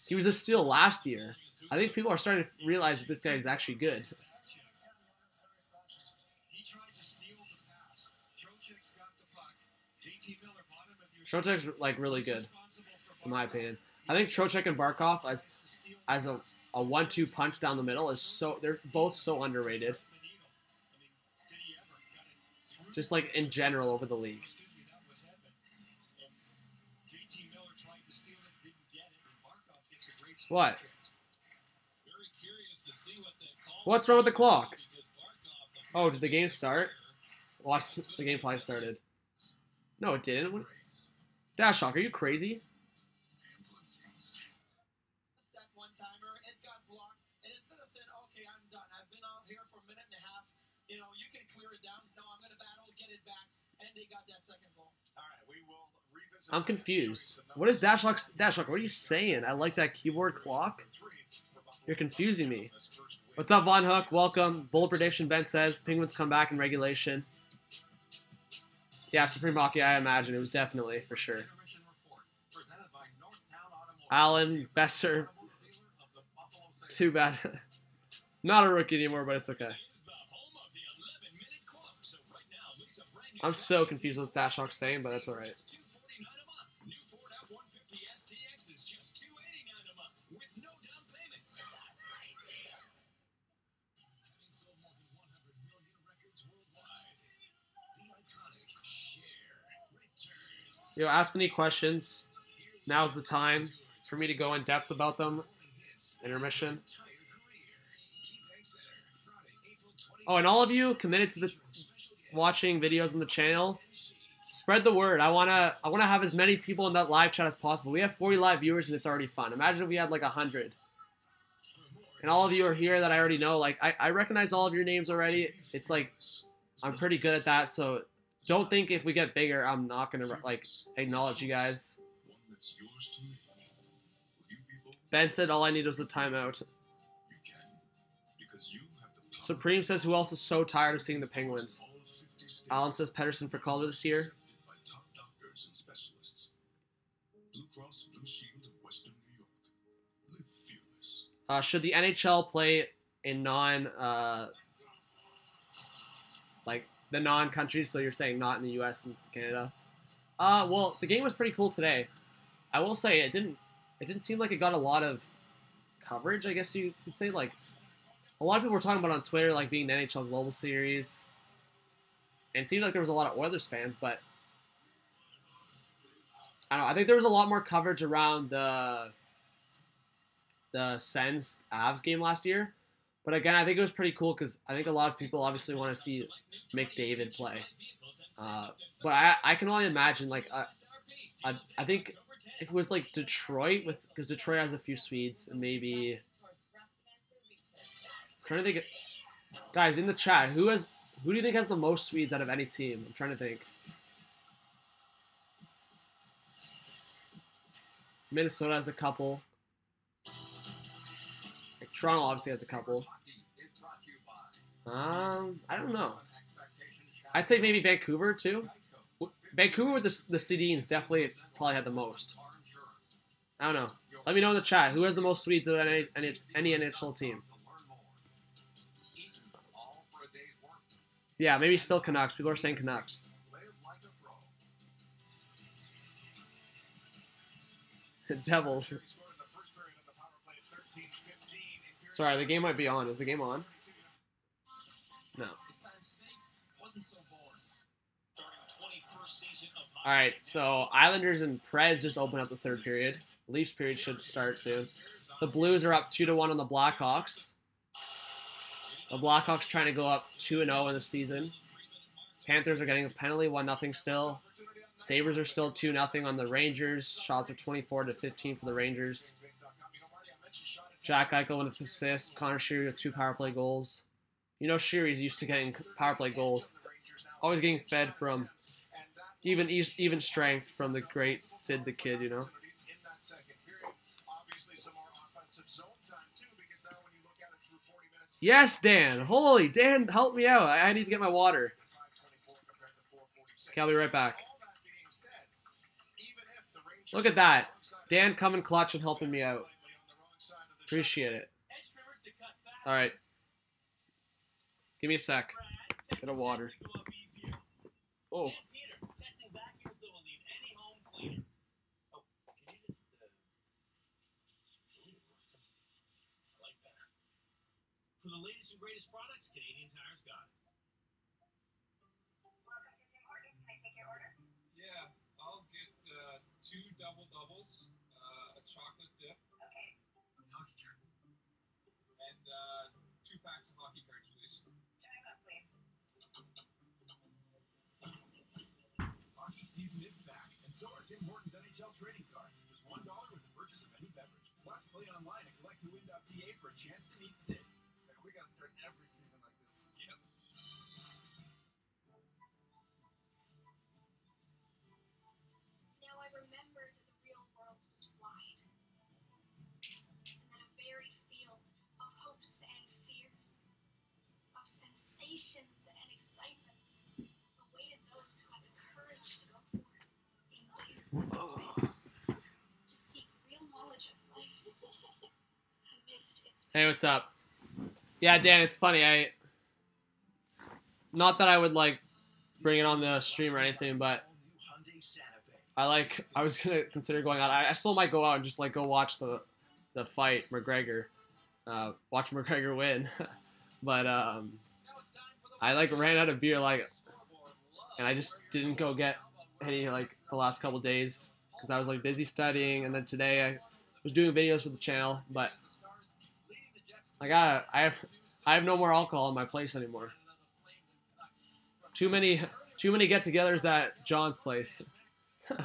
he was a steal last year. I think people are starting to realize that this guy is actually good. Trocheck's like really good, in my opinion. I think Trocheck and Barkov as a 1-2 punch down the middle is so, they're both so underrated. Just like in general over the league. What? What's wrong with the clock? Oh, did the game start? Watch, the game probably started. No, it didn't. Dashhawk, are you crazy? That one-timer, it got blocked, and instead of saying, okay, I'm done, I've been out here for a minute and a half, you know, you can clear it down. No, I'm going to battle, get it back, and they got that second goal. All right, we will revisit. I'm confused. What is Dashhawk? What are you saying? I like that keyboard clock. You're confusing me. What's up, Von Hook? Welcome. Bold prediction, Ben says. Penguins come back in regulation. Yeah, Supreme Hockey, I imagine. It was definitely, for sure. Allen, Besser. Too bad. Not a rookie anymore, but it's okay. I'm so confused with what Dashhawk's saying, but that's alright. Yo, ask any questions. Now's the time for me to go in depth about them. Intermission. Oh, and all of you committed to the watching videos on the channel. Spread the word. I wanna have as many people in that live chat as possible. We have 40 live viewers and it's already fun. Imagine if we had like 100. And all of you are here that I already know. Like I recognize all of your names already. It's like I'm pretty good at that, so don't think if we get bigger, I'm not going to, like, acknowledge you guys. Ben said all I need was a timeout. Supreme says, who else is so tired of seeing the Penguins? Alan says Pedersen for Calder this year. Should the NHL play in the non-countries, so you're saying not in the U.S. and Canada? Well, the game was pretty cool today. I will say it didn't seem like it got a lot of coverage, I guess you could say. Like, a lot of people were talking about it on Twitter, like, being the NHL Global Series. And it seemed like there was a lot of Oilers fans, but I don't know. I think there was a lot more coverage around the Sens Avs game last year. But again, I think it was pretty cool because I think a lot of people obviously want to see McDavid play. But I can only imagine, like, I think if it was like Detroit, because Detroit has a few Swedes, and maybe I'm trying to think. Guys in the chat, who do you think has the most Swedes out of any team? I'm trying to think. Minnesota has a couple. Like, Toronto obviously has a couple. I don't know. I'd say maybe Vancouver too. Vancouver with the Sedins definitely probably had the most. I don't know. Let me know in the chat who has the most Swedes of any NHL team. Yeah, maybe still Canucks. People are saying Canucks. Devils. Sorry, the game might be on. Is the game on? No. Alright, so Islanders and Preds just open up the third period. Leafs period should start soon. The Blues are up 2-1 on the Blackhawks. The Blackhawks trying to go up 2-0 in the season. Panthers are getting a penalty, 1-0 still. Sabres are still 2-0 on the Rangers. Shots are 24-15 for the Rangers. Jack Eichel with an assist. Connor Sheary with 2 power play goals. You know Sheary's used to getting power play goals. Always getting fed from even strength from the great Sid the Kid, you know. Yes, Dan. Holy, Dan, help me out. I need to get my water. Okay, I'll be right back. Look at that. Dan coming clutch and helping me out. Appreciate it. All right. Give me a sec. Get a water. Oh. For the latest and greatest products, Canadian Tire's got it. Yeah, I'll get 2 double doubles, a chocolate dip, Okay. Hockey cards. and 2 packs of hockey cards, please. Hockey season is back, and so are Tim Hortons NHL trading cards. Just $1 with the purchase of any beverage. Plus, play online at collecttowin.ca for a chance to meet Sid. We gotta start every season like this. Yep. Now I remembered that the real world was wide, and that a varied field of hopes and fears, of sensations and excitements, awaited those who had the courage to go forth into space, to seek real knowledge of life amidst its. Hey, what's up? Yeah, Dan, it's funny. Not that I would like bring it on the stream or anything, but I was gonna consider going out. I still might go out and just like go watch the fight, McGregor, watch McGregor win. But I like ran out of beer and I just didn't go get any like the last couple days because I was like busy studying, and then today I was doing videos for the channel, but. I have no more alcohol in my place anymore. Too many get-togethers at John's place. All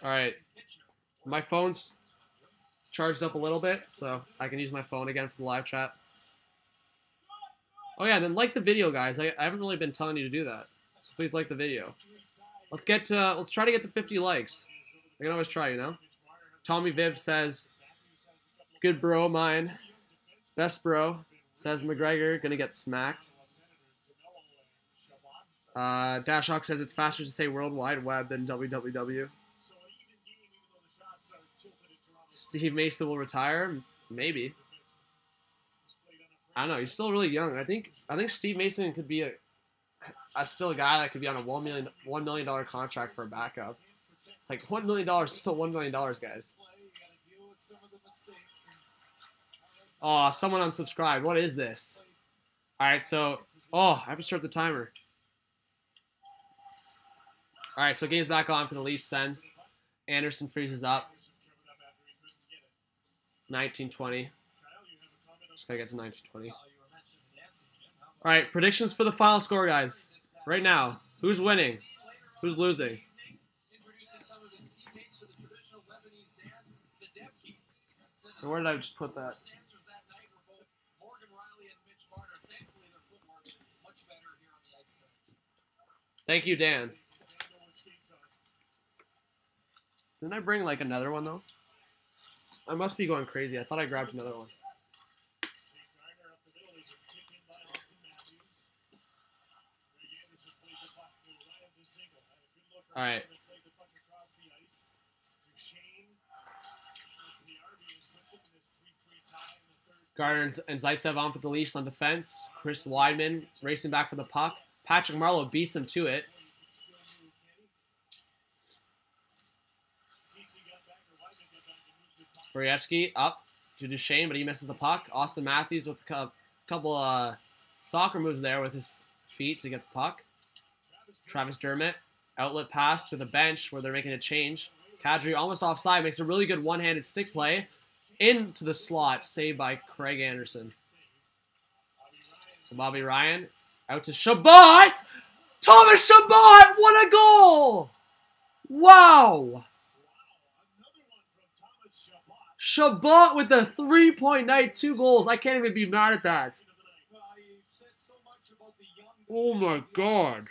right, my phone's charged up a little bit, so I can use my phone again for the live chat. Oh yeah, and then like the video, guys. I haven't really been telling you to do that, so please like the video. Let's try to get to 50 likes. I can always try, you know. Tommy Viv says, "Good bro, mine. Best bro." Says McGregor gonna get smacked. Dashhawk says it's faster to say World Wide Web than WWW. Steve Mason will retire, maybe. I don't know. He's still really young. I think Steve Mason could be still a guy that could be on a $1 million contract for a backup. Like $1 million is still $1 million, guys. Oh, someone unsubscribed. What is this? All right, so I have to start the timer. All right, so game's back on for the Leafs Sens. Anderson freezes up. 19-20. Just gotta get to 19-20. All right, predictions for the final score, guys. Right now, who's winning? Who's losing? And where did I just put that? Thank you, Dan. Didn't I bring like another one though? I must be going crazy. I thought I grabbed another one. All right. Gardner and Zaitsev on for the Leafs on defense. Chris Weidman racing back for the puck. Patrick Marleau beats him to it. Borieski up to Duchesne, but he misses the puck. Austin Matthews with a couple soccer moves there with his feet to get the puck. Travis Dermott, outlet pass to the bench where they're making a change. Kadri almost offside, makes a really good one-handed stick play into the slot, saved by Craig Anderson. So Bobby Ryan out to Chabot! Thomas Chabot! What a goal! Wow! Chabot with the 3-point night, 2 goals. I can't even be mad at that. Oh my God.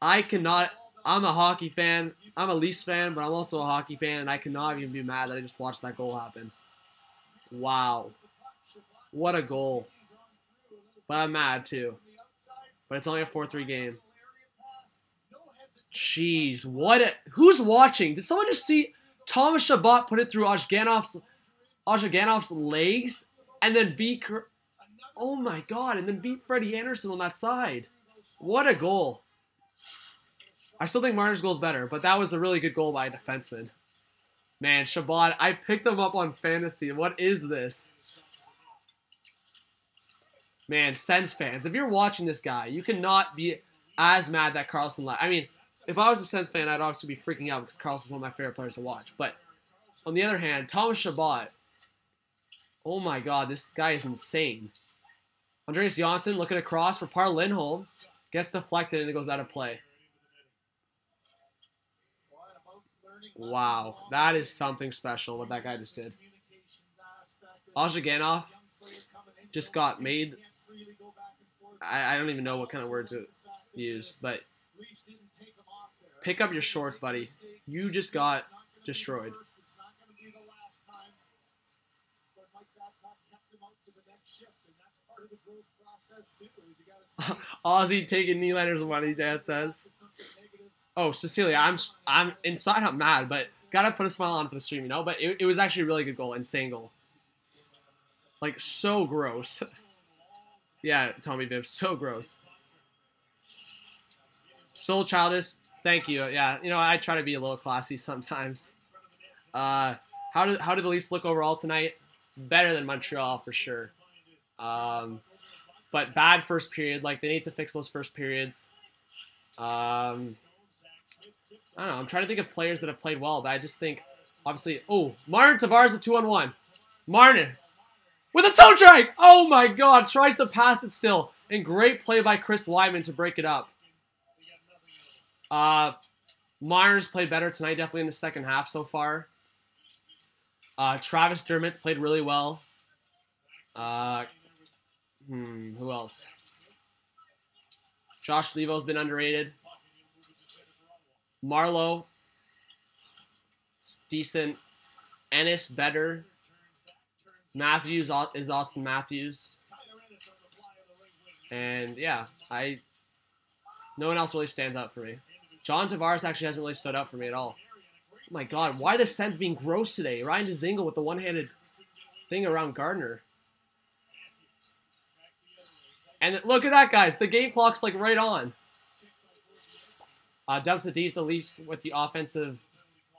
I cannot. I'm a hockey fan. I'm a Leafs fan, but I'm also a hockey fan, and I cannot even be mad that I just watched that goal happen. Wow. What a goal. But I'm mad, too. But it's only a 4-3 game. Jeez, what a... Who's watching? Did someone just see Thomas Chabot put it through Ozhaganov's legs and then beat... Oh my God, and then beat Freddie Anderson on that side. What a goal. I still think Marner's goal is better, but that was a really good goal by a defenseman. Man, Chabot, I picked him up on fantasy. What is this? Man, Sens fans, if you're watching this guy, you cannot be as mad that Carlson left. I mean, if I was a Sens fan, I'd obviously be freaking out because Carlson's one of my favorite players to watch. But on the other hand, Thomas Chabot, oh my God, this guy is insane. Andreas Janssen looking across for Par Lindholm. Gets deflected and it goes out of play. Wow, that is something special what that guy just did. Ozhiganov just got made. I don't even know what kind of word to use, but pick up your shorts, buddy. You just got destroyed. Ozzy taking Nylander's money, Dad says. Oh, Cecilia, I'm inside. I'm mad, but gotta put a smile on for the stream, you know. But it was actually a really good goal, insane goal. Like so gross. Yeah, Tommy Viv, so gross. So childish. Thank you. Yeah, you know I try to be a little classy sometimes. How did the Leafs look overall tonight? Better than Montreal for sure. But bad first period. Like they need to fix those first periods. I don't know. I'm trying to think of players that have played well, but I just think, obviously, oh, Martin Tavares a 2-on-1. Martin with a toe drag. Oh my God, tries to pass it still, and great play by Chris Weidman to break it up. Marner's played better tonight, definitely in the second half so far. Travis Dermott's played really well. Who else? Josh Levo's been underrated. Marleau, decent. Ennis, better. Matthews is Austin Matthews. And, yeah, no one else really stands out for me. John Tavares actually hasn't really stood out for me at all. Oh, my God. Why are the Sens being gross today? Ryan Dzingel with the one-handed thing around Gardner. And look at that, guys. The game clock's, like, right on. Dumps it deep, the Leafs with the offensive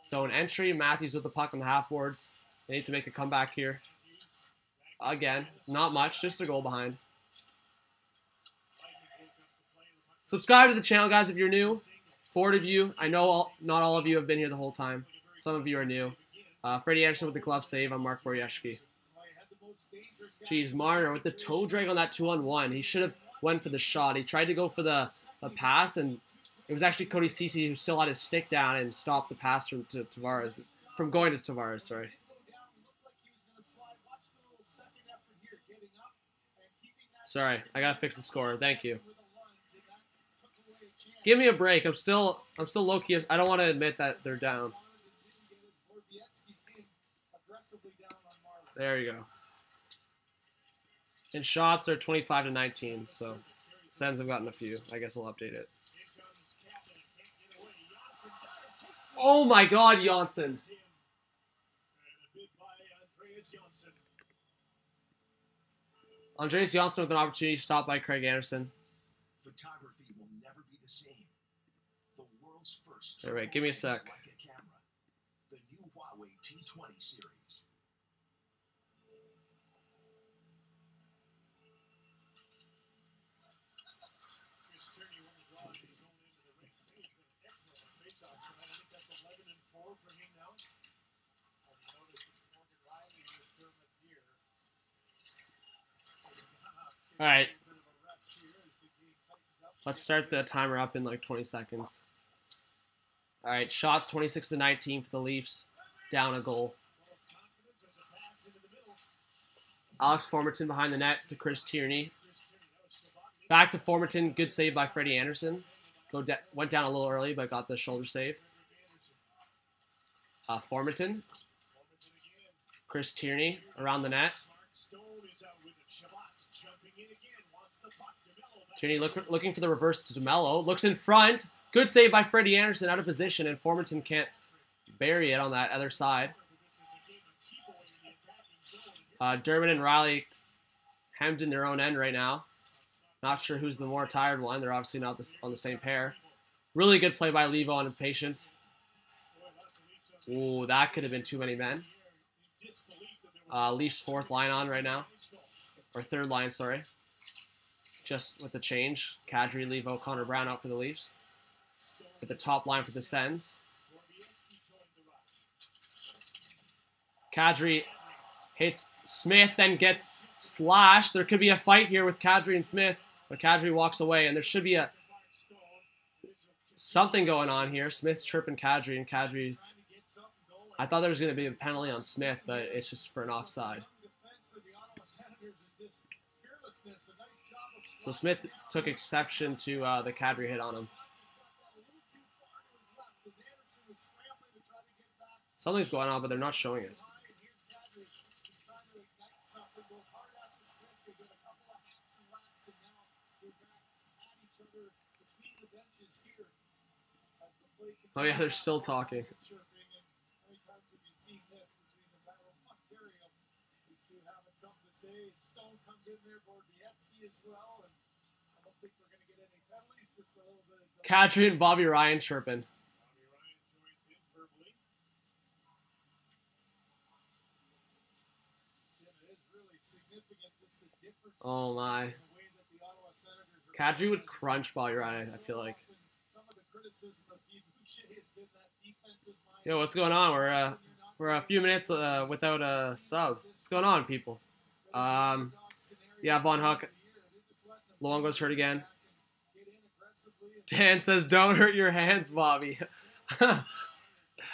zone entry. Matthews with the puck on the half boards. They need to make a comeback here. Again, not much, just a goal behind. Subscribe to the channel, guys, if you're new. 4 of you. I know not all of you have been here the whole time. Some of you are new. Freddie Anderson with the glove save on Mark Borieski. Jeez, Marner with the toe drag on that 2-on-1. He should have went for the shot. He tried to go for the pass, and it was actually Cody Ceci who still had his stick down and stopped the pass from Tavares. From going to Tavares, sorry. Sorry, I gotta fix the score. Thank you. Give me a break. I'm still low-key. I don't want to admit that they're down. There you go. And shots are 25-19, so Sens have gotten a few. I guess I'll update it. Oh my God, Janssen. And a bid by Andreas Janssen. Andreas Janssen with an opportunity stopped by Craig Anderson. Photography will never be the same. The world's first. All right, give me a sec. Like a camera. The new Huawei P20 series. Chris Tierney won the draw at his own end of the ring. He's been excellent at faceoff tonight. I think that's 11-4 for him now. And you notice it's Morgan Riley with Dermot here. All right. Let's start the timer up in like 20 seconds. All right, shots 26-19 for the Leafs. Down a goal. Alex Formerton behind the net to Chris Tierney. Back to Formerton. Good save by Freddie Anderson. Went down a little early, but got the shoulder save. Formerton. Chris Tierney around the net. Tierney looking for the reverse to DeMello. Looks in front. Good save by Freddie Anderson out of position, and Formerton can't bury it on that other side. Durbin and Riley hemmed in their own end right now. Not sure who's the more tired one. They're obviously not on the same pair. Really good play by Levo on his patience. Ooh, that could have been too many men. Leafs fourth line on right now. Or third line, sorry. Just with the change. Kadri, Levo, Connor Brown out for the Leafs. At the top line for the Sens. Kadri hits Smith, then gets slashed. There could be a fight here with Kadri and Smith, but Kadri walks away, and there should be something going on here. Smith's chirping Kadri, and Kadri's... I thought there was going to be a penalty on Smith, but it's just for an offside. So Smith took exception to the Kadri hit on him. Something's going on, but they're not showing it. Oh yeah, they're still talking. Kadri and Bobby Ryan chirping. Oh my. Kadri would crunch Bobby Ryan, I feel like. Yo, what's going on? We're a few minutes without a sub. What's going on, people? Yeah, Von Huck. Luongo's hurt again. Dan says, don't hurt your hands, Bobby.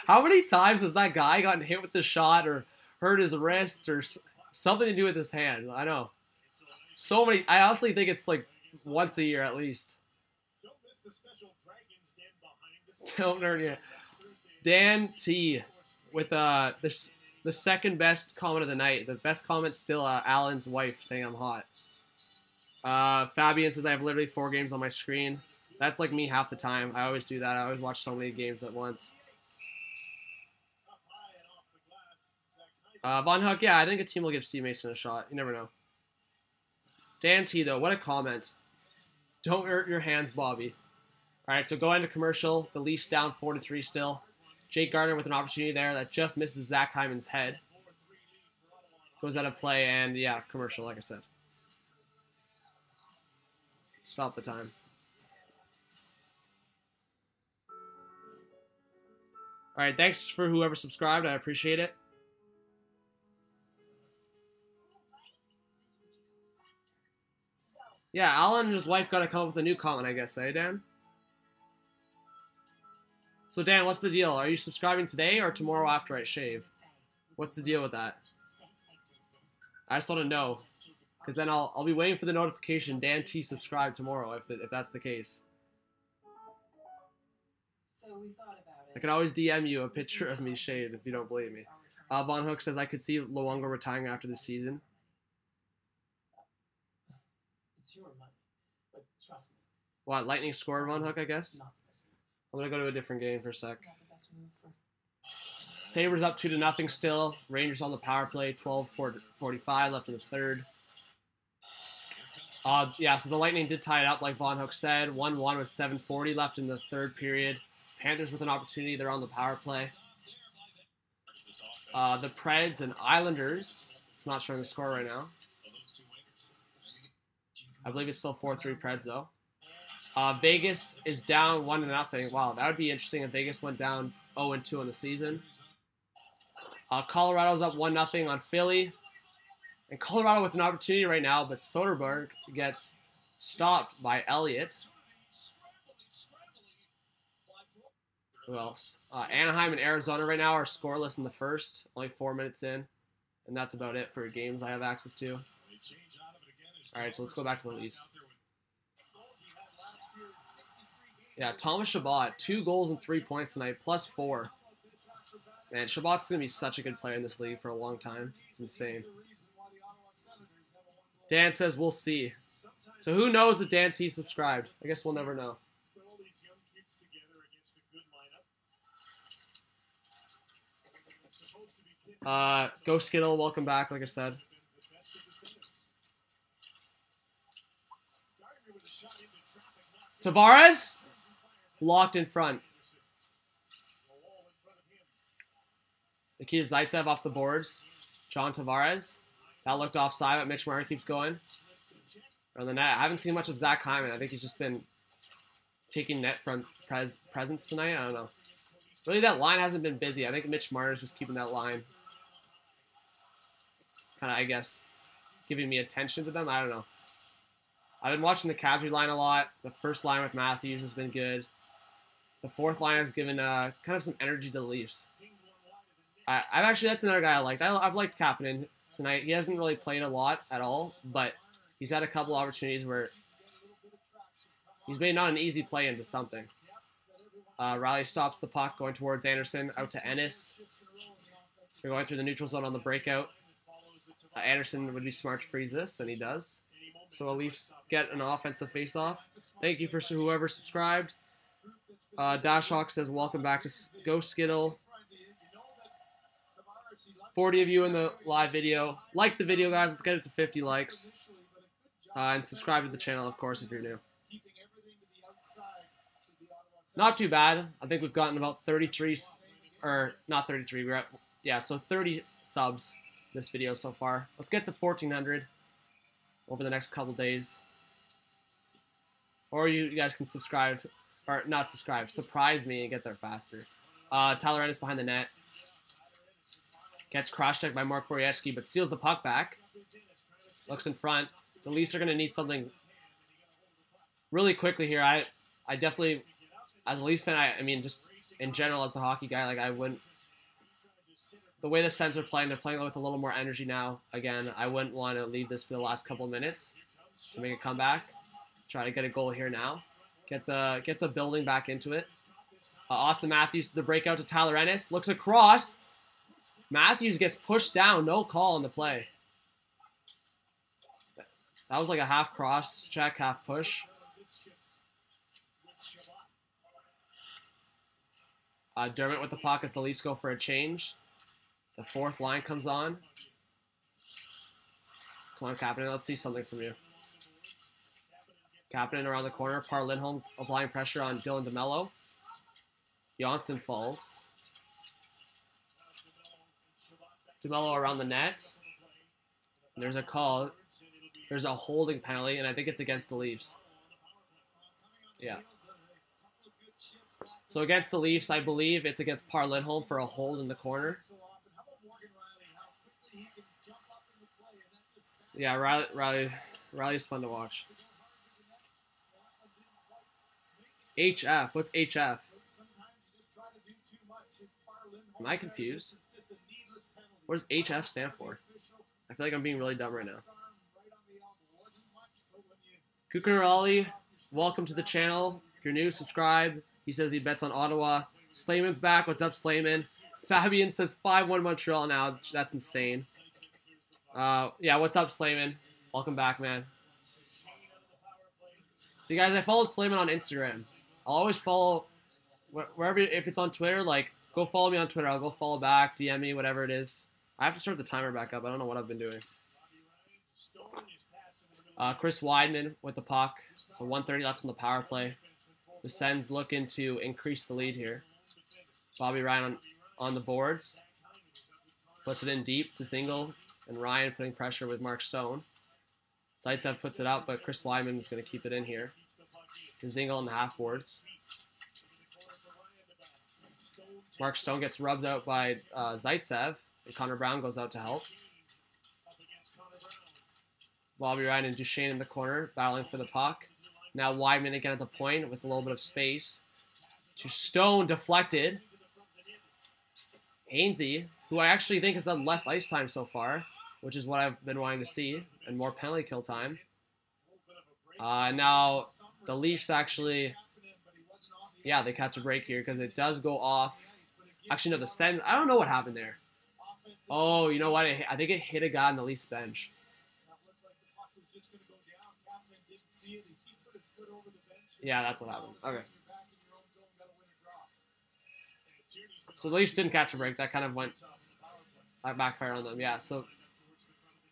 How many times has that guy gotten hit with the shot or hurt his wrist or something to do with his hand? I know. So many. I honestly think it's like once a year at least. Don't hurt you. Dan T with the second best comment of the night. The best comment's still Alan's wife saying I'm hot. Fabian says I have literally 4 games on my screen. That's like me half the time. I always do that. I always watch so many games at once. Von Huck, yeah, I think a team will give Steve Mason a shot. You never know. Dan T, though, what a comment. Don't hurt your hands, Bobby. All right, so going to commercial. The Leafs down 4-3 still. Jake Gardner with an opportunity there that just misses Zach Hyman's head. Goes out of play, and yeah, commercial, like I said. Stop the time. All right, thanks for whoever subscribed. I appreciate it. Yeah, Alan and his wife got to come up with a new comment, I guess, eh, Dan? So, Dan, what's the deal? Are you subscribing today or tomorrow after I shave? What's the deal with that? I just want to know, because then I'll be waiting for the notification. Dan T subscribed tomorrow if that's the case. So we thought about it. I can always DM you a picture of me shaved if you don't believe me. Von Hook says I could see Luongo retiring after the season. It's your money, but trust me. What, Lightning scored Von Hook, I guess? Not the best move. I'm going to go to a different game for a sec. Not the best move for. Sabres up 2-0 still. Rangers on the power play. 12:45 left in the third. Yeah, so the Lightning did tie it up, like Von Hook said. 1-1 with 7:40 left in the third period. Panthers with an opportunity. They're on the power play. The Preds and Islanders. It's not showing the score right now. I believe it's still 4-3 Preds, though. Vegas is down 1-0. Wow, that would be interesting if Vegas went down 0-2 on the season. Colorado's up 1-0 on Philly. And Colorado with an opportunity right now, but Soderberg gets stopped by Elliott. Who else? Anaheim and Arizona right now are scoreless in the first. Only 4 minutes in. And that's about it for games I have access to. Alright, so let's go back to the Leafs. Yeah, Thomas Chabot, 2 goals and 3 points tonight, +4. Man, Chabot's going to be such a good player in this league for a long time. It's insane. Dan says, we'll see. So who knows if Dan T subscribed? I guess we'll never know. Go Skittle, welcome back, like I said. Tavares? Blocked in front. Nikita Zaitsev off the boards. John Tavares. That looked offside, but Mitch Marner keeps going. On the net. I haven't seen much of Zach Hyman. I think he's just been taking net front presence tonight. I don't know. Really, that line hasn't been busy. I think Mitch Marner's just keeping that line. Kind of, I guess, giving me attention to them. I don't know. I've been watching the Kadri line a lot. The first line with Matthews has been good. The fourth line has given kind of some energy to the Leafs. That's another guy I liked. I've liked Kapanen tonight. He hasn't really played a lot at all, but he's had a couple opportunities where he's made not an easy play into something. Riley stops the puck going towards Anderson, out to Ennis. They're going through the neutral zone on the breakout. Anderson would be smart to freeze this, and he does. So the Leafs get an offensive face-off. Thank you for whoever subscribed. Dashhawk says, welcome back to Go Skittle. 40 of you in the live video. Like the video, guys. Let's get it to 50 likes. And subscribe to the channel, of course, if you're new. Not too bad. I think we've gotten about 33, or not 33. We're at, yeah, so 30 subs this video so far. Let's get to 1,400 over the next couple days. Or you guys can subscribe, or not subscribe, surprise me and get there faster. Tyler Ennis behind the net. Gets cross-checked by Mark Borieski, but steals the puck back. Looks in front. The Leafs are going to need something really quickly here. I definitely, as a Leafs fan, I mean, just in general as a hockey guy, like I wouldn't, the way the Sens are playing, they're playing with a little more energy now. Again, I wouldn't want to leave this for the last couple of minutes to make a comeback. Try to get a goal here now. Get the building back into it. Austin Matthews to the breakout to Tyler Ennis. Looks across. Matthews gets pushed down. No call on the play. That was like a half cross check, half push. Dermott with the puck as the Leafs go for a change. The fourth line comes on. Come on, Kapanen. Let's see something from you. Kapanen around the corner. Par Lindholm applying pressure on Dylan DeMello. Johnson falls. DeMello around the net. And there's a call. There's a holding penalty, and I think it's against the Leafs. Yeah. So against the Leafs, I believe it's against Par Lindholm for a hold in the corner. Yeah, Riley's fun to watch. HF. What's HF? Am I confused? What does HF stand for? I feel like I'm being really dumb right now. Kukunarali, welcome to the channel. If you're new, subscribe. He says he bets on Ottawa. Slayman's back. What's up, Slayman? Fabian says 5-1 Montreal now. That's insane. Yeah, what's up, Slayman? Welcome back, man. See, guys, I followed Slayman on Instagram. I'll always follow wherever, if it's on Twitter, like, go follow me on Twitter. I'll go follow back, DM me, whatever it is. I have to start the timer back up. I don't know what I've been doing. Chris Weidman with the puck. So 1:30 left on the power play. The Sens looking to increase the lead here. Bobby Ryan on the boards. Puts it in deep to Zingle, and Ryan putting pressure with Mark Stone. Zaitsev puts it out, but Chris Weidman is going to keep it in here. To Zingle on the half boards. Mark Stone gets rubbed out by Zaitsev, and Connor Brown goes out to help. Bobby Ryan and Duchesne in the corner, battling for the puck. Now Weidman again at the point with a little bit of space. To Stone, deflected. Hainsey, who I actually think has done less ice time so far, which is what I've been wanting to see, and more penalty kill time. Now, the Leafs actually, yeah, they catch a break here because it does go off. Actually, no, the Sens, I don't know what happened there. Oh, you know what? I think it hit a guy on the Leafs bench. Yeah, that's what happened. Okay. So the Leafs didn't catch a break. That kind of went backfire on them. Yeah, so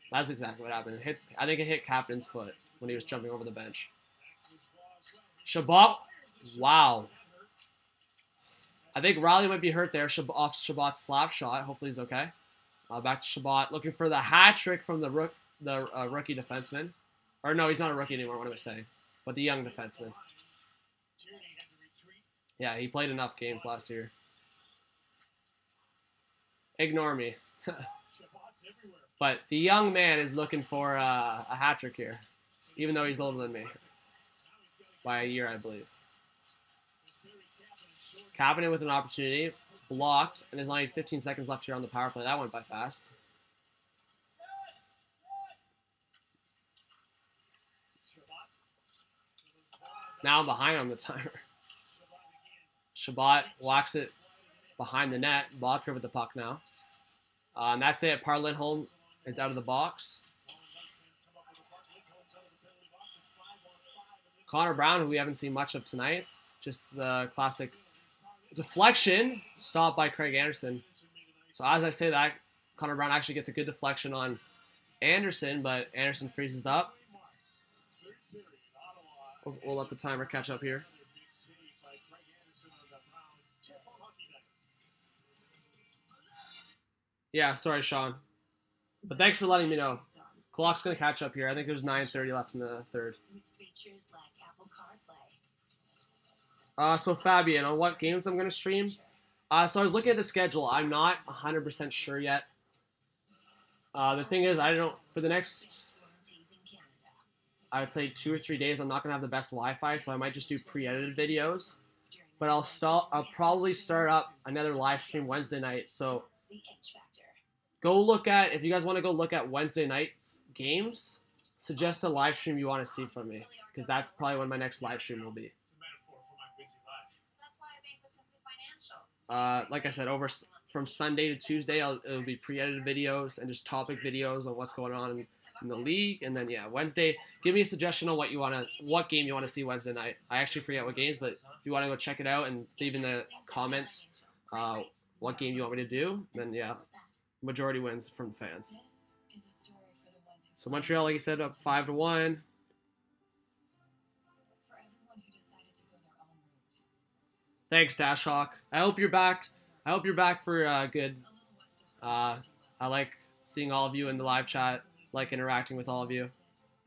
that's exactly what happened. I think it hit Captain's foot when he was jumping over the bench. Shabbat. Wow. I think Riley might be hurt there off Shabbat's slap shot. Hopefully he's okay. Back to Shabbat. Looking for the hat trick from the rookie defenseman. Or no, he's not a rookie anymore. What am I saying? But the young defenseman. Yeah, he played enough games last year. Ignore me. But the young man is looking for a hat trick here. Even though he's older than me. By a year, I believe. Kapanen with an opportunity. Blocked. And there's only 15 seconds left here on the power play. That went by fast. Now I'm behind on the timer. Shabbat walks it behind the net. Bodker with the puck now. And that's it. Par Lindholm is out of the box. Connor Brown, who we haven't seen much of tonight. Just the classic deflection. Stopped by Craig Anderson. So as I say that, Connor Brown actually gets a good deflection on Anderson, but Anderson freezes up. We'll let the timer catch up here. Yeah, sorry, Sean. But thanks for letting me know. Clock's going to catch up here. I think there's 9:30 left in the third. So Fabian, on what games I'm going to stream? So I was looking at the schedule. I'm not 100% sure yet. The thing is, I don't, for the next, I would say 2 or 3 days, I'm not going to have the best Wi-Fi, so I might just do pre-edited videos. But I'll probably start up another live stream Wednesday night. So go look at, if you guys want to go look at Wednesday night's games, suggest a live stream you want to see from me, because that's probably when my next live stream will be. Like I said, from Sunday to Tuesday, it'll be pre-edited videos and just topic videos on what's going on in the league. And then yeah, Wednesday, give me a suggestion on what game you want to see Wednesday night. I actually forget what games, but if you want to go check it out and leave in the comments what game you want me to do, then yeah, majority wins from the fans. So Montreal, like I said, up 5-1. Thanks, Dashhawk. I hope you're back. I hope you're back for good. I like seeing all of you in the live chat. Like interacting with all of you.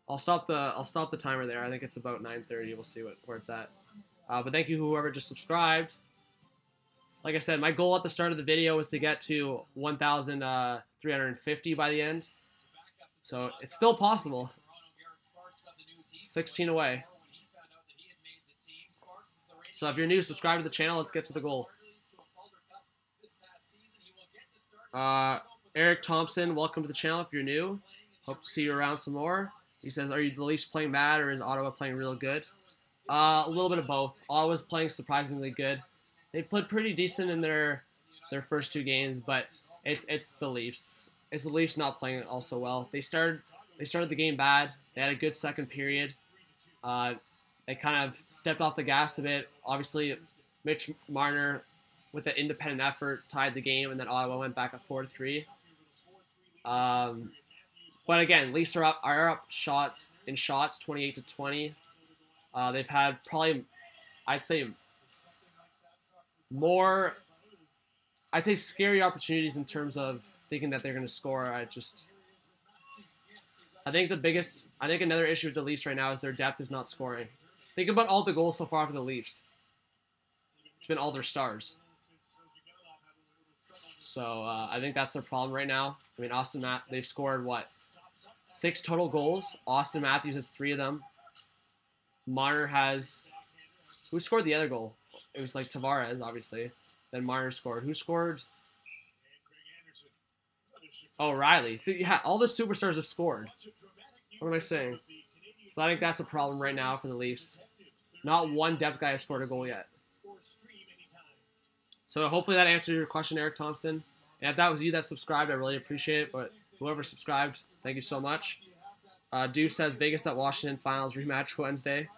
I'll stop the timer there. I think it's about 9:30. We'll see where it's at. But thank you whoever just subscribed. Like I said, my goal at the start of the video was to get to 1,350 by the end. So it's still possible. 16 away. So if you're new, subscribe to the channel. Let's get to the goal. Eric Thompson, welcome to the channel if you're new. Hope to see you around some more. He says, are you the Leafs playing bad or is Ottawa playing real good? A little bit of both. Ottawa's playing surprisingly good. They've played pretty decent in their first 2 games, but it's the Leafs. It's the Leafs not playing also well. They started the game bad. They had a good second period. They kind of stepped off the gas a bit. Obviously, Mitch Marner, with an independent effort, tied the game, and then Ottawa went back at 4-3. But again, Leafs are up shots 28-20. They've had probably, I'd say, scary opportunities in terms of thinking that they're going to score. I think another issue with the Leafs right now is their depth is not scoring. Think about all the goals so far for the Leafs. It's been all their stars. So I think that's their problem right now. I mean, they've scored, 6 total goals. Austin Matthews has 3 of them. Marner has... Who scored the other goal? It was like Tavares, obviously. Then Marner scored. Who scored? Oh, Riley. So, yeah, all the superstars have scored. What am I saying? So I think that's a problem right now for the Leafs. Not one depth guy has scored a goal yet. So hopefully that answered your question, Eric Thompson. And if that was you that subscribed, I really appreciate it. But whoever subscribed, thank you so much. Deuce says Vegas at Washington Finals rematch Wednesday.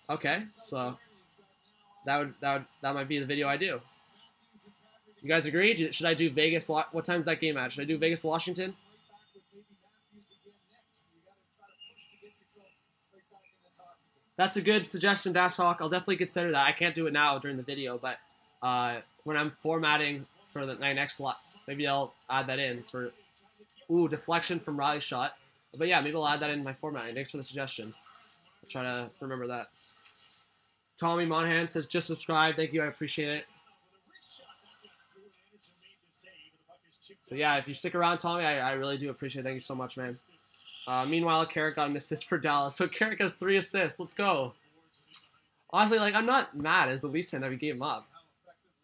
Okay, so that might be the video I do. You guys agree? Should I do Vegas? What time's that game at? Should I do Vegas Washington? That's a good suggestion, Dash Hawk. I'll definitely consider that. I can't do it now during the video, but when I'm formatting for my next lot, maybe I'll add that in for... Ooh, deflection from Riley's shot. But yeah, maybe I'll add that in my formatting. Thanks for the suggestion. I'll try to remember that. Tommy Monahan says, just subscribe. Thank you. I appreciate it. So yeah, if you stick around, Tommy, I really do appreciate it. Thank you so much, man. Meanwhile, Carrick got an assist for Dallas. So Carrick has 3 assists. Let's go. Honestly, I'm not mad as the Leafs fan that we gave him up.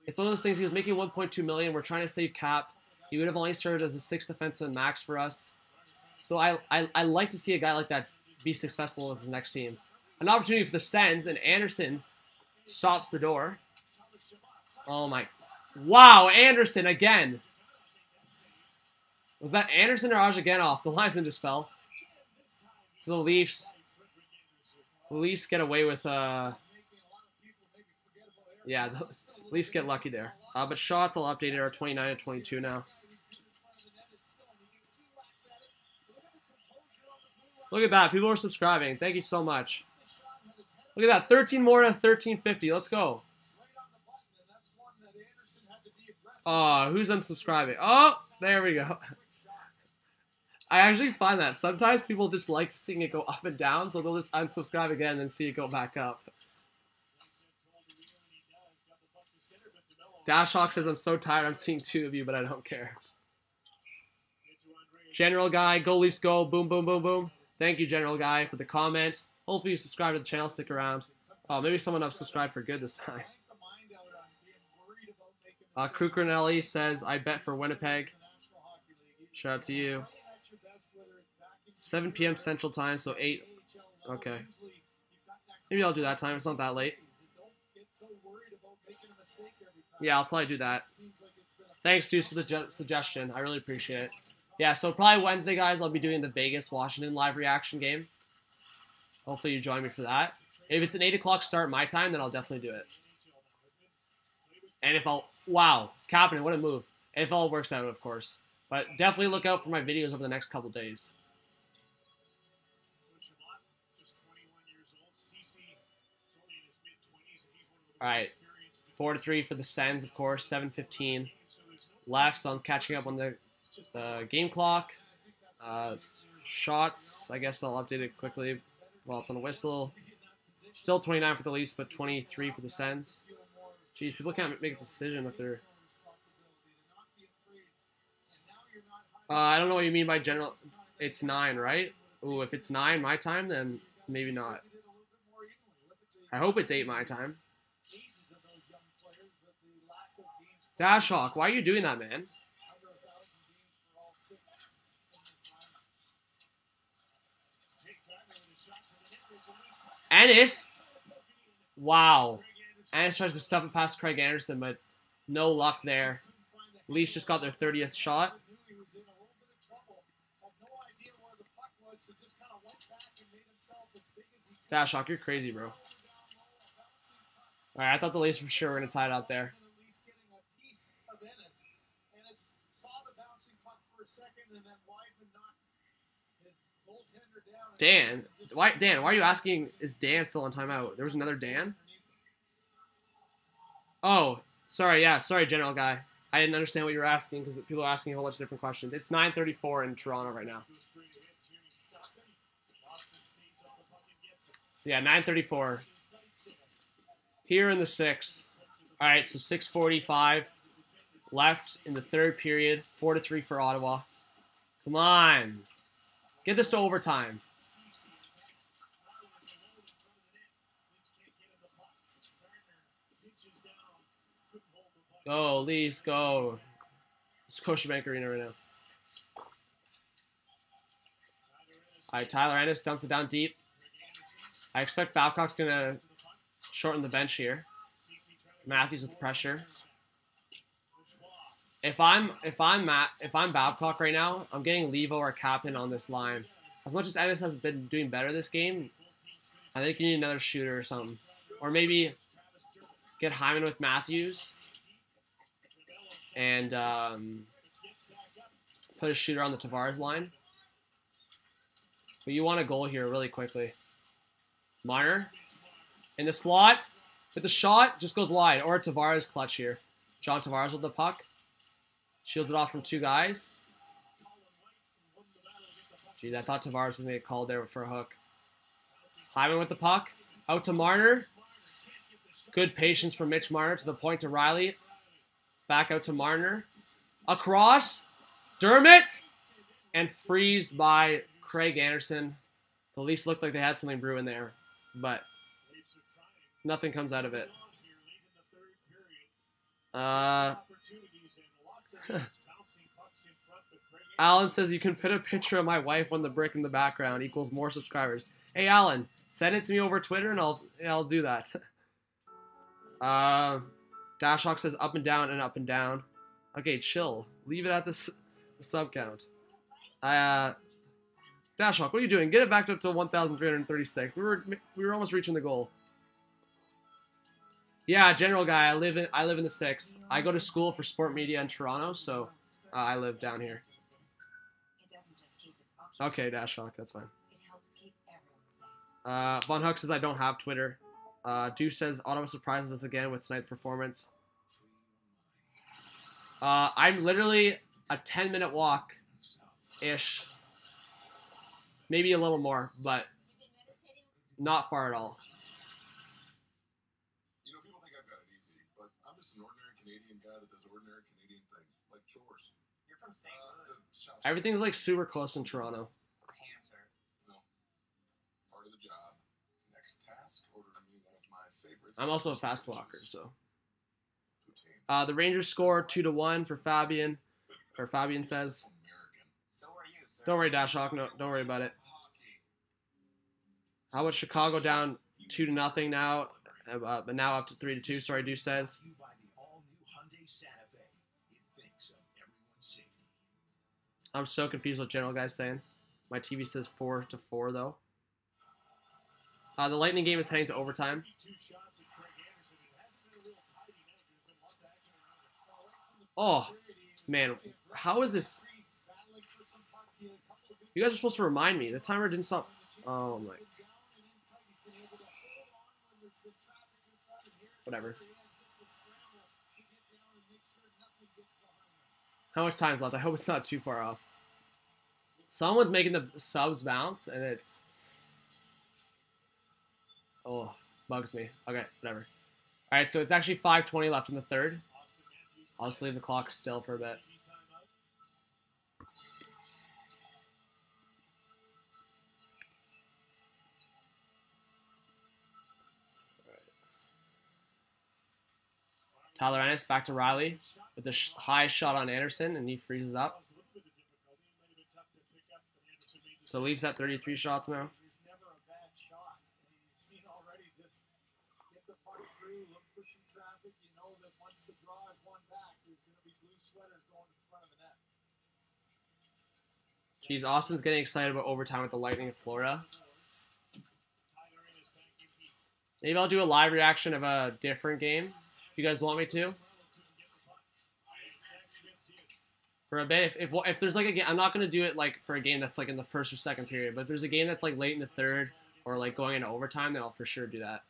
It's one of those things. He was making $1.2 million. We're trying to save cap. He would have only served as a 6th defenseman max for us. So I like to see a guy like that be successful with his next team. An opportunity for the Sens, and Anderson stops the door. Oh my. Wow, Anderson again. Was that Anderson or Ajagenov? The linesman just fell. So the Leafs get away with, yeah, the Leafs get lucky there. But shots, I'll update it, are 29-22 now. Look at that. People are subscribing. Thank you so much. Look at that. 13 more to 1350. Let's go. Oh, who's unsubscribing? Oh, there we go. I actually find that sometimes people just like seeing it go up and down, so they'll just unsubscribe again and then see it go back up. Dashhawk says, I'm so tired. I'm seeing 2 of you, but I don't care. General Guy, go Leafs go. Boom, boom, boom, boom. Thank you, General Guy, for the comment. Hopefully you subscribe to the channel. Stick around. Oh, maybe someone unsubscribed for good this time. Krukernelli says, I bet for Winnipeg. Shout out to you. 7 p.m. Central Time, so 8. Okay. Maybe I'll do that time. It's not that late. Yeah, I'll probably do that. Thanks, Deuce, for the suggestion. I really appreciate it. Yeah, so probably Wednesday, guys, I'll be doing the Vegas-Washington live reaction game. Hopefully you join me for that. If it's an 8 o'clock start my time, then I'll definitely do it. And if I'll... Wow. Kapanen, what a move. If all works out, of course. But definitely look out for my videos over the next couple days. Alright. 4-3 for the Sens, of course. 7:15 left, so I'm catching up on the game clock. Shots, I guess I'll update it quickly while it's on the whistle. Still 29 for the Leafs, but 23 for the Sens. Jeez, people can't make a decision if they're... I don't know what you mean by general... It's 9, right? Ooh, if it's 9 my time, then maybe not. I hope it's 8 my time. Dashhawk, why are you doing that, man? Ennis? Wow. Ennis tries to stuff it past Craig Anderson, but no luck there. Leafs just got their 30th shot. Dashhawk, you're crazy, bro. All right, I thought the Leafs for sure were going to tie it out there. At least getting a piece of Ennis. Ennis saw the bouncing puck for a second, and then Weidman knocked his goaltender down. Dan, why are you asking, is Dan still on timeout? There was another Dan? Oh, sorry, yeah, sorry, General Guy. I didn't understand what you were asking because people are asking a whole bunch of different questions. It's 9:34 in Toronto right now. So yeah, 9:34. Here in the 6th. All right, so 6:45 left in the third period. 4-3 for Ottawa. Come on. Get this to overtime. Go, Leafs, go. It's Scotiabank Arena right now. All right, Tyler Ennis dumps it down deep. I expect Babcock's going to shorten the bench here. Matthews with the pressure. If I'm Babcock right now, I'm getting Levo or Captain on this line. As much as Ennis has been doing better this game, I think you need another shooter or something. Or maybe get Hyman with Matthews and put a shooter on the Tavares line. But you want a goal here really quickly. Marner in the slot with the shot, just goes wide. Or Tavares clutch here. John Tavares with the puck. Shields it off from two guys. Geez, I thought Tavares was going to get called there for a hook. Hyman with the puck. Out to Marner. Good patience from Mitch Marner to the point to Riley. Back out to Marner. Across. Dermott. And freezed by Craig Anderson. The Leafs looked like they had something brewing there. But nothing comes out of it. Alan says you can put a picture of my wife on the brick in the background equals more subscribers. Hey Alan, send it to me over Twitter and I'll do that. Dashhawk says up and down and up and down. Okay, chill. Leave it at the sub count. Dashhawk, what are you doing? Get it back up to 1,336. We were almost reaching the goal. Yeah, General Guy. I live in the 6. I go to school for sport media in Toronto, so I live down here. Okay, Dashhawk, that's fine. Von Hook says I don't have Twitter. Deuce says Ottawa surprises us again with tonight's performance. I'm literally a 10-minute walk-ish. Maybe a little more, but not far at all. You know, people think I've got it easy, but I'm just an ordinary Canadian guy that does ordinary Canadian things, like chores. You're from St. Louis. Everything's like super close in Toronto. No. Part of the job. Next task, order me one of my favorites. I'm also a fast walker, so. The Rangers score 2-1 for Fabian, or Fabian says. Don't worry, Dashhawk. No, don't worry about it. How about Chicago down 2-0 now, but now up to 3-2? Sorry, Deuce says. I'm so confused what General Guy's saying. My TV says 4-4 though. The Lightning game is heading to overtime. Oh, man. How is this? You guys are supposed to remind me. The timer didn't stop. Oh, my. Whatever. How much time's left? I hope it's not too far off. Someone's making the subs bounce, and it's... Oh, bugs me. Okay, whatever. All right, so it's actually 5:20 left in the third. I'll just leave the clock still for a bit. Tyler Ennis back to Riley with the high shot on Anderson, and he freezes up. So Leafs at 33 shots now. Geez, Austin's getting excited about overtime with the Lightning in Florida. Maybe I'll do a live reaction of a different game if you guys want me to. For a bit, if there's like a game, I'm not gonna do it like for a game that's like in the first or second period. But if there's a game that's like late in the third or like going into overtime, then I'll for sure do that.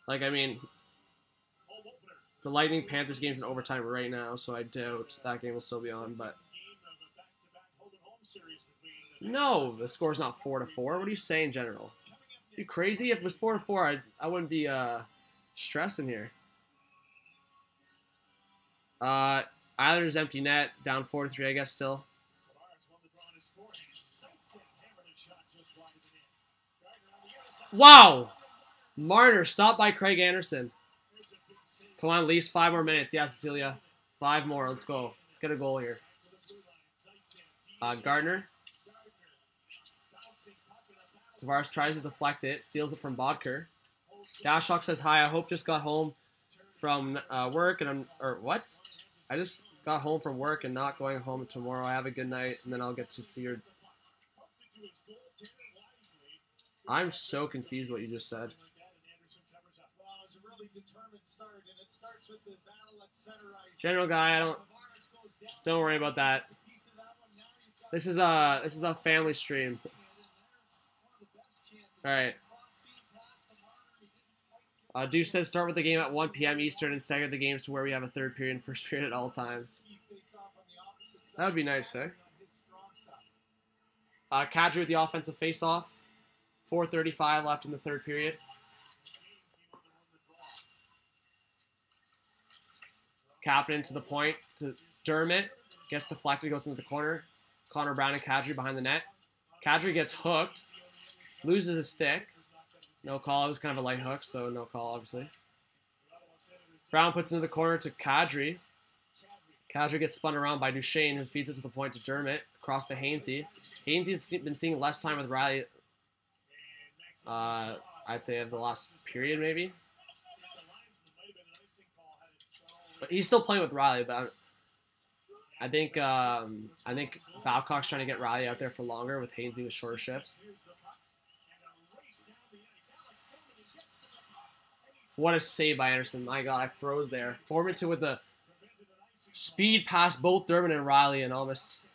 Like, I mean, the Lightning Panthers game's in overtime right now, so I doubt that game will still be on. But no, the score's not 4-4. What are you saying, General? Are you crazy? If it was 4-4, I wouldn't be stressing here. Islanders empty net, down 4-3, I guess still. Wow! Marner, stopped by Craig Anderson. Come on, at least 5 more minutes. Yeah, Cecilia. 5 more. Let's go. Let's get a goal here. Gardner. Tavares tries to deflect it. Steals it from Bodker. Dashok says, hi, I hope just got home from work and what? I just got home from work and not going home tomorrow. I have a good night, and then I'll get to see your... I'm so confused what you just said. General guy, don't worry about that. This is a family stream. All right. Deuce says start with the game at 1 p.m. Eastern and stagger the games to where we have a third period and first period at all times. That would be nice, eh? Kadri with the offensive face-off. 4:35 left in the third period. Kapanen to the point to Dermott. Gets deflected, goes into the corner. Connor Brown and Kadri behind the net. Kadri gets hooked. Loses a stick. No call. It was kind of a light hook, so no call, obviously. Brown puts it into the corner to Kadri. Kadri gets spun around by Duchesne, who feeds it to the point to Dermott. Across to Hainsey. Hainsey's been seeing less time with Riley. I'd say of the last period, maybe. But he's still playing with Riley, but I think Babcock's trying to get Riley out there for longer with Hainsey with shorter shifts. What a save by Anderson. My God, I froze there. Formanton with the speed past both Dermott and Riley and almost...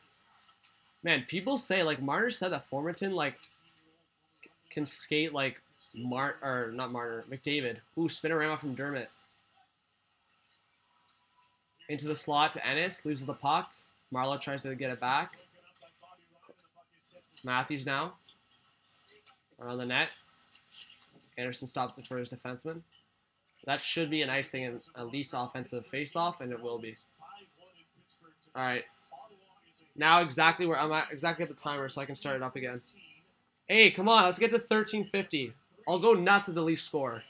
Man, people say, like, Marner said that Formanton, like, can skate like McDavid. Ooh, spinorama from Dermott. Into the slot to Ennis. Loses the puck. Marleau tries to get it back. Matthews now. Around the net. Anderson stops it for his defenseman. That should be an icing and at least offensive face-off, and it will be. All right. Now exactly where I'm at, exactly at the timer, so I can start it up again. Hey, come on, let's get to 13:50. I'll go nuts if the Leafs score.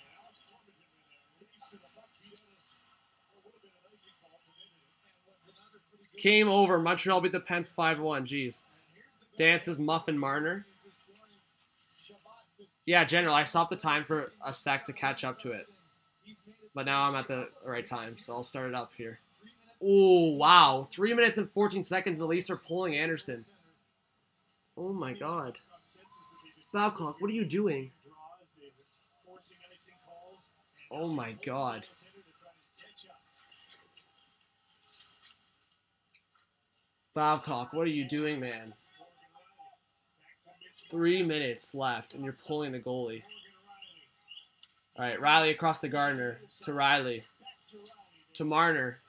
Game over. Montreal beat the Pens 5-1. Jeez. Dances Muffin Marner. Yeah, General, I stopped the time for a sec to catch up to it. But now I'm at the right time, so I'll start it up here. Oh, wow. 3 minutes and 14 seconds. The Leafs are pulling Anderson. Oh, my God. Babcock, what are you doing? Oh, my God. Babcock, what are you doing, man? 3 minutes left, and you're pulling the goalie. All right, Riley across to Gardner, to Riley, to Marner.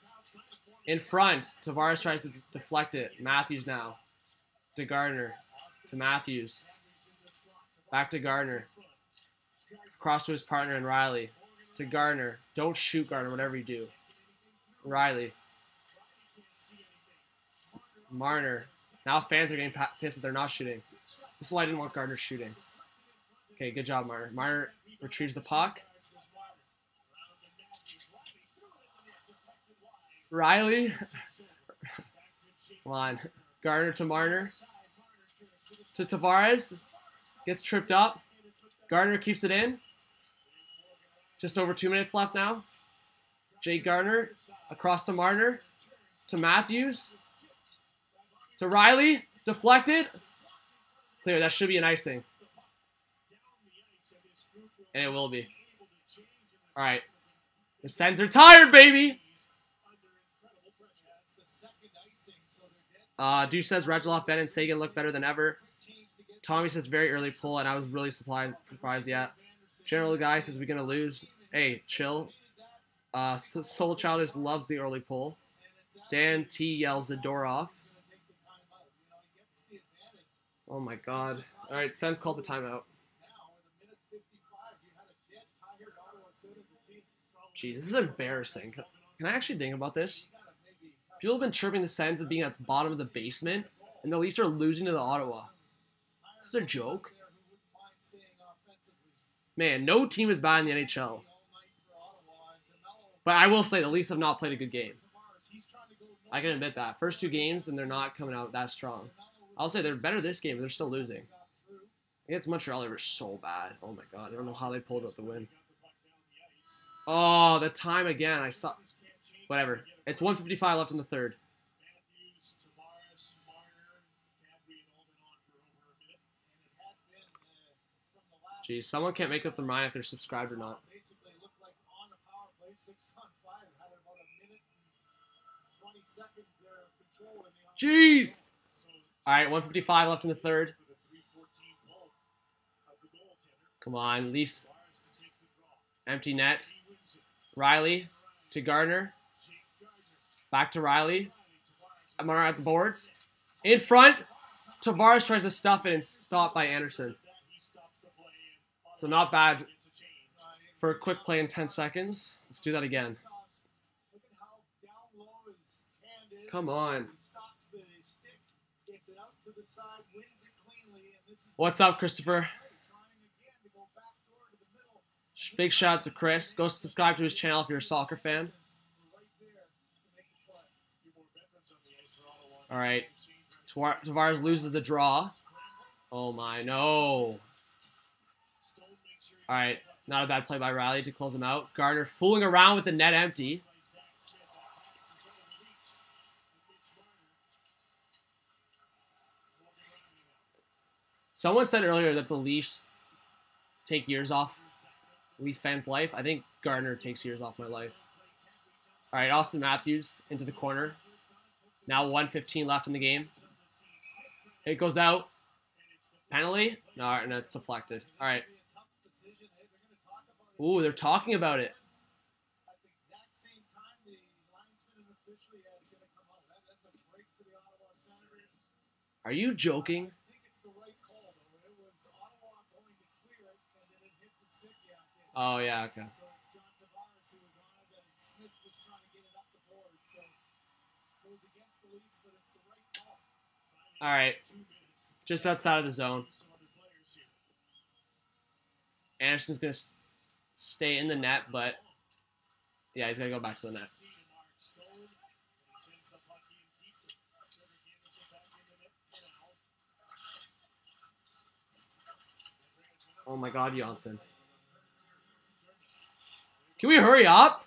In front, Tavares tries to deflect it. Matthews now, to Gardner, to Matthews. Back to Gardner. Across to his partner and Riley, to Gardner. Don't shoot Gardner, whatever you do. Riley. Marner. Now fans are getting pissed that they're not shooting. This is why I didn't want Gardner shooting. Okay, good job, Marner. Marner retrieves the puck. Riley. Come on. Gardner to Marner. To Tavares. Gets tripped up. Gardner keeps it in. Just over 2 minutes left now. Jake Gardner. Across to Marner. To Matthews. To Riley. Deflected. Clear. That should be an icing. And it will be. All right. The Sens are tired, baby. Dude says Radulov, Ben, and Sagan look better than ever. Tommy says very early pull, and I was really surprised yet. General guy says we're going to lose. Hey, chill. Soul Child just loves the early pull. Dan T yells the door off. Oh my god. Alright, Sens called the timeout. Jeez, this is embarrassing. Can I actually think about this? People have been chirping the Sens of being at the bottom of the basement, and the Leafs are losing to the Ottawa. This is a joke. Man, no team is bad in the NHL. But I will say the Leafs have not played a good game. I can admit that. First 2 games, and they're not coming out that strong. I'll say they're better this game, but they're still losing. Against Montreal, they were so bad. Oh my god, I don't know how they pulled out the win. Oh, the time again. I saw. Whatever. It's 1:55 left in the third. Jeez, someone can't make up their mind if they're subscribed or not. Jeez! Alright, 1:55 left in the third. Come on, Leafs. Empty net. Riley to Gardner. Back to Riley. Amara at the boards. In front. Tavares tries to stuff it and stopped by Anderson. So not bad for a quick play in 10 seconds. Let's do that again. Come on. What's up, Christopher? Big shout out to Chris. Go subscribe to his channel if you're a soccer fan. All right. Tavares loses the draw. Oh my, no. All right. Not a bad play by Riley to close him out. Gardner fooling around with the net empty. Someone said earlier that the Leafs take years off Leafs fans' life. I think Gardner takes years off my life. All right, Austin Matthews into the corner. Now 1:15 left in the game. It goes out. Penalty? No, it's deflected. All right. Ooh, they're talking about it. Are you joking? Oh, yeah, okay. All right. Just outside of the zone. Anderson's going to stay in the net, but yeah, he's going to go back to the net. Oh my god, Janssen. Can we hurry up?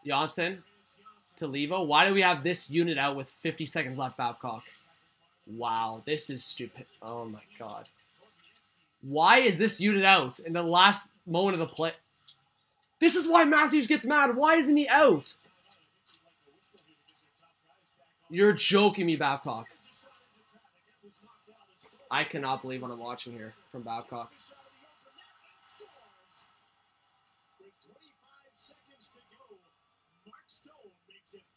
Janssen to Levo. Why do we have this unit out with 50 seconds left, Babcock? Wow, this is stupid. Oh my god. Why is this unit out in the last moment of the play? This is why Matthews gets mad. Why isn't he out? You're joking me, Babcock. I cannot believe what I'm watching here from Babcock.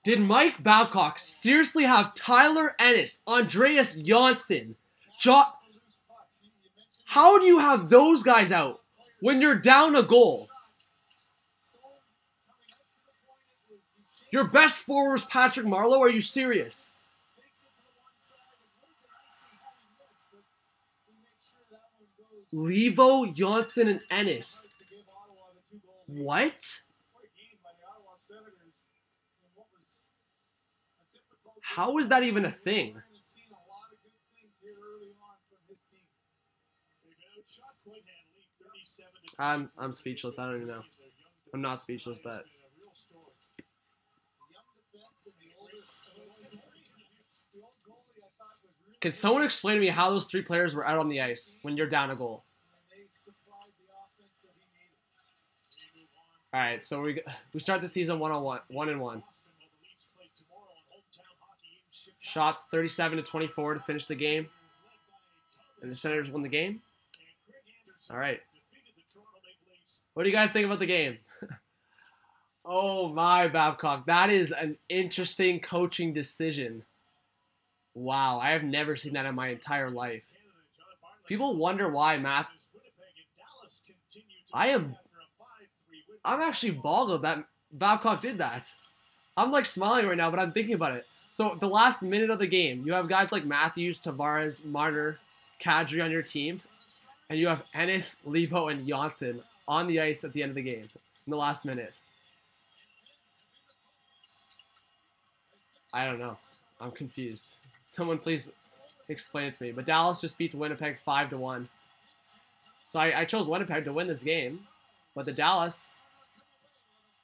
Did Mike Babcock seriously have Tyler Ennis, Andreas Janssen, how do you have those guys out when you're down a goal? Your best forward was Patrick Marleau? Are you serious? Levo, Janssen, and Ennis. What? How is that even a thing? I'm speechless. I don't even know. I'm not speechless, but Can someone explain to me how those 3 players were out on the ice when you're down a goal? All right, so we start the season 1-1, 1-1. Shots 37-24 to finish the game, and the Senators won the game. All right. What do you guys think about the game? Oh my, Babcock, that is an interesting coaching decision. Wow, I have never seen that in my entire life. People wonder why I'm actually boggled that Babcock did that. I'm like smiling right now, but I'm thinking about it. So the last minute of the game, you have guys like Matthews, Tavares, Marner, Kadri on your team, and you have Ennis, Levo, and Johnson on the ice at the end of the game in the last minute. I don't know. I'm confused. Someone please explain it to me. But Dallas just beat Winnipeg 5-1. So I chose Winnipeg to win this game. But the Dallas,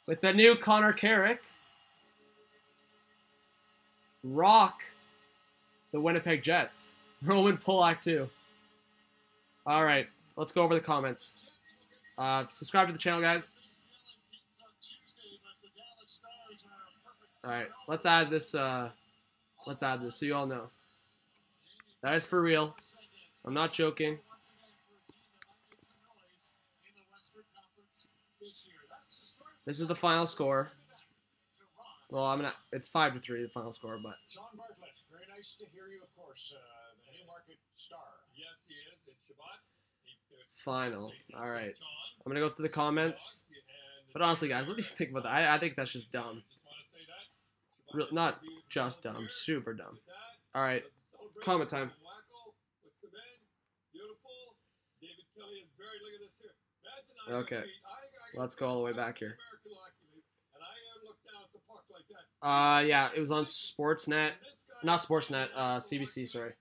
with the new Connor Carrick, rock the Winnipeg Jets. Roman Polak too. All right, let's go over the comments. Subscribe to the channel, guys. All right, let's add this so you all know. That is for real. I'm not joking. This is the final score. Well, it's 5-3 the final score, but. John Bartlett, very nice to hear you, of course. The Haymarket star. Yes, he is. It's Shabbat. Final. All right. I'm gonna go through the comments. But honestly, guys, what do you think about that? I think that's just dumb. Not just dumb, super dumb. All right, comment time. Okay, let's go all the way back here. Yeah, it was on Sportsnet, not Sportsnet, CBC, sorry.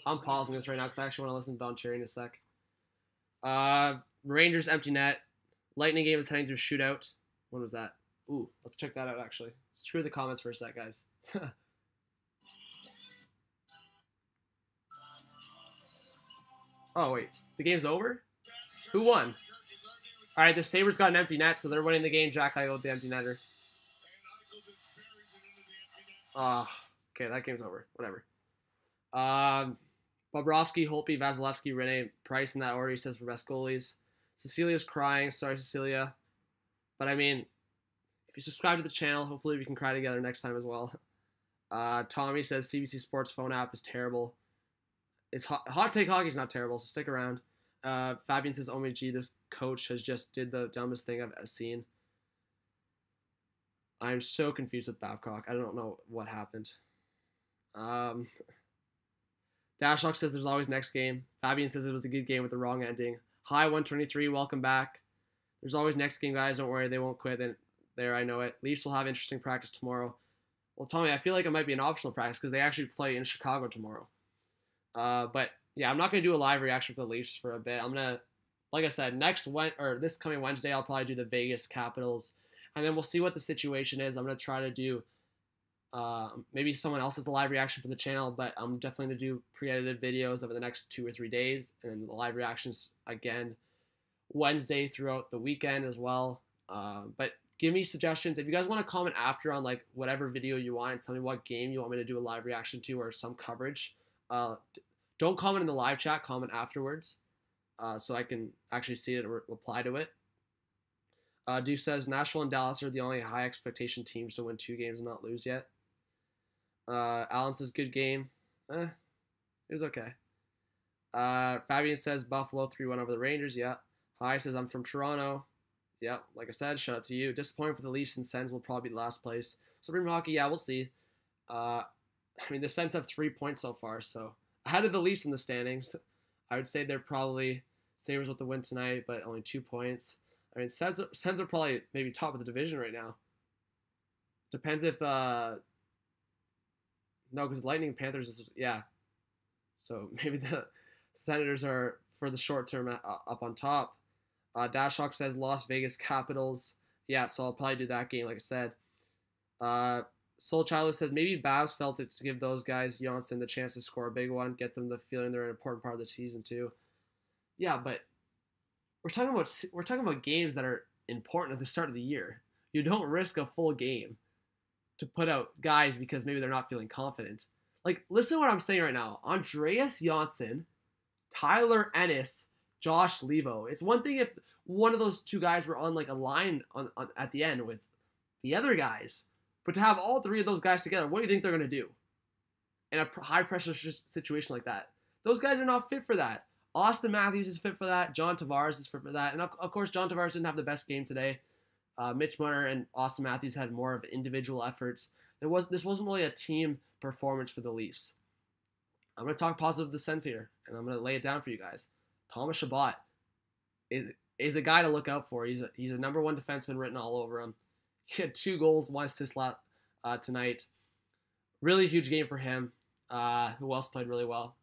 I'm pausing this right now because I actually want to listen to Don Cherry in a sec. Rangers empty net. Lightning game is heading to a shootout. When was that? Ooh, let's check that out, actually. Screw the comments for a sec, guys. Oh, wait. The game's over? Who won? All right, the Sabres got an empty net, so they're winning the game. Jack Eichel with the empty netter. Okay, that game's over. Whatever. Bobrovsky, Holtby, Vasilevsky, Rene, Price in that order, he says, for best goalies. Cecilia's crying. Sorry, Cecilia. But, I mean, if you subscribe to the channel, hopefully we can cry together next time as well. Tommy says CBC Sports phone app is terrible. It's Hot Take Hockey is not terrible, so stick around. Fabian says, oh my G, this coach has just did the dumbest thing I've seen. I'm so confused with Babcock. I don't know what happened. Dashlock says there's always next game. Fabian says it was a good game with the wrong ending. Hi 123, welcome back. There's always next game, guys. Don't worry, they won't quit. Then there, I know it. Leafs will have interesting practice tomorrow. Well, Tommy, I feel like it might be an optional practice because they actually play in Chicago tomorrow. But yeah, I'm not gonna do a live reaction for the Leafs for a bit. I'm gonna, like I said, this coming Wednesday, I'll probably do the Vegas Capitals, and then we'll see what the situation is. I'm gonna try to do maybe someone else's live reaction for the channel, but I'm definitely gonna do pre-edited videos over the next 2 or 3 days, and the live reactions again Wednesday throughout the weekend as well. But give me suggestions if you guys want to comment after on like whatever video you want and tell me what game you want me to do a live reaction to or some coverage. Don't comment in the live chat, comment afterwards, so I can actually see it or reply to it. Deuce says Nashville and Dallas are the only high expectation teams to win 2 games and not lose yet. Alan says good game. It was okay. Fabian says Buffalo 3-1 over the Rangers. Yeah. Hi says I'm from Toronto. Yeah, like I said, shout out to you. Disappointing for the Leafs and Sens will probably be last place. Supreme Hockey, yeah, we'll see. I mean, the Sens have 3 points so far, so ahead of the Leafs in the standings. I would say they're probably Sabres with the win tonight, but only 2 points. I mean, Sens are probably maybe top of the division right now. Depends if no, because Lightning Panthers is yeah. So maybe the Senators are for the short term up on top. Dashhawk says Las Vegas Capitals. Yeah, so I'll probably do that game, like I said. Soul Child said maybe Babs felt it to give those guys Janssen the chance to score a big one, get them the feeling they're an important part of the season too. Yeah, but we're talking about games that are important at the start of the year. You don't risk a full game to put out guys because maybe they're not feeling confident. Like, listen to what I'm saying right now. Andreas Janssen, Tyler Ennis, Josh Levo. It's one thing if one of those two guys were on like a line on at the end with the other guys. But to have all three of those guys together, what do you think they're going to do in a high-pressure situation like that? Those guys are not fit for that. Austin Matthews is fit for that. John Tavares is fit for that. And, of course, John Tavares didn't have the best game today. Mitch Marner and Austin Matthews had more of individual efforts. This wasn't really a team performance for the Leafs. I'm going to talk positive of the Sens here, and I'm going to lay it down for you guys. Thomas Chabot is a guy to look out for. He's a number one defenseman written all over him. He had 2 goals, 1 assist tonight. Really huge game for him. Who else played really well?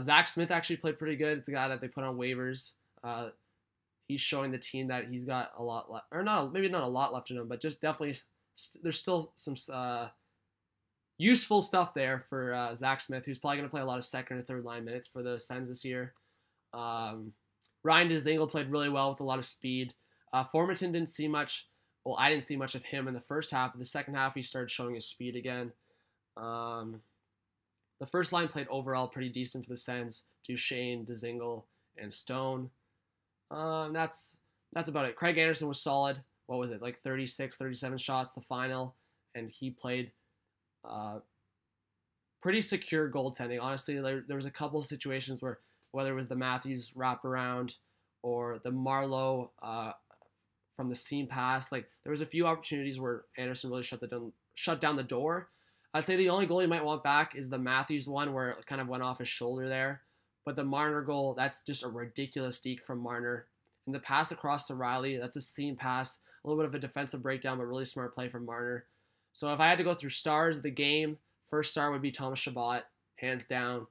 Zach Smith actually played pretty good. It's a guy that they put on waivers. He's showing the team that he's got a lot left, or maybe not a lot left in him, but just definitely there's still some useful stuff there for Zach Smith, who's probably going to play a lot of second or third line minutes for the Sens this year. Ryan Dzingel played really well with a lot of speed. Formanton didn't see much. Well, I didn't see much of him in the first half. In the second half, he started showing his speed again. The first line played overall pretty decent for the Sens. Duchesne, Dzingel, and Stone. That's about it. Craig Anderson was solid. What was it, like 36, 37 shots the final, and he played pretty secure goaltending. Honestly, there was a couple of situations where, whether it was the Matthews wraparound or the Marlowe from the seam pass, like there was a few opportunities where Anderson really shut down the door. I'd say the only goal you might want back is the Matthews one where it kind of went off his shoulder there. But the Marner goal, that's just a ridiculous deke from Marner. And the pass across to Riley, that's a seam pass, a little bit of a defensive breakdown, but really smart play from Marner. So if I had to go through stars of the game, first star would be Thomas Chabot, hands down.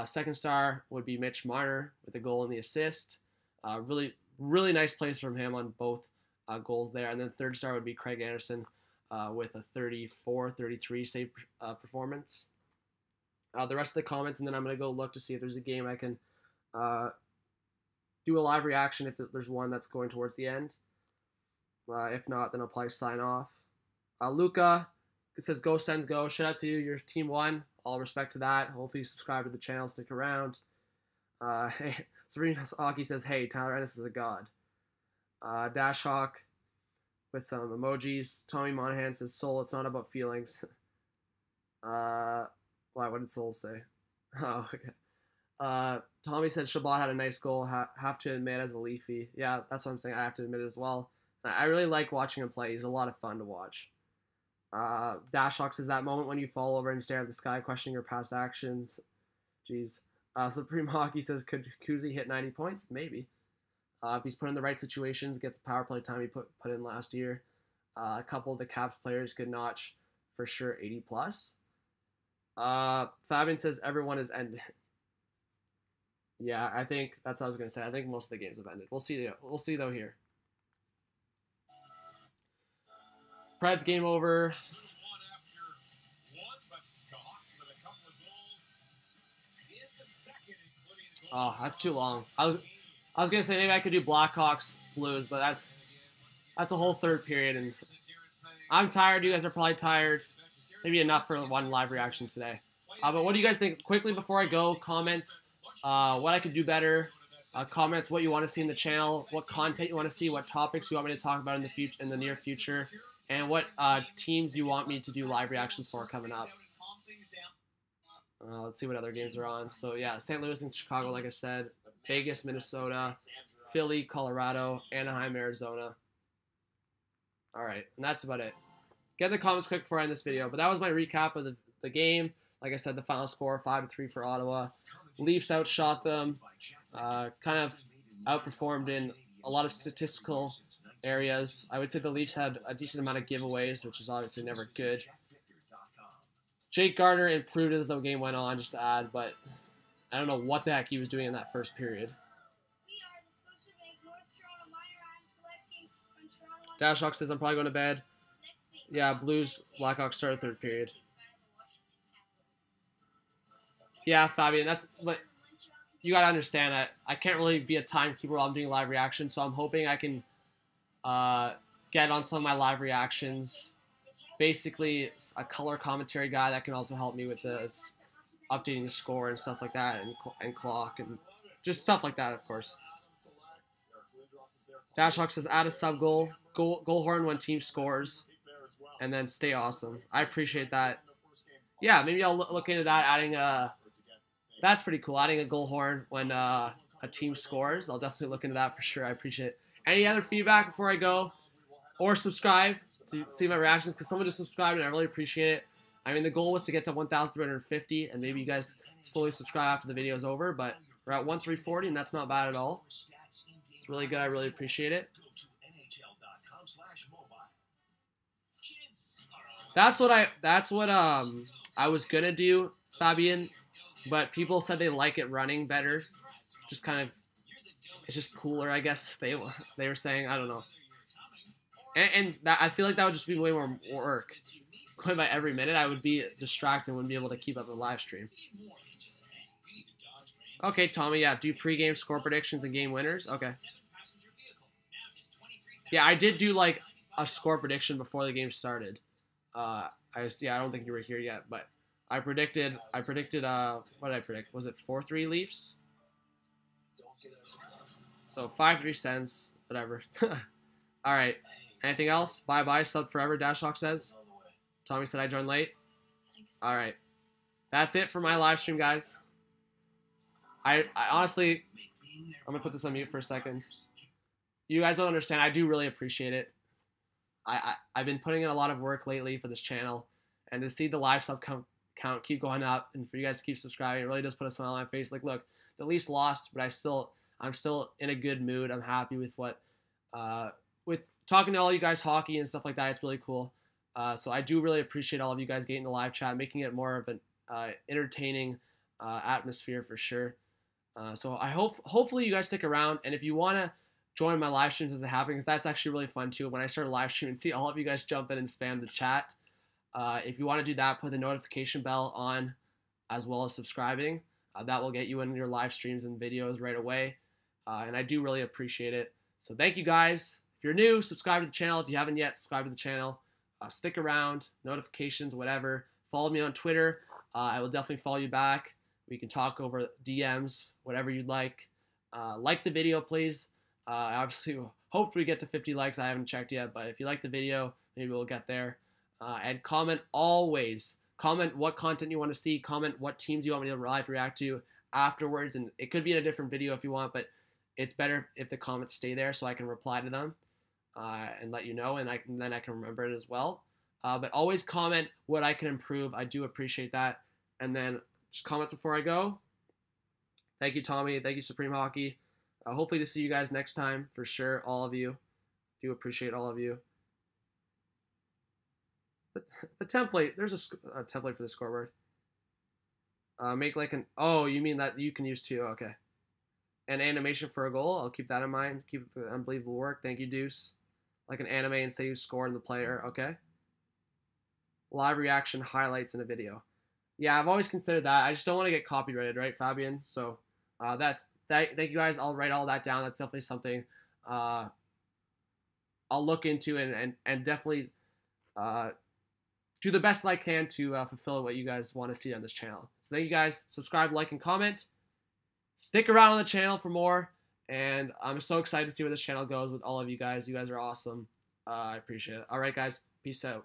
Second star would be Mitch Marner with the goal and the assist. Really, really nice plays from him on both goals there. And then third star would be Craig Anderson with a 34-33 save performance. The rest of the comments, and then I'm going to go look to see if there's a game I can do a live reaction if there's one that's going towards the end. If not, then I'll probably sign off. Luca, it says, go Sens go. Shout out to you. Your team won. All respect to that. Hopefully you subscribe to the channel. Stick around. Hey, Serena Hockey says, hey, Tyler Ennis is a god. Dash Hawk with some emojis. Tommy Monahan says, Soul, it's not about feelings. Why? What did Soul say? Oh, okay. Tommy said Chabot had a nice goal. Have to admit, as a Leafy. Yeah, that's what I'm saying. I have to admit it as well. I really like watching him play. He's a lot of fun to watch. Dashhawk says, that moment when you fall over and stare at the sky, questioning your past actions. Jeez. Supreme Hockey says, could Kuzi hit 90 points? Maybe. If he's put in the right situations, get the power play time he put in last year. A couple of the Caps players could notch for sure 80 plus. Fabian says everyone is ended. Yeah, I think that's what I was gonna say. I think most of the games have ended. We'll see. We'll see though here. Preds game over. Oh, that's too long. I was gonna say maybe I could do Blackhawks Blues, but that's a whole third period, and I'm tired. You guys are probably tired. Maybe enough for one live reaction today. But what do you guys think? Quickly before I go, comments. What I could do better. Comments what you want to see in the channel, what content you want to see, what topics you want me to talk about in the future, in the near future, and what teams you want me to do live reactions for coming up. Let's see what other games are on. So yeah, St. Louis and Chicago, like I said, Vegas, Minnesota, Philly, Colorado, Anaheim, Arizona. All right, and that's about it. Get in the comments quick before I end this video. But that was my recap of the game. Like I said, the final score 5-3 for Ottawa. Leafs outshot them. Kind of outperformed in a lot of statistical areas. I would say the Leafs had a decent amount of giveaways, which is obviously never good. Jake Gardner improved as the game went on, just to add, but I don't know what the heck he was doing in that first period. Dashhawk says, I'm probably going to bed. Yeah, Blues Blackhawks started third period. Yeah, Fabian, that's what you gotta understand. That I can't really be a timekeeper while I'm doing live reaction, so I'm hoping I can get on some of my live reactions. Basically, a color commentary guy that can also help me with this, updating the score and stuff like that, and clock and just stuff like that, of course. Dashhawk says add a sub goal horn when team scores, and then stay awesome. I appreciate that. Yeah, maybe I'll look into that. Adding a that's pretty cool. Adding a goal horn when a team scores. I'll definitely look into that for sure. I appreciate it. Any other feedback before I go? Or subscribe to see my reactions, because someone just subscribed and I really appreciate it. I mean, the goal was to get to 1,350, and maybe you guys slowly subscribe after the video is over, but we're at 1,340, and that's not bad at all. It's really good. I really appreciate it. That's what I was gonna do, Fabian, but people said they like it running better. Just kind of, it's just cooler, I guess they were saying. I don't know. And that, I feel like that would just be way more work. Going by every minute, I would be distracted and wouldn't be able to keep up the live stream. Okay, Tommy, yeah, do pregame score predictions and game winners. Okay. Yeah, I did do like a score prediction before the game started. I don't think you were here yet, but I predicted what did I predict? Was it 4-3 Leafs? So 5-3 Sens, whatever. All right. Anything else? Bye-bye. Sub forever, Dashhawk says. Tommy said I joined late. All right. That's it for my live stream, guys. I honestly, I'm going to put this on mute for a second. You guys don't understand. I do really appreciate it. I've been putting in a lot of work lately for this channel. And to see the live sub count keep going up and for you guys to keep subscribing, it really does put a smile on my face. Like, look, the Leafs lost, but I'm still in a good mood. I'm happy with with talking to all you guys hockey and stuff like that. It's really cool. So I do really appreciate all of you guys getting the live chat, making it more of an entertaining atmosphere for sure. So I hopefully you guys stick around, and if you want to join my live streams as they're happening, because that's actually really fun too. When I start a live stream and see all of you guys jump in and spam the chat. If you want to do that, put the notification bell on as well as subscribing. That will get you in your live streams and videos right away. And I do really appreciate it. So thank you guys. If you're new, subscribe to the channel. If you haven't yet, subscribe to the channel. Stick around, notifications, whatever. Follow me on Twitter. I will definitely follow you back. We can talk over DMs, whatever you'd like. Like the video, please. I obviously hope we get to 50 likes. I haven't checked yet, but if you like the video, maybe we'll get there. And comment always. Comment what content you want to see. Comment what teams you want me to live react to afterwards. And it could be in a different video if you want, but it's better if the comments stay there so I can reply to them and let you know, and then I can remember it as well. But always comment what I can improve. I do appreciate that. And then just comment before I go. Thank you, Tommy. Thank you, Supreme Hockey. Hopefully to see you guys next time for sure. All of you. Do appreciate all of you. The template. There's a template for the scoreboard. Make like an. Oh, you mean that you can use too? Okay. An animation for a goal. I'll keep that in mind. Keep the unbelievable work. Thank you, Deuce. Like an anime and say you scored in the player. Okay. Live reaction highlights in a video. Yeah, I've always considered that. I just don't want to get copyrighted, right, Fabian? So thank you guys. I'll write all that down. That's definitely something I'll look into and definitely do the best I can to fulfill what you guys want to see on this channel. So thank you guys. Subscribe, like, and comment. Stick around on the channel for more. And I'm so excited to see where this channel goes with all of you guys. You guys are awesome. I appreciate it. All right, guys. Peace out.